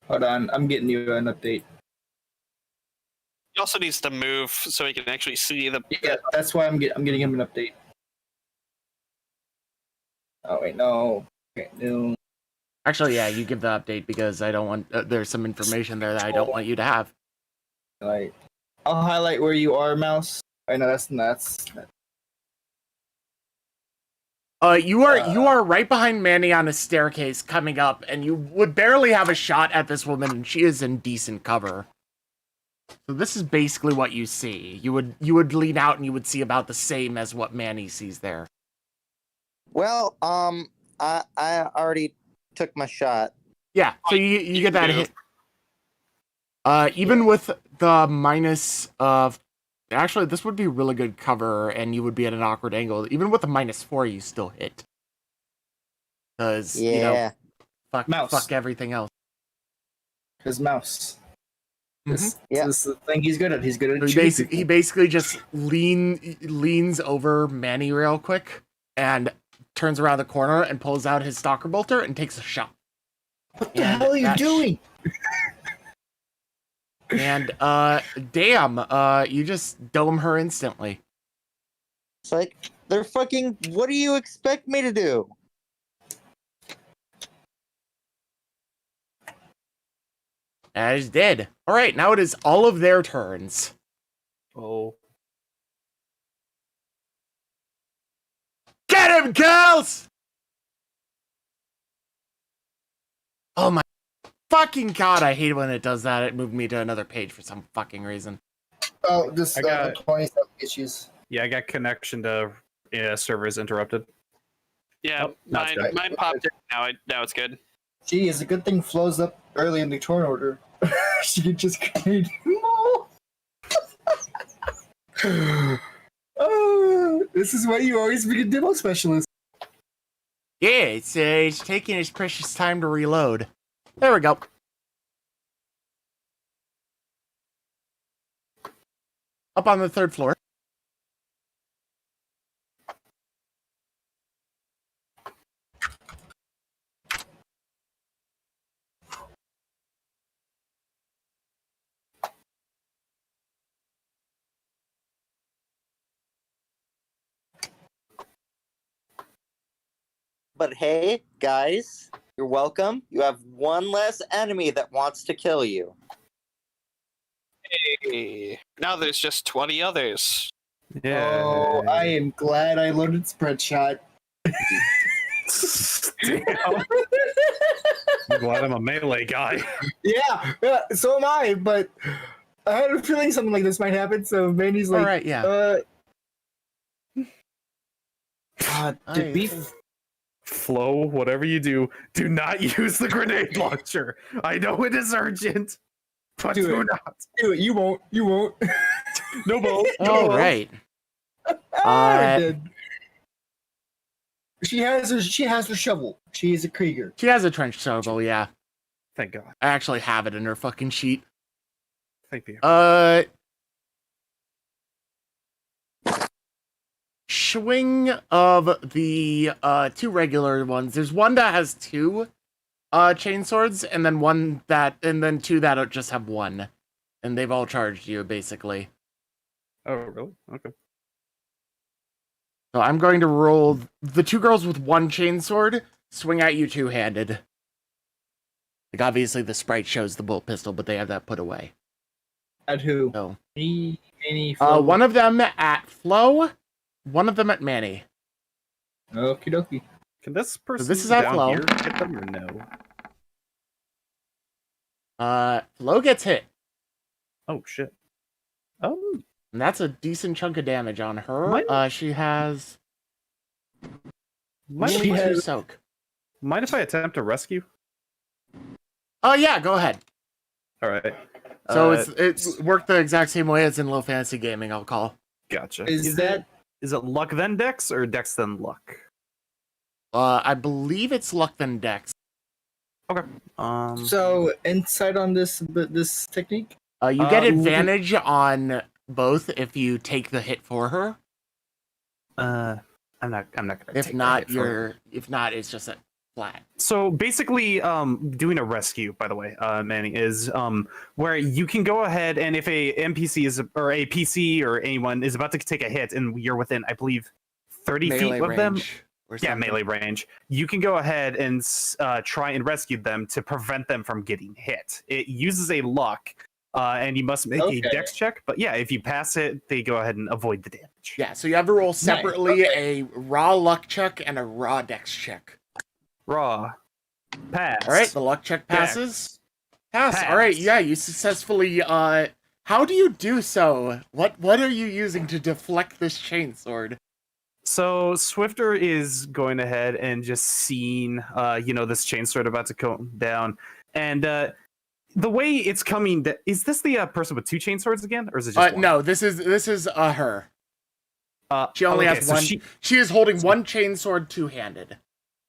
Hold on, I'm getting you an update. He also needs to move so he can actually see the. Yeah, that's why I'm getting him an update. Oh wait, no. Okay, no. Actually, yeah, you give the update because I don't want. There's some information there that I don't want you to have. Like, I'll highlight where you are, mouse. I know that's. You are right behind Manny on a staircase coming up, and you would barely have a shot at this woman, and she is in decent cover. So this is basically what you see. You would lean out and you would see about the same as what Manny sees there. Well, I already took my shot. Yeah, so you get that hit. Even with the minus of, actually, this would be really good cover, and you would be at an awkward angle. Even with a -4, you still hit. Because fuck everything else. His mouse. This Yeah. is the thing he's good at. He's good at So shooting he people. basically just leans over Manny real quick and turns around the corner and pulls out his stalker bolter and takes a shot. What the hell are you doing? And damn, you just dome her instantly. It's like, they're fucking. What do you expect me to do? And is dead. All right, now it is all of their turns. Oh. Get him, girls! Oh my fucking god, I hate when it does that. It moved me to another page for some fucking reason. Oh, just I got 27 issues. Yeah, I got connection to servers interrupted. Yeah, Oh, that's good. mine popped in. Now it's good. Gee, it's a good thing Flo's up early in the turn order. She could just grenade him all. Oh, this is why you always be a demo specialist. Yeah, it's taking its precious time to reload. There we go. Up on the 3rd floor. but hey, guys, you're welcome. You have one less enemy that wants to kill you. Hey, now there's just 20 others. Yeah. Oh, I am glad I loaded spread shot. Damn. I'm glad I'm a melee guy. Yeah, so am I, but I had a feeling something like this might happen, so Mandy's like, All right, yeah. did we... Flo, whatever you do not use the grenade launcher. I know it is urgent, but Do do it. not. Do it, you won't. No balls. All right. I did. She has her shovel. She is a Krieger. She has a trench shovel, yeah. Thank God. I actually have it in her fucking sheet. Thank you. Swing of the two regular ones. There's one that has two chainswords, and then two that just have one. And they've all charged you, basically. Oh, really? Okay. So I'm going to roll the two girls with one chainsword, swing at you two-handed. Like, obviously the sprite shows the bolt pistol, but they have that put away. At who? So, Me, Manny, Flo. one of them at Flo, one of them at Manny. Okie dokie. Can this person this is at down Flo. here hit them or no? Flo gets hit. Oh, shit. Oh, And that's a decent chunk of damage on her. Mine- She has... mind, She if, has- two soak. mind if I attempt to rescue? Oh, yeah, go ahead. All right. So it's worked the exact same way as in low fantasy gaming, I'll call. Gotcha. Is it luck then dex or dex then luck? I believe it's luck then dex. Okay. So, insight on this technique? You get advantage on both if you take the hit for her. I'm not gonna. If take not, that hit for her. if not, it's just a flat. So basically, doing a rescue, by the way, Manny, is where you can go ahead and if a NPC or a PC or anyone is about to take a hit and you're within, I believe, 30 Melee feet of them. range or Yeah, something. melee range. You can go ahead and try and rescue them to prevent them from getting hit. It uses a luck, and you must make a dex check. But yeah, if you pass it, they go ahead and avoid the damage. Yeah, so you have to roll separately okay. a raw luck check and a raw dex check. Raw. Pass. All right, the luck check passes. Pass. Pass. All right, yeah, you successfully. How do you do so? What are you using to deflect this chainsword? So Swifter is going ahead and just seeing, this chainsword about to come down, and the way it's coming, is this the person with two chainswords again, or is it just one? No, this is her. She only has so one. She is holding one chainsword two-handed.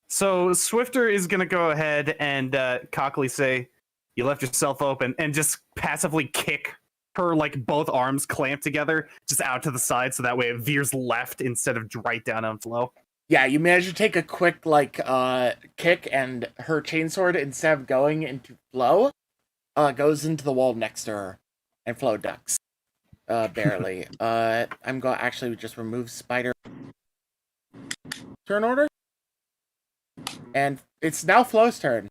So Swifter is gonna go ahead and cockily say, "You left yourself open," and just passively kick her like both arms clamped together, just out to the side, so that way it veers left instead of right down on Flo. Yeah, you manage to take a quick kick, and her chainsword, instead of going into Flo, goes into the wall next to her, and Flo ducks. Barely. I'm going to actually just remove Spider. Turn order? And it's now Flo's turn.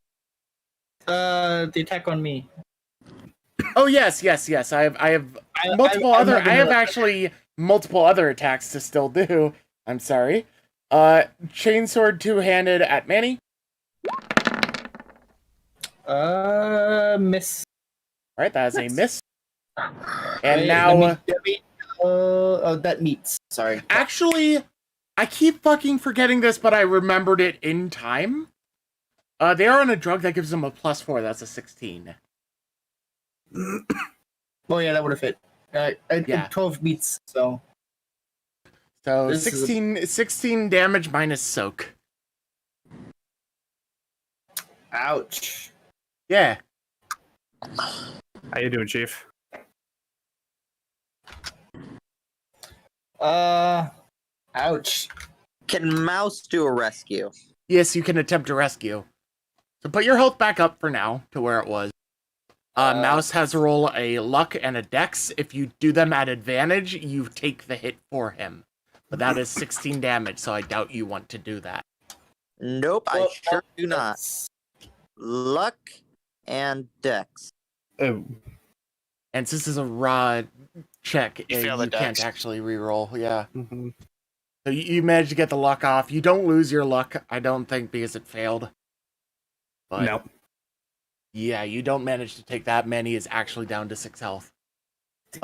The attack on me. Oh yes. I have multiple I'm not I gonna- have actually multiple other attacks to still do. I'm sorry. Chainsword two-handed at Manny. Miss. All right, that is a miss. And Wait, now, that meets. Sorry. actually, I keep fucking forgetting this, but I remembered it in time. They are on a drug that gives them a +4. That's a 16. Oh yeah, that would have fit. Yeah. 12 meets. So So This is 16 damage minus soak. ouch. Yeah. How you doing, Chief? Ouch. Can Mouse do a rescue? Yes, you can attempt to rescue. So put your health back up for now to where it was. Mouse has to roll a luck and a dex. If you do them at advantage, you take the hit for him. But that is 16 damage, so I doubt you want to do that. Nope, I Well, sure do not. that's- Luck and Dex. Oh, And since it's a raw check, You fail the you can't dex. actually reroll. Yeah. mhm. So you managed to get the luck off. You don't lose your luck, I don't think, because it failed. But No. yeah, you don't manage to take that. Manny is actually down to 6 health. Dude.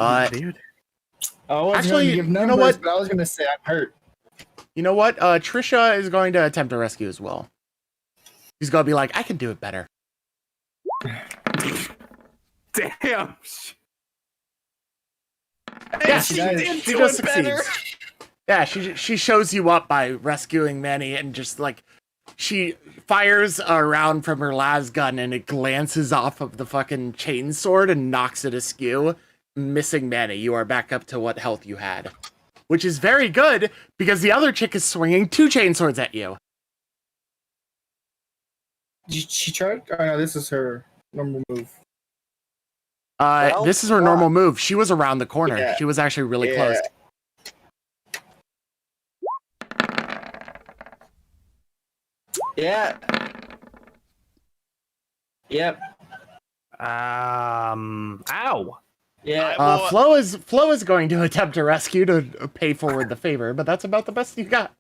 I was Actually, going to give you know numbers, what? but I was going to say I'm hurt. You know what? Trisha is going to attempt to rescue as well. She's going to be like, I can do it better. Damn. Yeah, she does. she just succeeds. Yeah, she shows you up by rescuing Manny, and just like she fires a round from her las gun, and it glances off of the fucking chainsword and knocks it askew, missing Manny. You are back up to what health you had, which is very good because the other chick is swinging 2 chainswords at you. Did she charge? Oh no, this is her normal move. Well, This is her normal move. She was around the corner. Yeah. She was actually really Yeah. close. Yeah. Yep. Ow. Yeah. Well, Flo is going to attempt to rescue to pay forward the favor, but that's about the best you got.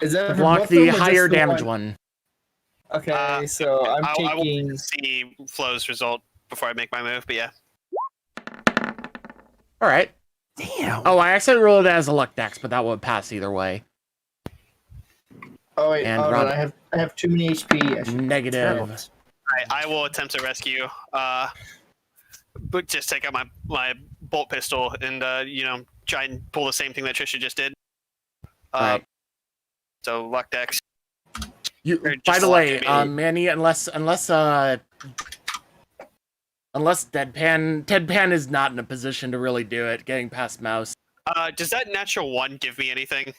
Is that for Block both the of them or just higher the damage one. Okay, so I'm I want taking. to see Flo's result before I make my move, but yeah. All right. Damn. Oh, I actually rolled it as a luck dex, but that would pass either way. Oh wait, and hold Rob- on, I have too many HP. I should- Negative. I will attempt to rescue. But just take out my bolt pistol and try and pull the same thing that Trisha just did. All right. So luck dex. You, Or just by the luck way, to me. Manny, unless Deadpan is not in a position to really do it, getting past Mouse. Does that natural 1 give me anything?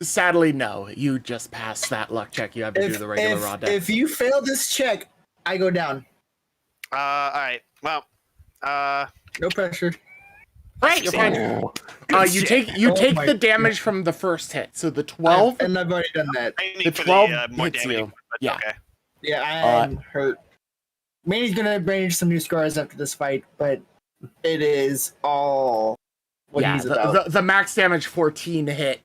Sadly, no. You just passed that luck check. You have to do the regular raw dex. If you fail this check, I go down. All right. Well, No pressure. Right, you're fine. You take Oh my the damage from the first hit. So the 12. And I've already done that. I need The for 12 more hits damage. you. But Yeah. Okay. Yeah, I'm hurt. Manny's gonna manage some new scars after this fight, but it is all what Yeah, he's about. the max damage 14 hit,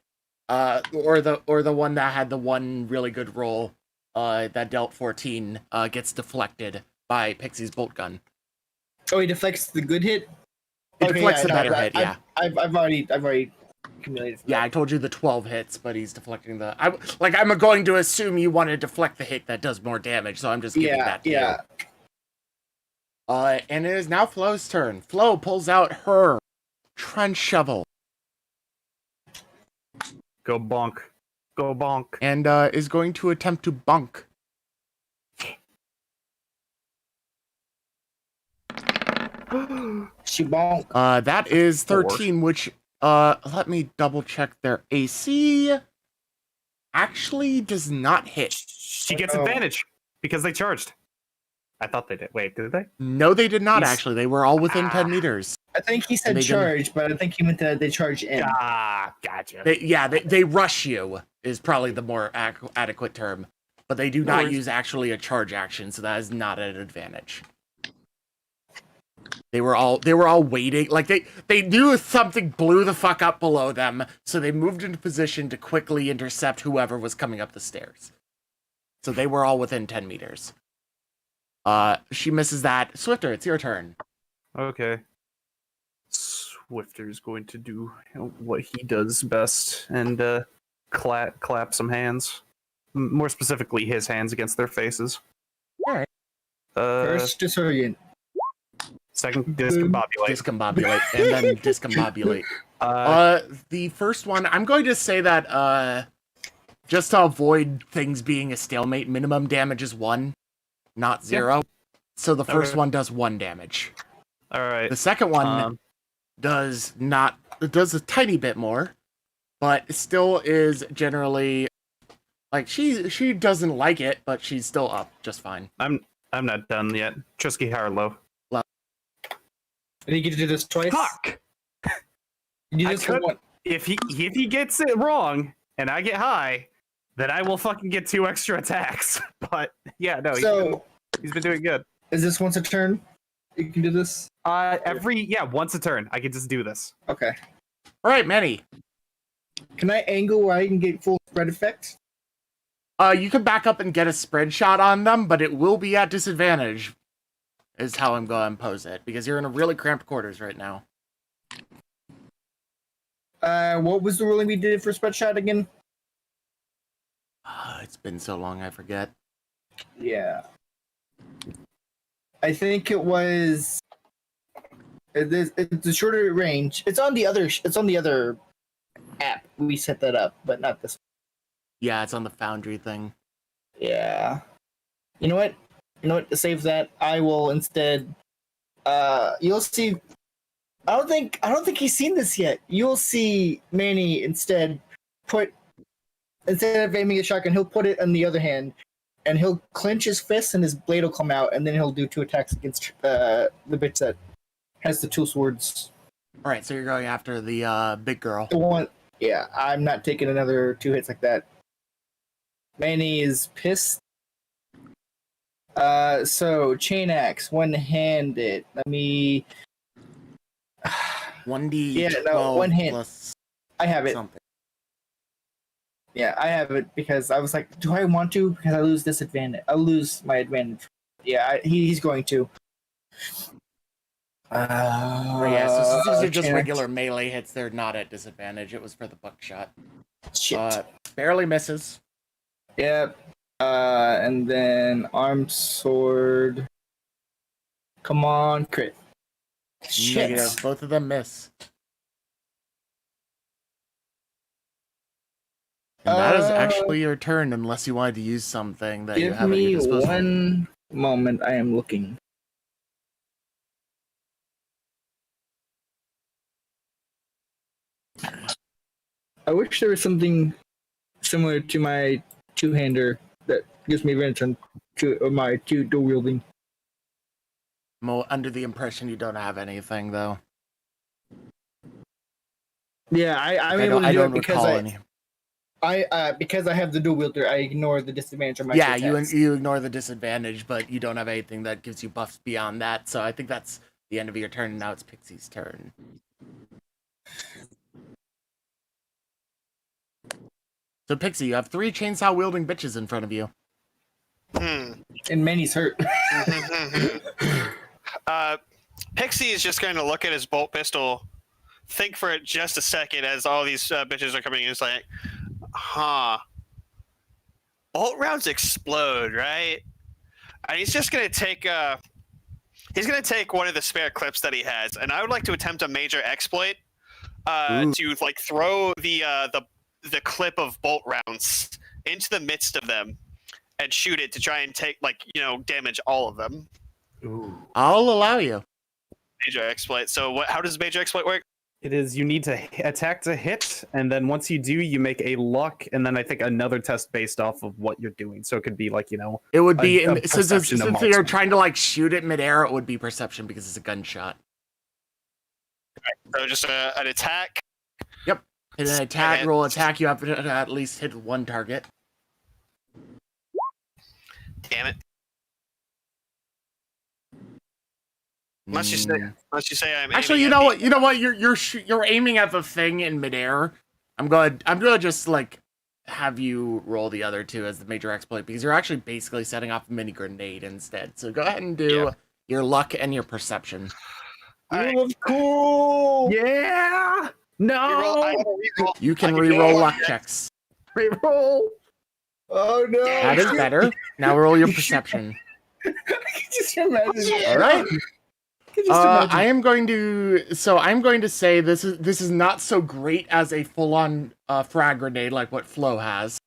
or the one that had the one really good roll, that dealt 14, gets deflected by Pixie's bolt gun. Oh, he deflects the good hit. It deflects the better hit. Yeah, I've already accumulated. yeah. I told you the 12 hits, but he's deflecting the. I'm going to assume you want to deflect the hit that does more damage, so I'm just giving that to you. And it is now Flo's turn. Flo pulls out her trench shovel Go bonk. Go bonk. and is going to attempt to bunk. She bonk. That is Four. 13, which let me double check their AC. Actually does not hit. She gets Oh. advantage because they charged. I thought they did. Wait, did they? No, they did not He's- actually. They were all within Ah. 10 meters. I think he said They didn't- charge, but I think he meant that they charge in. Ah, gotcha. They rush you is probably the more adequate term. But they do not worries. use actually a charge action, so that is not an advantage. They were all waiting. Like they knew something blew the fuck up below them, so they moved into position to quickly intercept whoever was coming up the stairs. So they were all within 10 meters. She misses that. Swifter, it's your turn. Okay. Swifter's going to do what he does best and clap some hands. More specifically, his hands against their faces. Alright. First disorient. Second, discombobulate. Discombobulate, and then discombobulate. The first one, I'm going to say that, just to avoid things being a stalemate, minimum damage is 1, not 0. So the first Okay. one does 1 damage. All right. The second one does not, it does a tiny bit more, but it still is generally, like, she doesn't like it, but she's still up just fine. I'm not done yet. Trisky Harlow. And you get to do this twice. Fuck! You do I this for could- one. If he gets it wrong and I get high, then I will fucking get 2 extra attacks. But yeah, no, So he's been doing good. is this once a turn? You can do this. Once a turn, I can just do this. Okay. All right, Manny. Can I angle where I can get full spread effect? You can back up and get a spread shot on them, but it will be at disadvantage, is how I'm going to pose it, because you're in a really cramped quarters right now. What was the ruling we did for spread shot again? It's been so long, I forget. Yeah. I think it was. It's a shorter range. It's on the other app. We set that up, but not this. Yeah, it's on the Foundry thing. Yeah. You know what? To save that, I will instead. You'll see. I don't think he's seen this yet. You'll see Manny instead of aiming a shotgun, he'll put it on the other hand, and he'll clench his fist, and his blade will come out, and then he'll do 2 attacks against the bitch that has the 2 swords. All right, so you're going after the big girl. The one, yeah. I'm not taking another 2 hits like that. Manny is pissed. So chain axe, one-handed. Let me. 1d12 Yeah, no, one hand. plus I have it. something. Yeah, I have it because I was like, do I want to? Because I lose disadvantage. I lose my advantage. Yeah, he's going to. Oh, yeah, so since these are just chain axe. regular melee hits, they're not at disadvantage. It was for the buckshot. Shit. Barely misses. Yep. And then armed sword. Come on, crit. Shit. Negative. Both of them miss. And that is actually your turn, unless you wanted to use something that you Give have at your me disposal. one moment. I am looking. I wish there was something similar to my 2-hander that gives me advantage on my 2 dual wielding. I'm under the impression you don't have anything, though. Yeah, I'm able to I do don't it because recall any. because I have the dual wielder. I ignore the disadvantage on my Yeah, two attacks. you ignore the disadvantage, but you don't have anything that gives you buffs beyond that. So I think that's the end of your turn. Now it's Pixie's turn. So Pixie, you have 3 chainsaw wielding bitches in front of you. And Manny's hurt. Pixie is just going to look at his bolt pistol, think for it just a second as all these bitches are coming in. It's like, bolt rounds explode, right? And he's just going to take one of the spare clips that he has, and I would like to attempt a major exploit to like throw the clip of bolt rounds into the midst of them and shoot it to try and take damage all of them. Ooh. I'll allow you. Major exploit. So how does major exploit work? It is you need to attack to hit, and then once you do, you make a luck, and then I think another test based off of what you're doing. So it could be like, It would be perception of since you're marksman. trying to like shoot it midair, it would be perception because it's a gunshot. So just an attack. Hit an attack, roll attack. You have to at least hit one target. Damn it. Unless you say I'm Actually, aiming at you know what? You're aiming at the thing in midair. I'm gonna just like have you roll the other 2 as the major exploit because you're actually basically setting off a mini grenade instead. So go ahead and do your luck and your perception. Cool. Yeah. No. You can reroll luck checks. Reroll. Oh no. That is better. Now roll your perception. I can just imagine. All right. I I'm going to say this is not so great as a full-on frag grenade like what Flo has.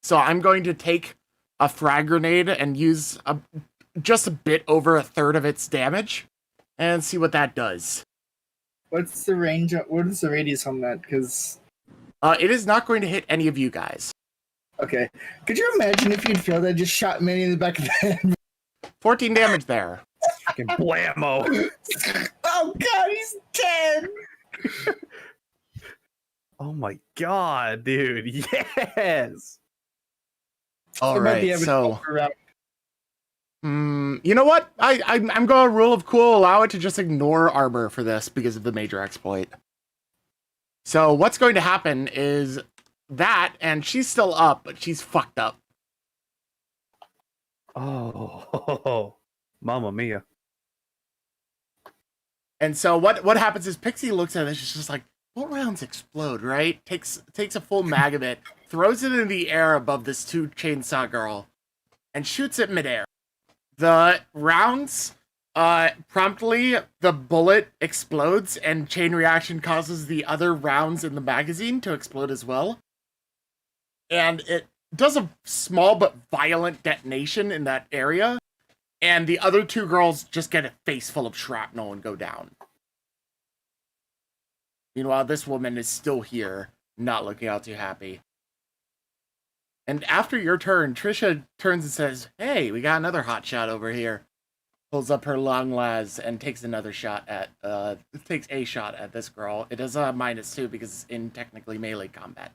So I'm going to take a frag grenade and use just a bit over 1/3 of its damage, and see what that does. What's the range? What is the radius on that? Because it is not going to hit any of you guys. okay, could you imagine if you'd failed? I just shot Manny in the back of the head. 14 damage there. Fucking blammo. Oh god, he's dead. Oh my god, dude! Yes. All We might be right, able to so help her out. you know what? I'm going to rule of cool, allow it to just ignore armor for this because of the major exploit. So what's going to happen is that, and she's still up, but she's fucked up. Oh, Mamma mia! And so what happens is Pixie looks at it, she's just like, what rounds explode, right? Takes a full mag of it, throws it in the air above this two chainsaw girl, and shoots it midair. The rounds, promptly, the bullet explodes, and chain reaction causes the other rounds in the magazine to explode as well. And it does a small but violent detonation in that area, and the other two girls just get a face full of shrapnel and go down. Meanwhile, this woman is still here, not looking all too happy. And after your turn, Trisha turns and says, hey, we got another hot shot over here. Pulls up her long las and takes another shot at, takes a shot at this girl. It does a -2 because it's in technically melee combat.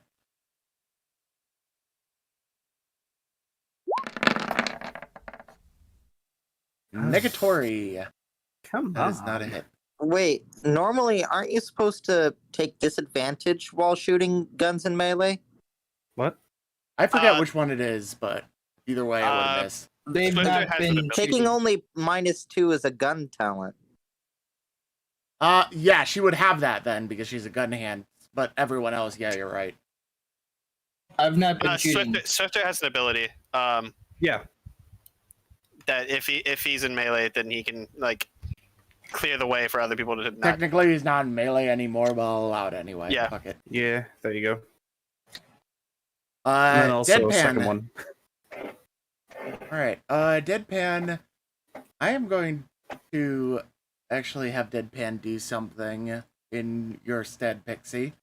Negatory. Come That on. is not a hit. Wait, normally aren't you supposed to take disadvantage while shooting guns in melee? What? I forget Uh, which one it is, but either way, I would have missed. They've Swifter not has an been ability. Taking only -2 is a gun talent. Yeah, she would have that then because she's a gun hand. But everyone else, yeah, you're right. I've not been shooting. Swifter has an ability. Yeah. That if he's in melee, then he can like clear the way for other people to not. Technically, he's not in melee anymore, but I'll allow it anyway. Yeah. Fuck it. Yeah. There you go. And then also a Deadpan. second one. All right. Deadpan. I am going to actually have Deadpan do something in your stead, Pixie.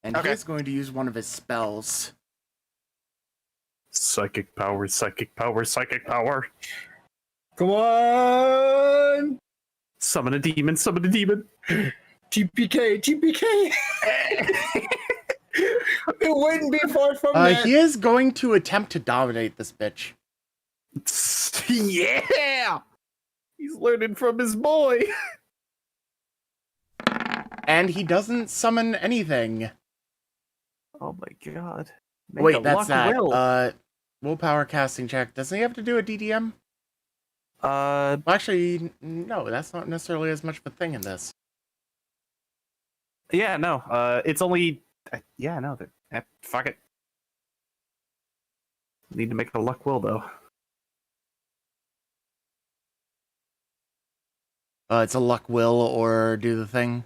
And Okay. he's going to use one of his spells. Psychic power, psychic power, psychic power. Come on! Summon a demon, summon a demon. TPK, TPK! It wouldn't be far from that. He is going to attempt to dominate this bitch. Yeah! He's learning from his boy. And he doesn't summon anything. Oh my god. Make Wait, a that's luck that. will. Willpower casting check. Doesn't he have to do a DDM? Well, actually, no, that's not necessarily as much of a thing in this. Yeah, no. It's only. Yeah, no. Fuck it. Need to make a luck will though. It's a luck will or do the thing.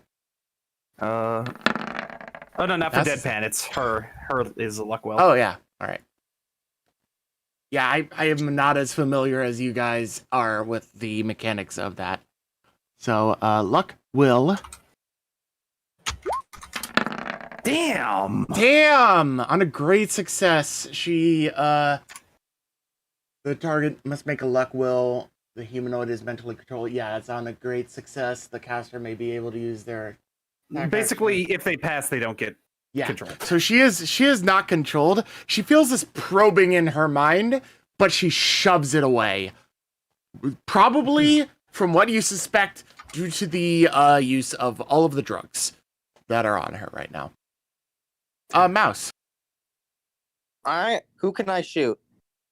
Oh no, not for That's- Deadpan. It's her. Her is a luck will. Oh, yeah. All right. Yeah, I am not as familiar as you guys are with the mechanics of that. So, luck will. Damn. Damn! On a great success, she, the target must make a luck will. The humanoid is mentally controlled. Yeah, it's on a great success. The caster may be able to use their... attack Basically, action. if they pass, they don't get Yeah. control. So she is not controlled. She feels this probing in her mind, but she shoves it away. Probably, from what you suspect, due to the use of all of the drugs that are on her right now. Mouse. Alright, who can I shoot?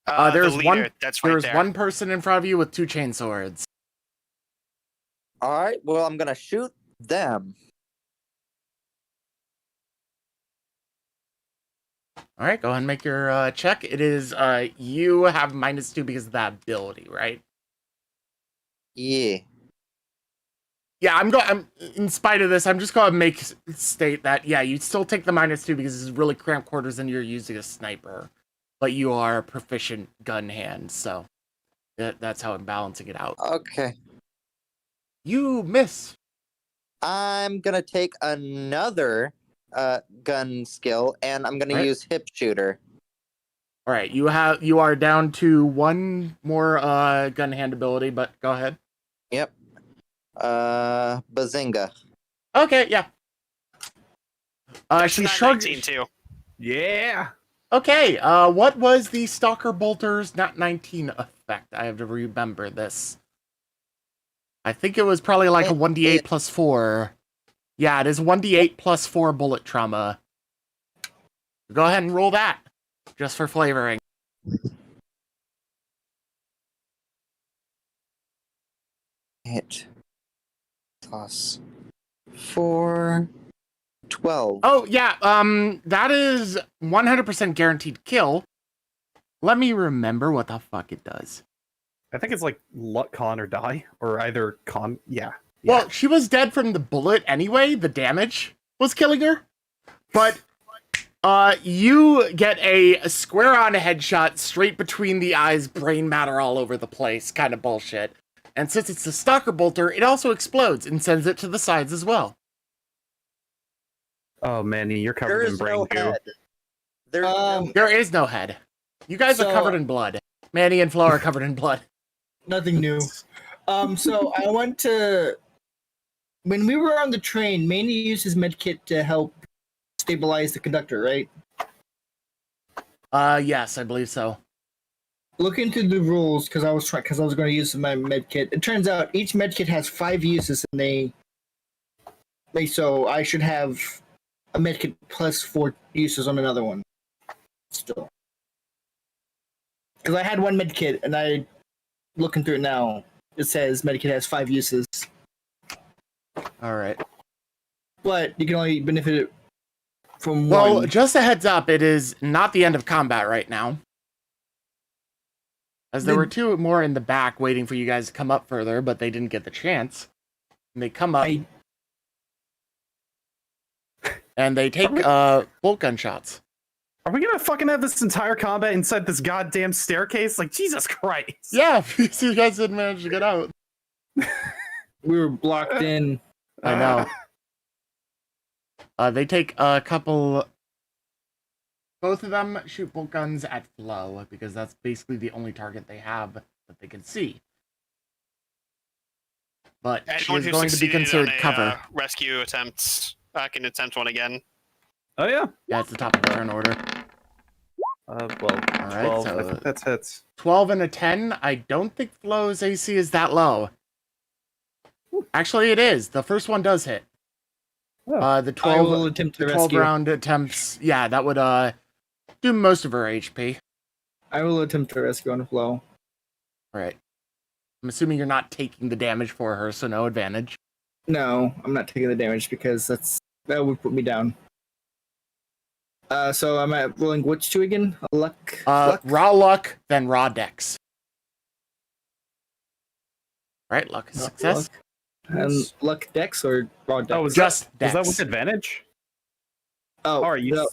There's the leader, one- That's right There's there. one person in front of you with two chain swords. Alright, well, I'm gonna shoot them. All right, go ahead and make your check. It is you have -2 because of that ability, right? Yeah. Yeah, I'm in spite of this, I'm just going to state that, yeah, you still take the -2 because this is really cramped quarters and you're using a sniper. But you are a proficient gun hand, so that's how I'm balancing it out. Okay. You miss. I'm gonna take another gun skill, and I'm gonna Right. use hip shooter. All right, you are down to one more gun hand ability, but go ahead. Yep. Bazinga. Okay, yeah. That's She not shrugged. 19 too. Yeah. Okay, what was the Stalker Bolter's not 19 effect? I have to remember this. I think it was probably like a 1d8 plus 4. Yeah, it is 1d8 plus 4 bullet trauma. Go ahead and roll that, just for flavoring. Hit. Plus 4. 12. Oh, yeah, that is 100% guaranteed kill. Let me remember what the fuck it does. I think it's like luck, con, or die, or either con. Yeah. Well, she was dead from the bullet anyway. The damage was killing her. But you get a square-on headshot straight between the eyes, brain matter all over the place, kind of bullshit. And since it's the Stalker Bolter, it also explodes and sends it to the sides as well. Oh, Manny, you're There covered in is brain no goo. head. There's no There is no head. You guys are So- covered in blood. Manny and Flo are covered in blood. Nothing new. So I went to when we were on the train. Manny used his med kit to help stabilize the conductor, right? Yes, I believe so. Look into the rules because I was going to use my med kit. It turns out each med kit has 5 uses, and so I should have a med kit plus 4 uses on another one. Still, because I had one med kit, and I looking through it now. It says medikit has 5 uses, All right. but you can only benefit it from Well, one. just a heads up, it is not the end of combat right now. As there were 2 more in the back waiting for you guys to come up further, but they didn't get the chance. And they come up and they take bolt gunshots. Are we gonna fucking have this entire combat inside this goddamn staircase? Like, Jesus Christ. Yeah, because you guys didn't manage to get out. We were blocked in. I know. They take a couple. Both of them shoot bolt guns at Flo because that's basically the only target they have that they can see. But she Anyone is who going to be succeeded considered on a, cover. rescue attempts, I can attempt one again. Oh, yeah. Yeah, it's the top of the turn order. Well, All right, 12. so I think that's hits. 12 and a 10. I don't think Flo's AC is that low. Actually, it is. The first one does hit. Oh. The I will 12, attempt the to 12 rescue. round attempts. Yeah, that would do most of her HP. I will attempt to rescue on the flow. All right. I'm assuming you're not taking the damage for her, so no advantage. No, I'm not taking the damage because that would put me down. So I'm at rolling which 2 again? Luck. Raw luck, then raw dex. Right, luck is success. Luck. And luck dex or raw dex? Oh, was Just that, was that dex. with advantage? Oh, Or are you? no.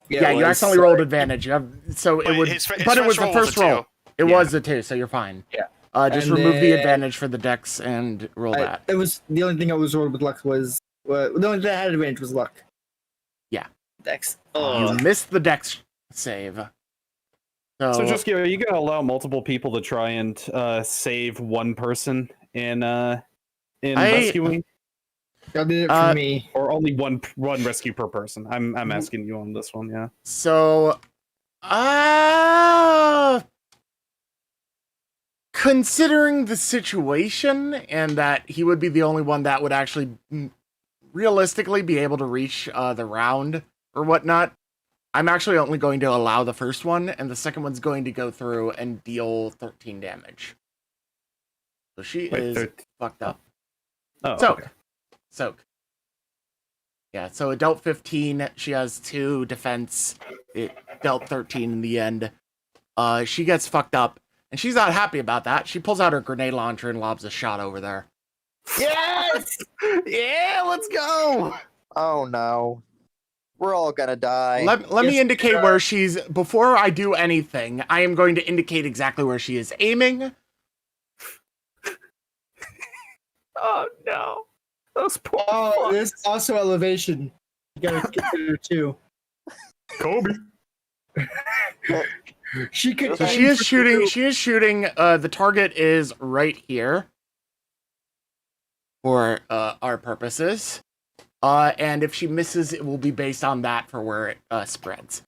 Yeah, it you was. accidentally rolled advantage. So it But would, his but it was the roll first a roll. 2. It Yeah. was the 2, so you're fine. Yeah. Just And remove the then- advantage for the dex and roll that. It was the only thing I was rolled with luck was the only thing that had advantage was luck. Yeah. Dex. You missed the dex save. So just you gotta allow multiple people to try and save one person in rescuing, Y'all did it for me. or only one rescue per person. I'm asking you on this one, yeah. So, considering the situation and that he would be the only one that would actually realistically be able to reach the round or whatnot, I'm actually only going to allow the first one, and the second one's going to go through and deal 13 damage. So she is fucked up. Oh, Soak. okay. Soak. Yeah, so it dealt 15. She has 2 defense. It dealt 13 in the end. She gets fucked up, and she's not happy about that. She pulls out her grenade launcher and lobs a shot over there. Yes! Yeah, let's go. Oh no. We're all gonna die. Let me Yes, indicate where she's... Before I do anything, I am going to indicate exactly where she is aiming. Oh no, those poor. Oh, fucks. there's also elevation. You gotta consider too. Kobe. She could. So aim she is for shooting... two. She is shooting... the target is right here. For our purposes. And if she misses, it will be based on that for where it spreads.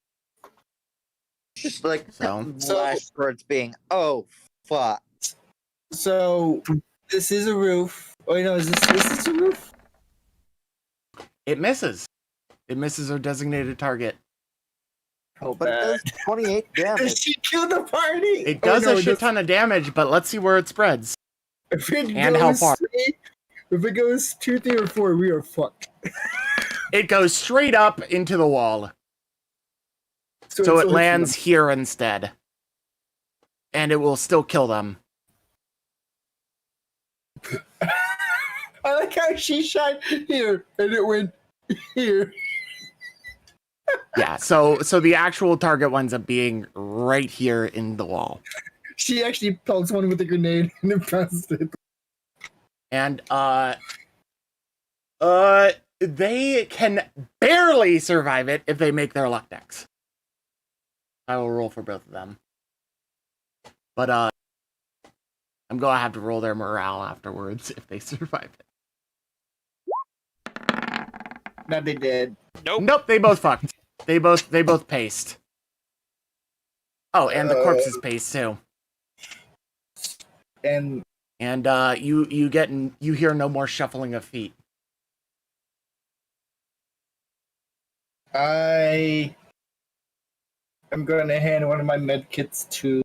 Just like So- flashcards being, oh fuck. So this is a roof. Oh no, is this a roof? It misses. It misses her designated target. Oh, But it does 28 damage. She killed the party. It does Oh, no, a it shit ton of damage, but let's see where it spreads. If it And how goes far. if it goes 2, 3, or 4, we are fucked. It goes straight up into the wall. So it lands here instead. And it will still kill them. I like how she shot here and it went here. Yeah, so the actual target winds up being right here in the wall. She actually pelts one with a grenade and it bounced it. And they can barely survive it if they make their luck decks. I will roll for both of them. But I'm gonna have to roll their morale afterwards if they survive it. No, they did. Nope, they both fucked. They both paced. Oh, and the corpse is paced too. And you hear no more shuffling of feet. I am going to hand one of my med kits to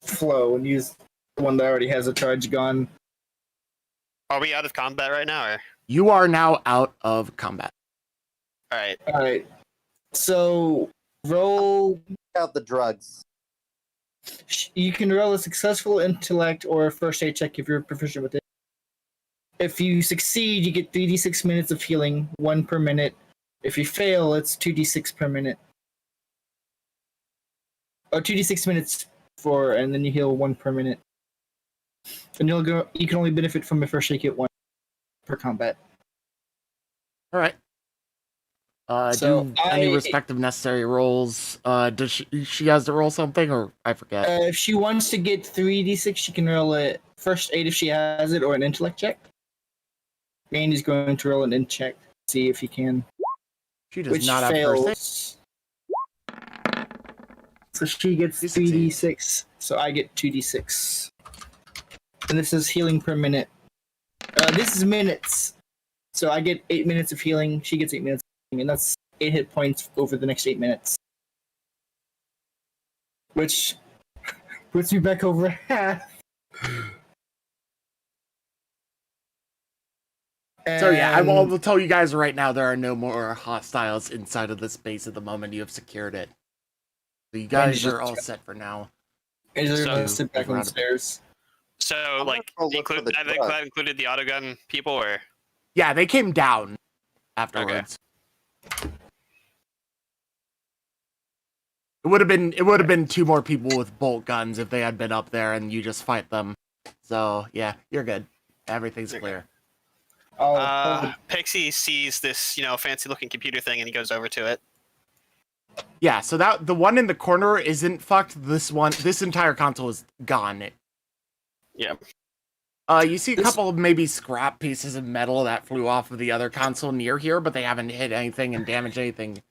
Flo and use the one that already has a charge gun. Are we out of combat right now, or? You are now out of combat. All right. All right. So roll. Out the drugs. You can roll a successful intellect or a first aid check if you're proficient with it. If you succeed, you get 3d6 minutes of healing, 1 per minute. If you fail, it's 2d6 per minute. Or 2d6 minutes and then you heal 1 per minute. And you can only benefit from a first aid kit 1 per combat. All right. So do any respective necessary rolls. Does she has to roll something, or I forget? If she wants to get 3d6, she can roll a first aid if she has it, or an intellect check. Randy's going to roll an int check, see if he can. She does Which not have first aid. fails. So she gets 3d6, so I get 2d6. And this is healing per minute. This is minutes. So I get 8 minutes of healing, she gets 8 minutes of healing, and that's 8 hit points over the next 8 minutes. Which puts me back over half. So yeah, I will tell you guys right now there are no more hostiles inside of this base at the moment. You have secured it. So you guys are all set for now. And they're So- gonna sit back on the stairs. So, I'm like, gonna look for the I think drug. that included the autogun people, or? Yeah, they came down afterwards. It would have been 2 more people with bolt guns if they had been up there and you just fight them. So yeah, you're good. Everything's clear. Pixie sees this, fancy-looking computer thing, and he goes over to it. Yeah, so that the one in the corner isn't fucked. This entire console is gone. Yeah. You see a couple of maybe scrap pieces of metal that flew off of the other console near here, but they haven't hit anything and damaged anything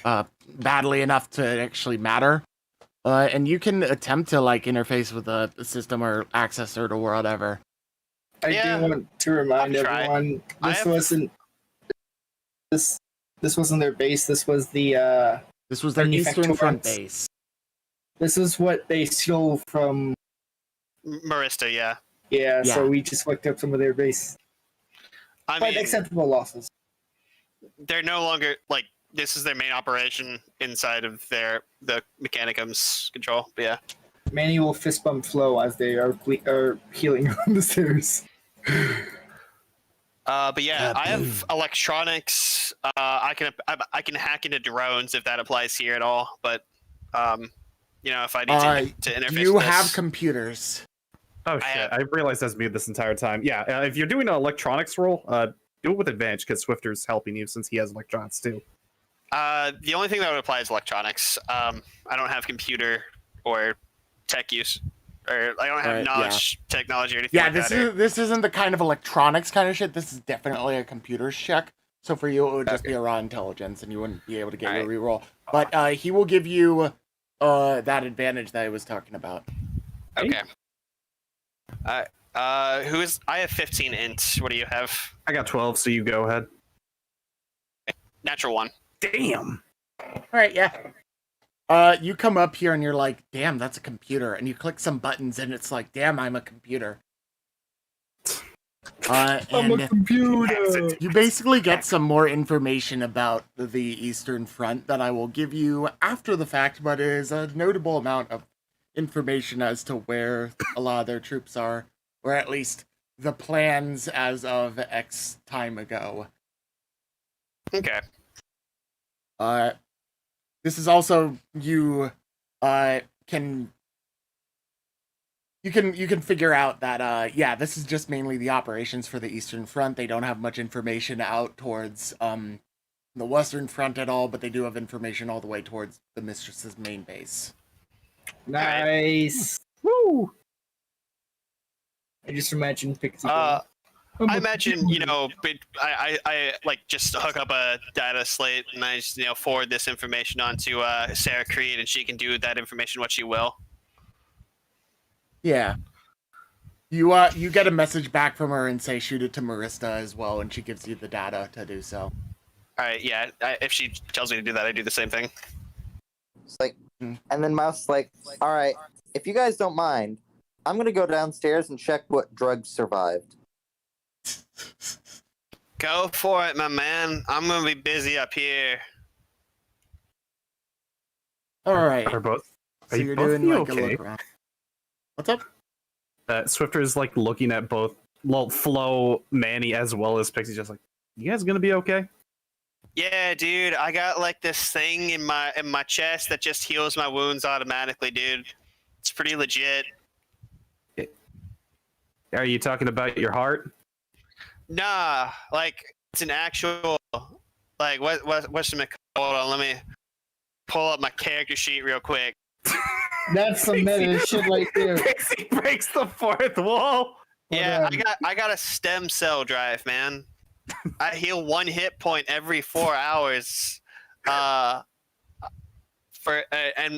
badly enough to actually matter. And you can attempt to interface with the system or access it or whatever. I do want to remind I'll try. everyone this wasn't their base. This was the This was their eastern front Manufacturum's. base. this is what they stole from. Marista, yeah. Yeah, Yeah. so we just fucked up some of their base. I But mean, acceptable losses. they're no longer, this is their main operation inside of the Mechanicum's control. But yeah. Manny will fist bump Flo as they are healing on the stairs. But yeah, I have electronics. I can hack into drones if that applies here at all. But if I need to interface, You with have this, computers. Oh shit! I realized I was muted this entire time. Yeah, if you're doing an electronics roll, do it with advantage because Swifter's helping you since he has electronics too. the only thing that would apply is electronics. I don't have computer or tech use, or I don't have Right, knowledge, technology, or anything Yeah, like that. this isn't the kind of electronics kind of shit. This is definitely a computer's check. So for you, it would just be a raw intelligence, and you wouldn't be able to get your reroll. But he will give you that advantage that I was talking about. Okay. I have 15 int. What do you have? I got 12, so you go ahead. Natural 1. Damn. All right, yeah. You come up here and you're like, damn, that's a computer. And you click some buttons and it's like, damn, I'm a computer. I'm a computer. You basically get some more information about the Eastern Front that I will give you after the fact, but it is a notable amount of information as to where a lot of their troops are, or at least the plans as of X time ago. Okay. This is also you can figure out that this is just mainly the operations for the Eastern Front. They don't have much information out towards the Western Front at all, but they do have information all the way towards the Mistress's main base. Nice. Woo! I just imagine Pixie. I imagine, I like just hook up a data slate and I just, forward this information onto Sarah Creed and she can do with that information what she will. Yeah. You get a message back from her and say shoot it to Marista as well, and she gives you the data to do so. Alright, yeah. If she tells me to do that, I do the same thing. It's like, and then Mouse like, all right, if you guys don't mind, I'm gonna go downstairs and check what drugs survived. Go for it, my man. I'm gonna be busy up here. All right. Are both? So Are you you're both doing like okay? a look around. What's up? Swifter's like looking at both Flo, Manny, as well as Pixie, just like, you guys gonna be okay? Yeah, dude. I got like this thing in my chest that just heals my wounds automatically, dude. It's pretty legit. Are you talking about your heart? Nah, like it's an actual like what's the hold on, let me pull up my character sheet real quick. That's some meta shit right there. Pixie breaks the fourth wall. Yeah, I got a stem cell drive, man. I heal 1 hit point every 4 hours, and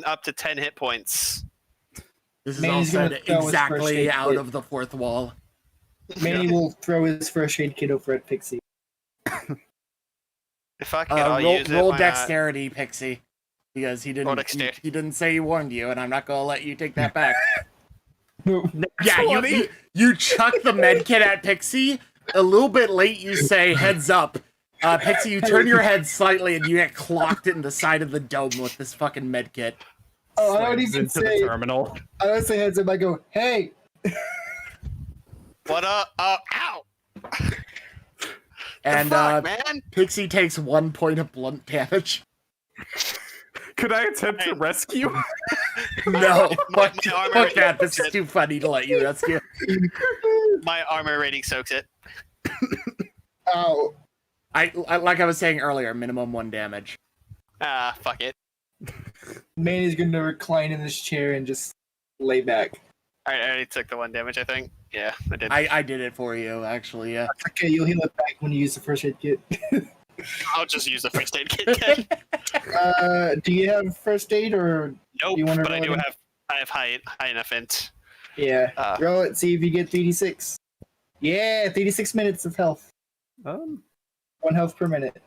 up to 10 hit points. This is Manny's all gonna said throw his first exactly aid out kit. of the fourth wall. Manny will throw his first aid kit over at Pixie. If I can, I'll use it. Roll why not? dexterity, Pixie, because he Roll didn't. dexterity. He didn't say he warned you, and I'm not gonna let you take that back. No. Yeah, you chuck the med kit at Pixie. A little bit late, you say, heads up. Pixie, you turn your head slightly and you get clocked in the side of the dome with this fucking med kit. Oh, I don't Slams even into say. the terminal. I don't say heads up. I go, hey. What up? Ow! And Fuck, man. Pixie takes 1 point of blunt damage. Could I attempt to rescue? No, My fuck, armor fuck that. rating This is too funny to let you rescue. My armor rating soaks it. Ow. I like I was saying earlier, minimum 1 damage. Fuck it. Manny's gonna recline in this chair and just lay back. I already took the 1 damage, I think. Yeah, I did. I did it for you, actually. Yeah. Okay, you'll heal it back when you use the first aid kit. I'll just use the first aid kit then. Do you have first aid or? Nope, You wanna but I roll do it? have high enough int. Yeah. Roll it. See if you get 3d6. Yeah, 3d6 minutes of health. 1 health per minute.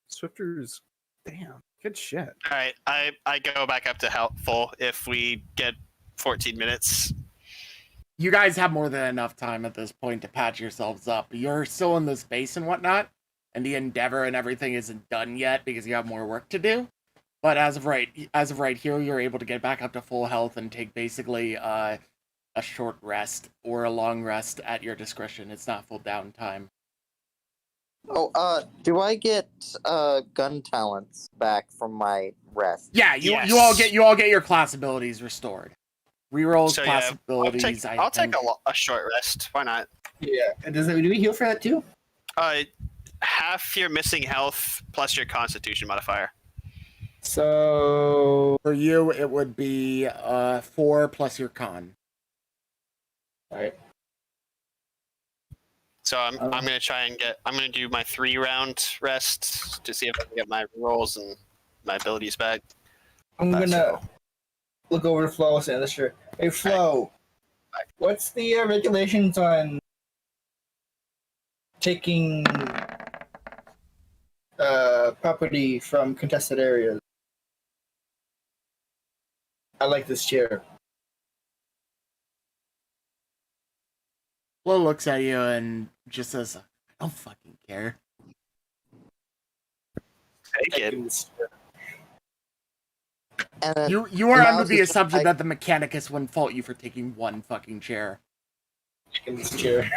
Swifter's. Damn. Good shit. All right, I go back up to full if we get 14 minutes. You guys have more than enough time at this point to patch yourselves up. You're still in this base and whatnot, and the endeavor and everything isn't done yet because you have more work to do. But as of right here, you're able to get back up to full health and take basically a short rest or a long rest at your discretion. It's not full downtime. Oh, do I get gun talents back from my rest? Yeah, you all get your class abilities restored. Rerolls, So class yeah, abilities. I'll take a short rest. Why not? Yeah. And do we heal for that too? Half your missing health plus your Constitution modifier. So. For you, it would be 4 plus your con. All right. So I'm gonna I'm gonna do my 3-round rest to see if I can get my rolls and my abilities back. I'm gonna look over to Flo and say, "Sure. Hey, Flo, what's the regulations on taking property from contested areas?" I like this chair. Flo looks at you and just says, "I don't fucking care." Take it. This chair. And then You are under Mouse the is just assumption like- that the Mechanicus wouldn't fault you for taking one fucking chair. Taking this chair.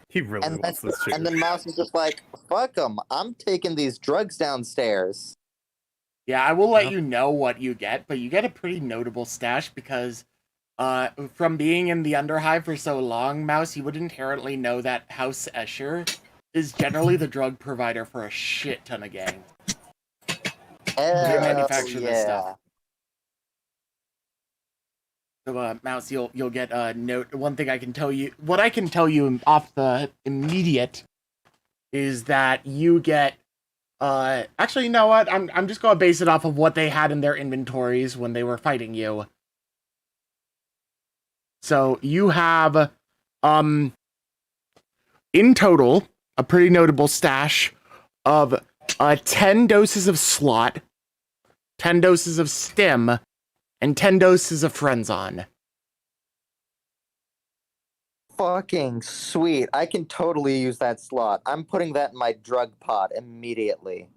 He really and, wants this chair. and then Mouse is just like, fuck them. I'm taking these drugs downstairs. Yeah, I will let Yep. you know what you get, but you get a pretty notable stash because from being in the Underhive for so long, Mouse, you would inherently know that House Escher is generally the drug provider for a shit ton of gangs. Hell manufacture this yeah. stuff. So, Mouse, you'll get a note. One thing I can tell you, what I can tell you off the immediate, is that you get. Actually, you know what? I'm just gonna base it off of what they had in their inventories when they were fighting you. So you have, in total, a pretty notable stash of 10 doses of slot, 10 doses of stim, and 10 doses of Frenzon. Fucking sweet. I can totally use that slot. I'm putting that in my drug pot immediately.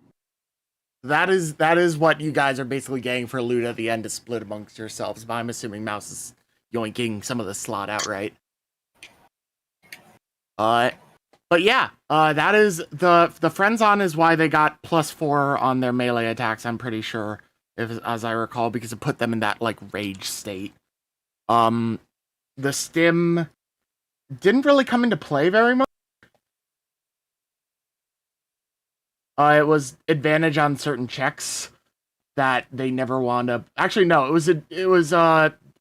That is what you guys are basically getting for loot at the end to split amongst yourselves. But I'm assuming Mouse is yoinking some of the slot outright. But yeah, that is the Frenzon is why they got +4 on their melee attacks. I'm pretty sure, as I recall, because it put them in that like rage state. The stim didn't really come into play very much. It was advantage on certain checks that they never wound up. Actually, no, it was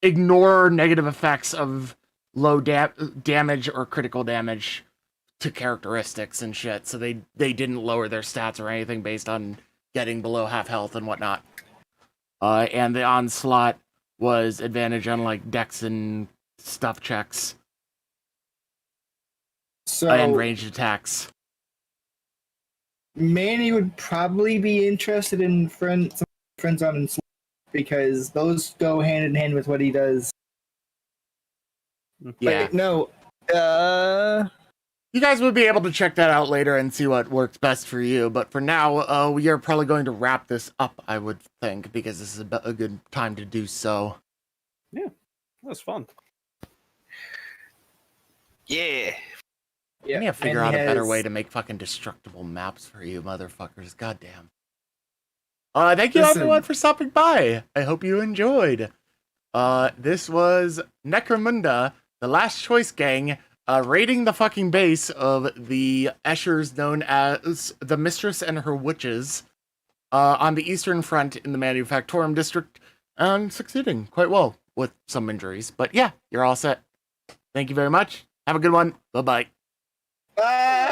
ignore negative effects of low damage or critical damage to characteristics and shit. So they didn't lower their stats or anything based on getting below half health and whatnot. And the onslaught was advantage on like dex and stuff checks and So ranged attacks. Manny would probably be interested in friends on and Slot because those go hand in hand with what he does. Yeah. Wait, no. You guys would be able to check that out later and see what works best for you. But for now, we are probably going to wrap this up, I would think, because this is a good time to do so. That was fun. Yeah. I need to figure out a better way to make fucking destructible maps for you motherfuckers. Goddamn. Thank you Listen. everyone for stopping by. I hope you enjoyed. This was Necromunda, the Last Choice Gang, raiding the fucking base of the Eschers known as the Mistress and her witches on the Eastern Front in the Manufactorum District, and succeeding quite well with some injuries. But yeah, you're all set. Thank you very much. Have a good one. Bye-bye. Ah!